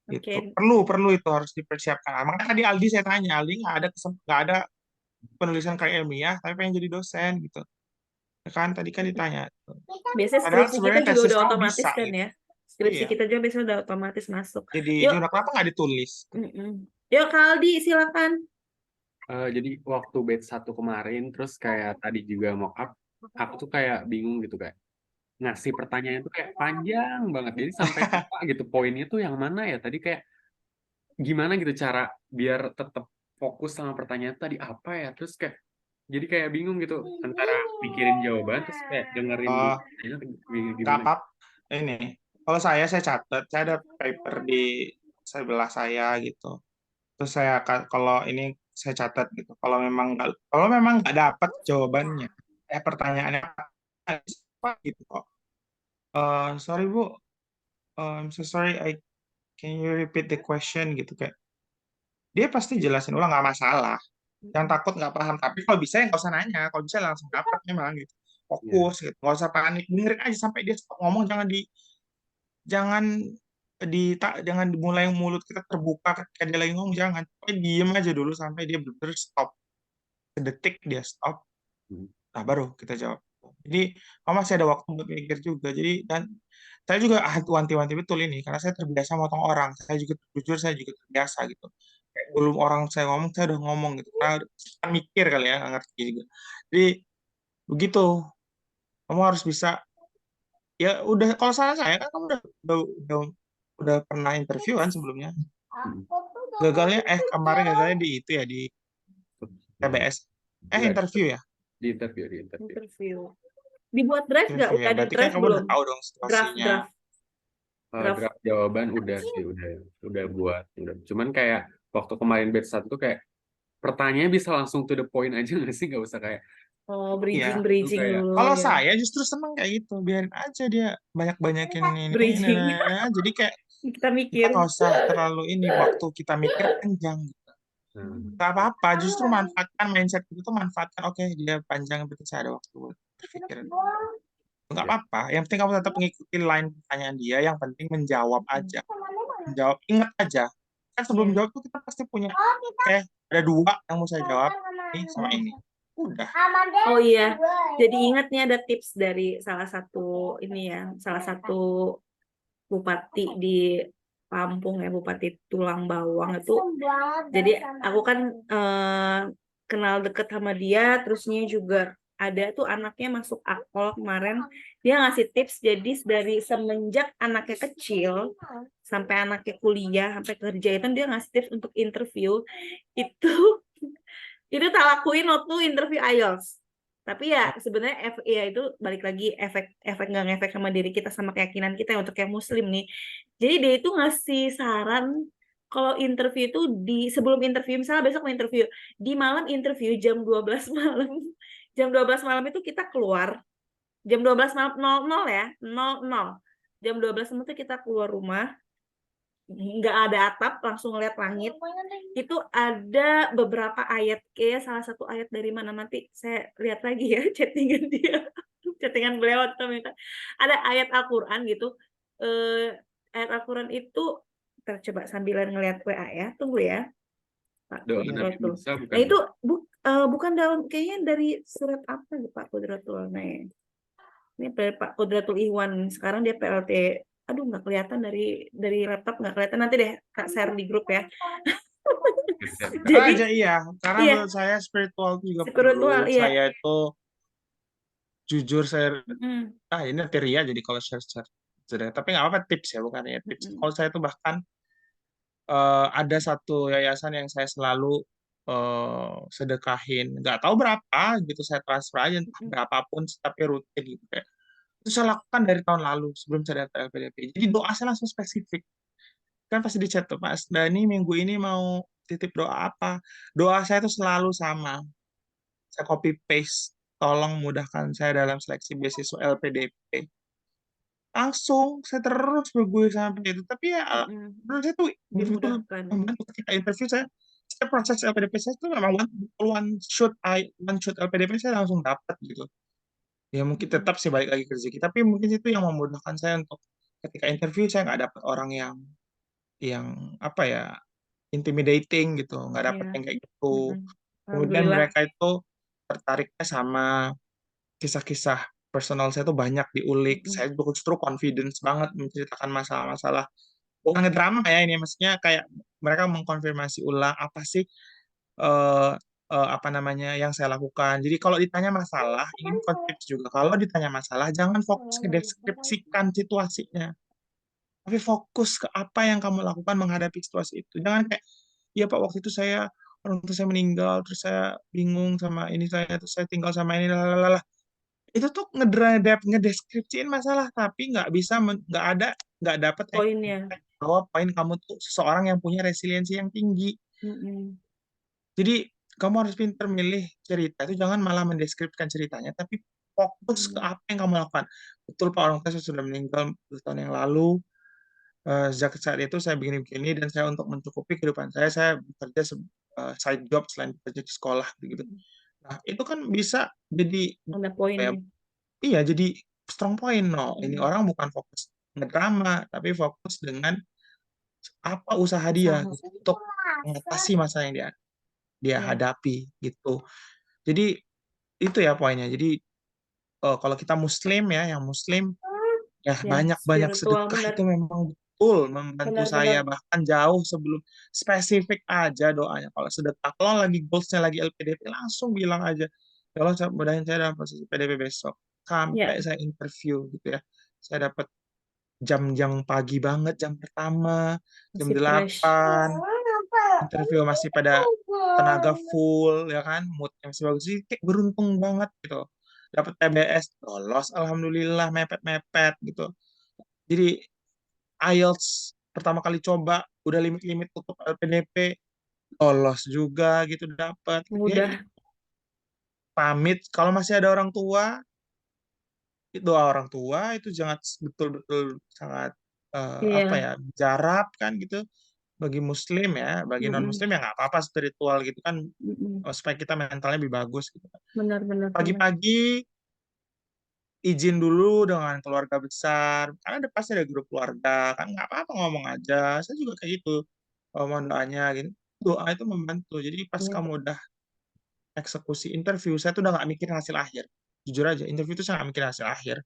Gitu. Oke. Perlu itu harus dipersiapkan. Nah, makanya tadi Aldi saya tanya, Aldi nggak ada penulisan karya ilmiah, tapi pengen jadi dosen gitu. Kan tadi kan ditanya. Biasanya Padahal skripsi kita sebenarnya juga tesis udah kamu otomatis bisa kan gitu. ya. Skripsi Iya. kita juga biasanya udah otomatis masuk. Jadi Yuk, jurnal kenapa nggak ditulis? yuk Kak Aldi silakan. Jadi waktu batch 1 kemarin, terus kayak tadi juga mock up, aku tuh kayak bingung gitu, kayak ngasih pertanyaan tuh kayak panjang banget. Jadi sampai lupa gitu poinnya tuh yang mana ya. Tadi kayak gimana gitu cara biar tetap fokus sama pertanyaan tadi apa ya. Terus kayak jadi kayak bingung gitu antara mikirin jawaban terus kayak dengerin Oh, nggak gimana. apa-apa. Ini, kalau saya catat, saya ada paper di sebelah saya gitu. Terus saya kalau ini saya catat gitu. Kalau memang nggak dapat jawabannya, pertanyaannya apa gitu kok. Sorry Bu, I'm so sorry. Can you repeat the question gitu kayak. Dia pasti jelasin ulang nggak masalah. Jangan takut nggak paham. Tapi kalau bisa ya nggak usah nanya. Kalau bisa langsung dapat memang gitu. Ya. Fokus gitu. Nggak usah panik. Dengerin aja sampai dia stop ngomong. Jangan jangan dimulai mulut kita terbuka ketika dia lagi ngomong, jangan. Pokoknya diem aja dulu sampai dia benar-benar stop. Sedetik dia stop. Nah baru kita jawab. Jadi masih ada waktu untuk mikir juga. Jadi dan saya juga wanti-wanti betul ini karena saya terbiasa motong orang. Saya juga jujur saya juga terbiasa gitu. Kayak belum orang saya ngomong saya udah ngomong gitu. Karena kan mikir kali ya, nggak ngerti juga. Jadi begitu. Kamu harus bisa. Ya udah, kalau salah saya kan kamu udah pernah interview kan sebelumnya. Gagalnya kemarin gagalnya di itu ya, di TBS. Interview ya. Di interview. Dibuat drive nggak? Interview ya. Udah di Berarti kan drive kamu belum? udah tahu dong situasinya. Draft jawaban udah sih, udah buat. Cuman kayak waktu kemarin batch 1 tuh kayak pertanyaannya bisa langsung to the point aja nggak sih? Nggak usah kayak Oh, Iya juga bridging ya. dulu Kalau ya. saya justru seneng kayak gitu, biarin aja dia banyak-banyakin ini, Bridging. jadi kayak Kita kita mikir. nggak usah terlalu ini, waktu kita mikir panjang. Hmm. Gak apa-apa, justru manfaatkan mindset itu, manfaatkan, oke dia panjang, berarti saya ada waktu buat berpikir. Nggak Ya. apa-apa, yang penting kamu tetap mengikuti line pertanyaan dia, yang penting menjawab aja. Menjawab, ingat aja. Kan sebelum Iya. jawab tuh kita pasti punya, oke, ada 2 yang mau saya jawab, ini sama ini. Udah. Oh iya, jadi ingat nih ada tips dari salah satu ini ya, salah satu bupati di Lampung ya, Bupati Tulang Bawang itu. Jadi aku kan kenal deket sama dia, terusnya juga ada tuh anaknya masuk Akpol kemarin. Dia ngasih tips, jadi dari semenjak anaknya kecil sampai anaknya kuliah, sampai kerja itu dia ngasih tips untuk interview itu. Itu tak lakuin waktu interview IELTS. Tapi ya sebenarnya ya itu balik lagi efek nggak ngefek sama diri kita, sama keyakinan kita ya, untuk yang muslim nih. Jadi dia itu ngasih saran kalau interview itu sebelum interview, misalnya besok mau interview, di malam interview jam 12 malam. Jam 12 malam itu kita keluar. Jam 12 malam 00 ya, 00. Jam 12 malam itu kita keluar rumah, nggak ada atap, langsung lihat langit. Itu ada beberapa ayat, kayak salah satu ayat dari mana, nanti saya lihat lagi ya chattingan dia, chattingan beliau atau minta. Ada ayat Al-Quran gitu. Ayat Al-Quran itu, kita coba sambilan ngelihat WA ya, tunggu ya Pak Doa Nabi Kudratul. Musa bukan Nah itu bukan dalam, kayaknya dari surat apa gitu Pak Kudratul. Nah ini dari Pak Kudratul Ikhwan, sekarang dia PLT. Aduh, nggak kelihatan dari laptop, nggak kelihatan, nanti deh Kak share di grup ya. Jadi Aja iya, karena iya, menurut saya spiritual itu juga spiritual perlu. iya. Saya itu jujur, saya Mm-mm. ini nanti ria jadi kalau share sudah. Tapi nggak apa-apa, tips ya, bukan ya tips. Mm-mm. Kalau saya tuh bahkan ada satu yayasan yang saya selalu sedekahin, nggak tahu berapa gitu, saya transfer aja entah Mm-mm. berapapun, tapi rutin gitu kayak. Itu saya lakukan dari tahun lalu sebelum saya daftar LPDP. Jadi doa saya langsung spesifik. Kan pasti di chat tuh, Mas Dani minggu ini mau titip doa apa? Doa saya tuh selalu sama. Saya copy paste. Tolong mudahkan saya dalam seleksi beasiswa LPDP. Langsung saya terus bergulir sampai itu. Tapi ya Mm-mm. menurut saya tuh betul Dimudahkan. membantu ketika interview saya. Setiap proses LPDP saya tuh memang one shot LPDP saya langsung dapat gitu. Ya mungkin Mm-mm. tetap sih balik lagi ke rezeki. Tapi mungkin itu yang memudahkan saya untuk ketika interview saya nggak dapat orang yang apa ya, intimidating gitu, nggak dapet Iya. yang kayak gitu. Mm-mm. Kemudian Alhamdulillah. mereka itu tertariknya sama kisah-kisah personal saya tuh banyak diulik. Mm-mm. Saya justru confidence banget menceritakan masalah-masalah. Bukan ngedrama ya ini, maksudnya kayak mereka mengkonfirmasi ulang apa sih eh apa namanya yang saya lakukan. Jadi kalau ditanya masalah, ini bukan tips juga. Kalau ditanya masalah, jangan fokus ke deskripsikan situasinya, tapi fokus ke apa yang kamu lakukan menghadapi situasi itu. Jangan kayak, iya Pak, waktu itu orang tua saya meninggal, terus saya bingung sama ini saya, terus saya tinggal sama ini, lalala. Itu tuh ngedeskripsiin masalah, tapi nggak dapat Poinnya. bahwa poin kamu tuh seseorang yang punya resiliensi yang tinggi. Mm-mm. Jadi kamu harus pintar milih cerita itu, jangan malah mendeskripsikan ceritanya, tapi fokus ke apa yang kamu lakukan. Betul Pak, orang tua saya sudah meninggal 2 tahun yang lalu. Sejak saat itu saya begini-begini, dan saya untuk mencukupi kehidupan saya bekerja side job selain bekerja di sekolah gitu. Nah, itu kan bisa jadi Ada apa ya, poinnya. iya jadi strong point. No, ini Mm. orang bukan fokus ngedrama, tapi fokus dengan apa usaha dia Usaha. gitu, untuk mengatasi masalah yang dia dia Iya. hadapi gitu. Jadi itu ya poinnya. Jadi kalau kita Muslim ya, yang Muslim ya Ya, banyak-banyak spiritual sedekah benar. itu memang betul membantu Benar-benar. saya, bahkan jauh sebelum spesifik aja doanya. Kalau sedekah, kalau lagi goalsnya lagi LPDP, langsung bilang aja, ya Allah mudahin saya dalam proses PDP besok, sampai Ya, saya interview gitu ya. Saya dapat jam-jam pagi banget, jam pertama, jam masih fresh. 8, interview masih pada tenaga full ya kan, moodnya masih bagus sih, kayak beruntung banget gitu, dapat TBS, lolos alhamdulillah, mepet-mepet gitu. Jadi IELTS pertama kali coba udah limit-limit untuk LPDP, lolos juga gitu, dapat gitu ya. Mudah. pamit. Kalau masih ada orang tua, doa orang tua itu jangan betul-betul sangat apa Iya. ya, jarak kan gitu. Bagi Muslim ya, bagi non Mm-mm. Muslim ya nggak apa-apa spiritual gitu kan, Mm-mm. supaya kita mentalnya lebih bagus gitu. Benar, benar, benar. Pagi-pagi izin dulu dengan keluarga besar, karena ada pasti ada grup keluarga kan, nggak apa-apa ngomong aja. Saya juga kayak gitu, mohon doanya gitu. Doa itu membantu. Jadi pas Iya. kamu udah eksekusi interview, saya tuh udah nggak mikir hasil akhir. Jujur aja, interview itu saya nggak mikir hasil akhir.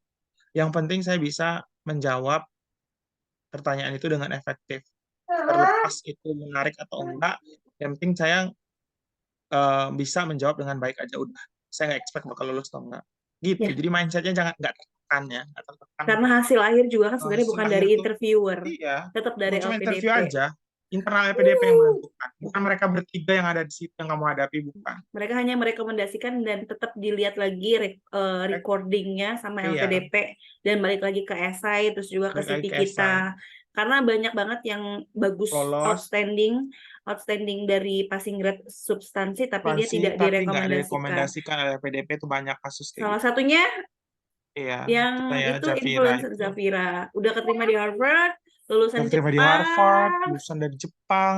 Yang penting saya bisa menjawab pertanyaan itu dengan efektif. Terlepas itu menarik atau enggak, yang penting saya bisa menjawab dengan baik aja udah. Saya nggak expect bakal lulus atau enggak. Gitu. Ya, Jadi mindsetnya jangan nggak tertekan ya, nggak tertekan. karena hasil akhir juga kan sebenarnya Hasil bukan akhir dari tuh interviewer, iya, tetap dari bukan cuma interview LPDP. aja, internal LPDP yang menentukan. Bukan mereka bertiga yang ada di situ yang kamu hadapi, bukan. Mereka hanya merekomendasikan dan tetap dilihat lagi recordingnya sama Iya, LPDP dan balik lagi ke esai terus juga ke balik lagi CV ke esai. kita. Karena banyak banget yang bagus Lolos, outstanding dari passing grade substansi tapi dia pasti, tidak tapi nggak direkomendasikan. direkomendasikan oleh LPDP itu banyak kasus kayak Salah gitu. satunya Iya, yang kayak itu Jafira influencer itu. Zafira udah keterima di Harvard, lulusan Udah terima di Harvard, Jepang, lulusan dari Jepang,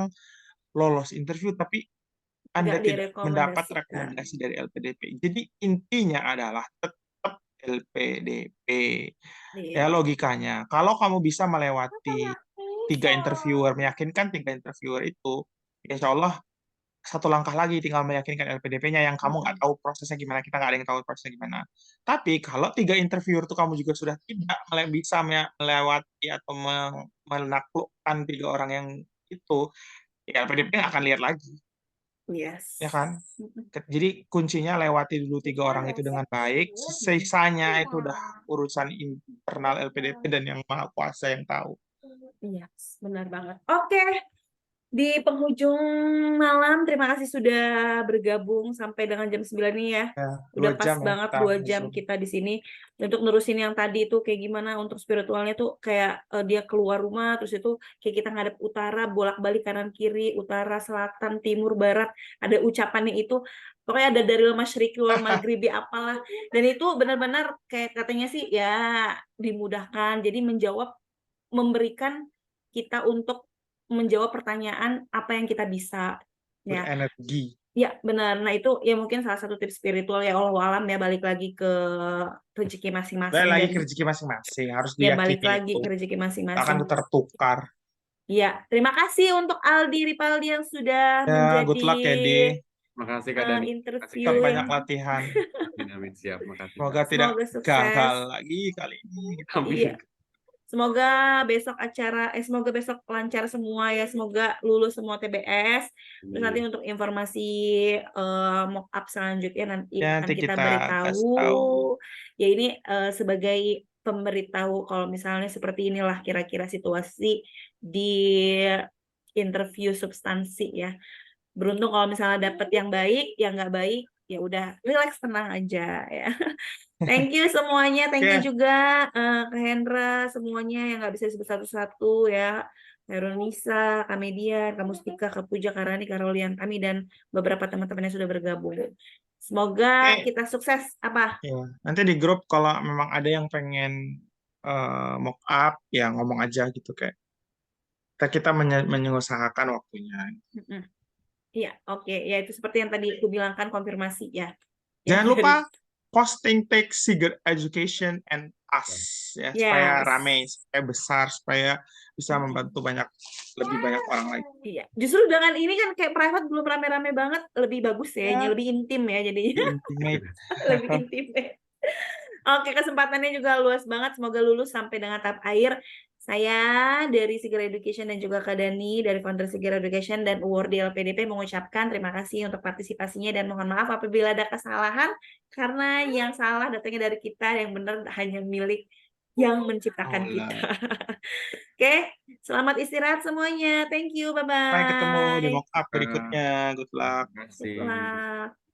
lolos interview, tapi nggak Anda tidak mendapat direkomendasikan. rekomendasi dari LPDP. Jadi intinya adalah tetap LPDP. Ya Iya. logikanya, kalau kamu bisa melewati 3 interviewer, meyakinkan 3 interviewer itu, ya insya Allah satu langkah lagi tinggal meyakinkan LPDP-nya yang kamu nggak tahu prosesnya gimana, kita nggak ada yang tahu prosesnya gimana. Tapi kalau 3 interviewer itu kamu juga sudah tidak bisa melewati atau menaklukkan 3 orang yang itu, ya LPDP nggak akan lihat lagi, Yes. ya kan? Jadi kuncinya lewati dulu 3 orang itu dengan baik, sisanya itu udah urusan internal LPDP dan yang maha kuasa yang tahu. Iya, benar banget. Oke, di penghujung malam, terima kasih sudah bergabung sampai dengan jam 9 ini ya. Ya, Udah 2 pas jam ya banget kita 2 jam Zoom. kita di sini. Untuk nerusin yang tadi itu kayak gimana untuk spiritualnya tuh kayak dia keluar rumah, terus itu kayak kita ngadep utara, bolak-balik kanan kiri, utara, selatan, timur, barat. Ada ucapannya itu, pokoknya ada dari masyriqi wal maghribi apalah. Dan itu benar-benar kayak katanya sih ya dimudahkan. Jadi memberikan kita untuk menjawab pertanyaan apa yang kita bisa ya. Berenergi. Ya, benar. Nah, itu ya mungkin salah satu tips spiritual ya Allah alam ya balik lagi ke rezeki masing-masing Balik lagi dan ke rezeki masing-masing, harus ya balik diyakini lagi itu. ke rezeki Akan masing-masing. tertukar. Ya, terima kasih untuk Aldi Ripaldi yang sudah Ya, good menjadi luck ya, Di. Makasih Kak Dani. interview Tetap yang banyak latihan. Amin, siap. Makasih. Semoga tidak semoga sukses. gagal lagi kali ini. Amin. Iya. Semoga besok lancar semua ya. Semoga lulus semua TBS. Terus nanti untuk informasi mock up selanjutnya nanti Ya, akan nanti kita kita beritahu. kasih tahu. Ya ini sebagai pemberitahu kalau misalnya seperti inilah kira-kira situasi di interview substansi ya. Beruntung kalau misalnya dapet yang baik, yang nggak baik ya udah relax tenang aja ya. Thank you semuanya, thank you Oke. juga ke Hendra semuanya yang nggak bisa disebut satu-satu ya. Nisa, Kak Median, Kak Mustika, Kak Puja, Kak Rani, Kak Rolian, kami dan beberapa teman-teman yang sudah bergabung. Semoga Oke. kita sukses. Apa? Ya, nanti di grup kalau memang ada yang pengen mock up, ya ngomong aja gitu kayak. Kita mengusahakan waktunya. Mm-mm. Iya, oke. Ya itu seperti yang tadi aku bilang kan konfirmasi ya. Jangan Yang lupa dari- posting tag Sigurd Education and us ya, supaya Yes. ramai, supaya besar, supaya bisa membantu lebih banyak orang lagi. Iya, justru dengan ini kan kayak private belum rame-rame banget, lebih bagus ya, Ya. lebih intim ya jadinya. Intimate. Lebih intimate. Oke, kesempatannya juga luas banget. Semoga lulus sampai dengan tahap akhir. Saya dari Sigara Education dan juga Kak Dani dari founder Sigara Education dan award di LPDP mengucapkan terima kasih untuk partisipasinya dan mohon maaf apabila ada kesalahan karena yang salah datangnya dari kita, yang benar hanya milik yang menciptakan kita. Oke, selamat istirahat semuanya. Thank you, Sampai ketemu di bye-bye. mock up berikutnya. Good luck. Terima kasih. Good luck.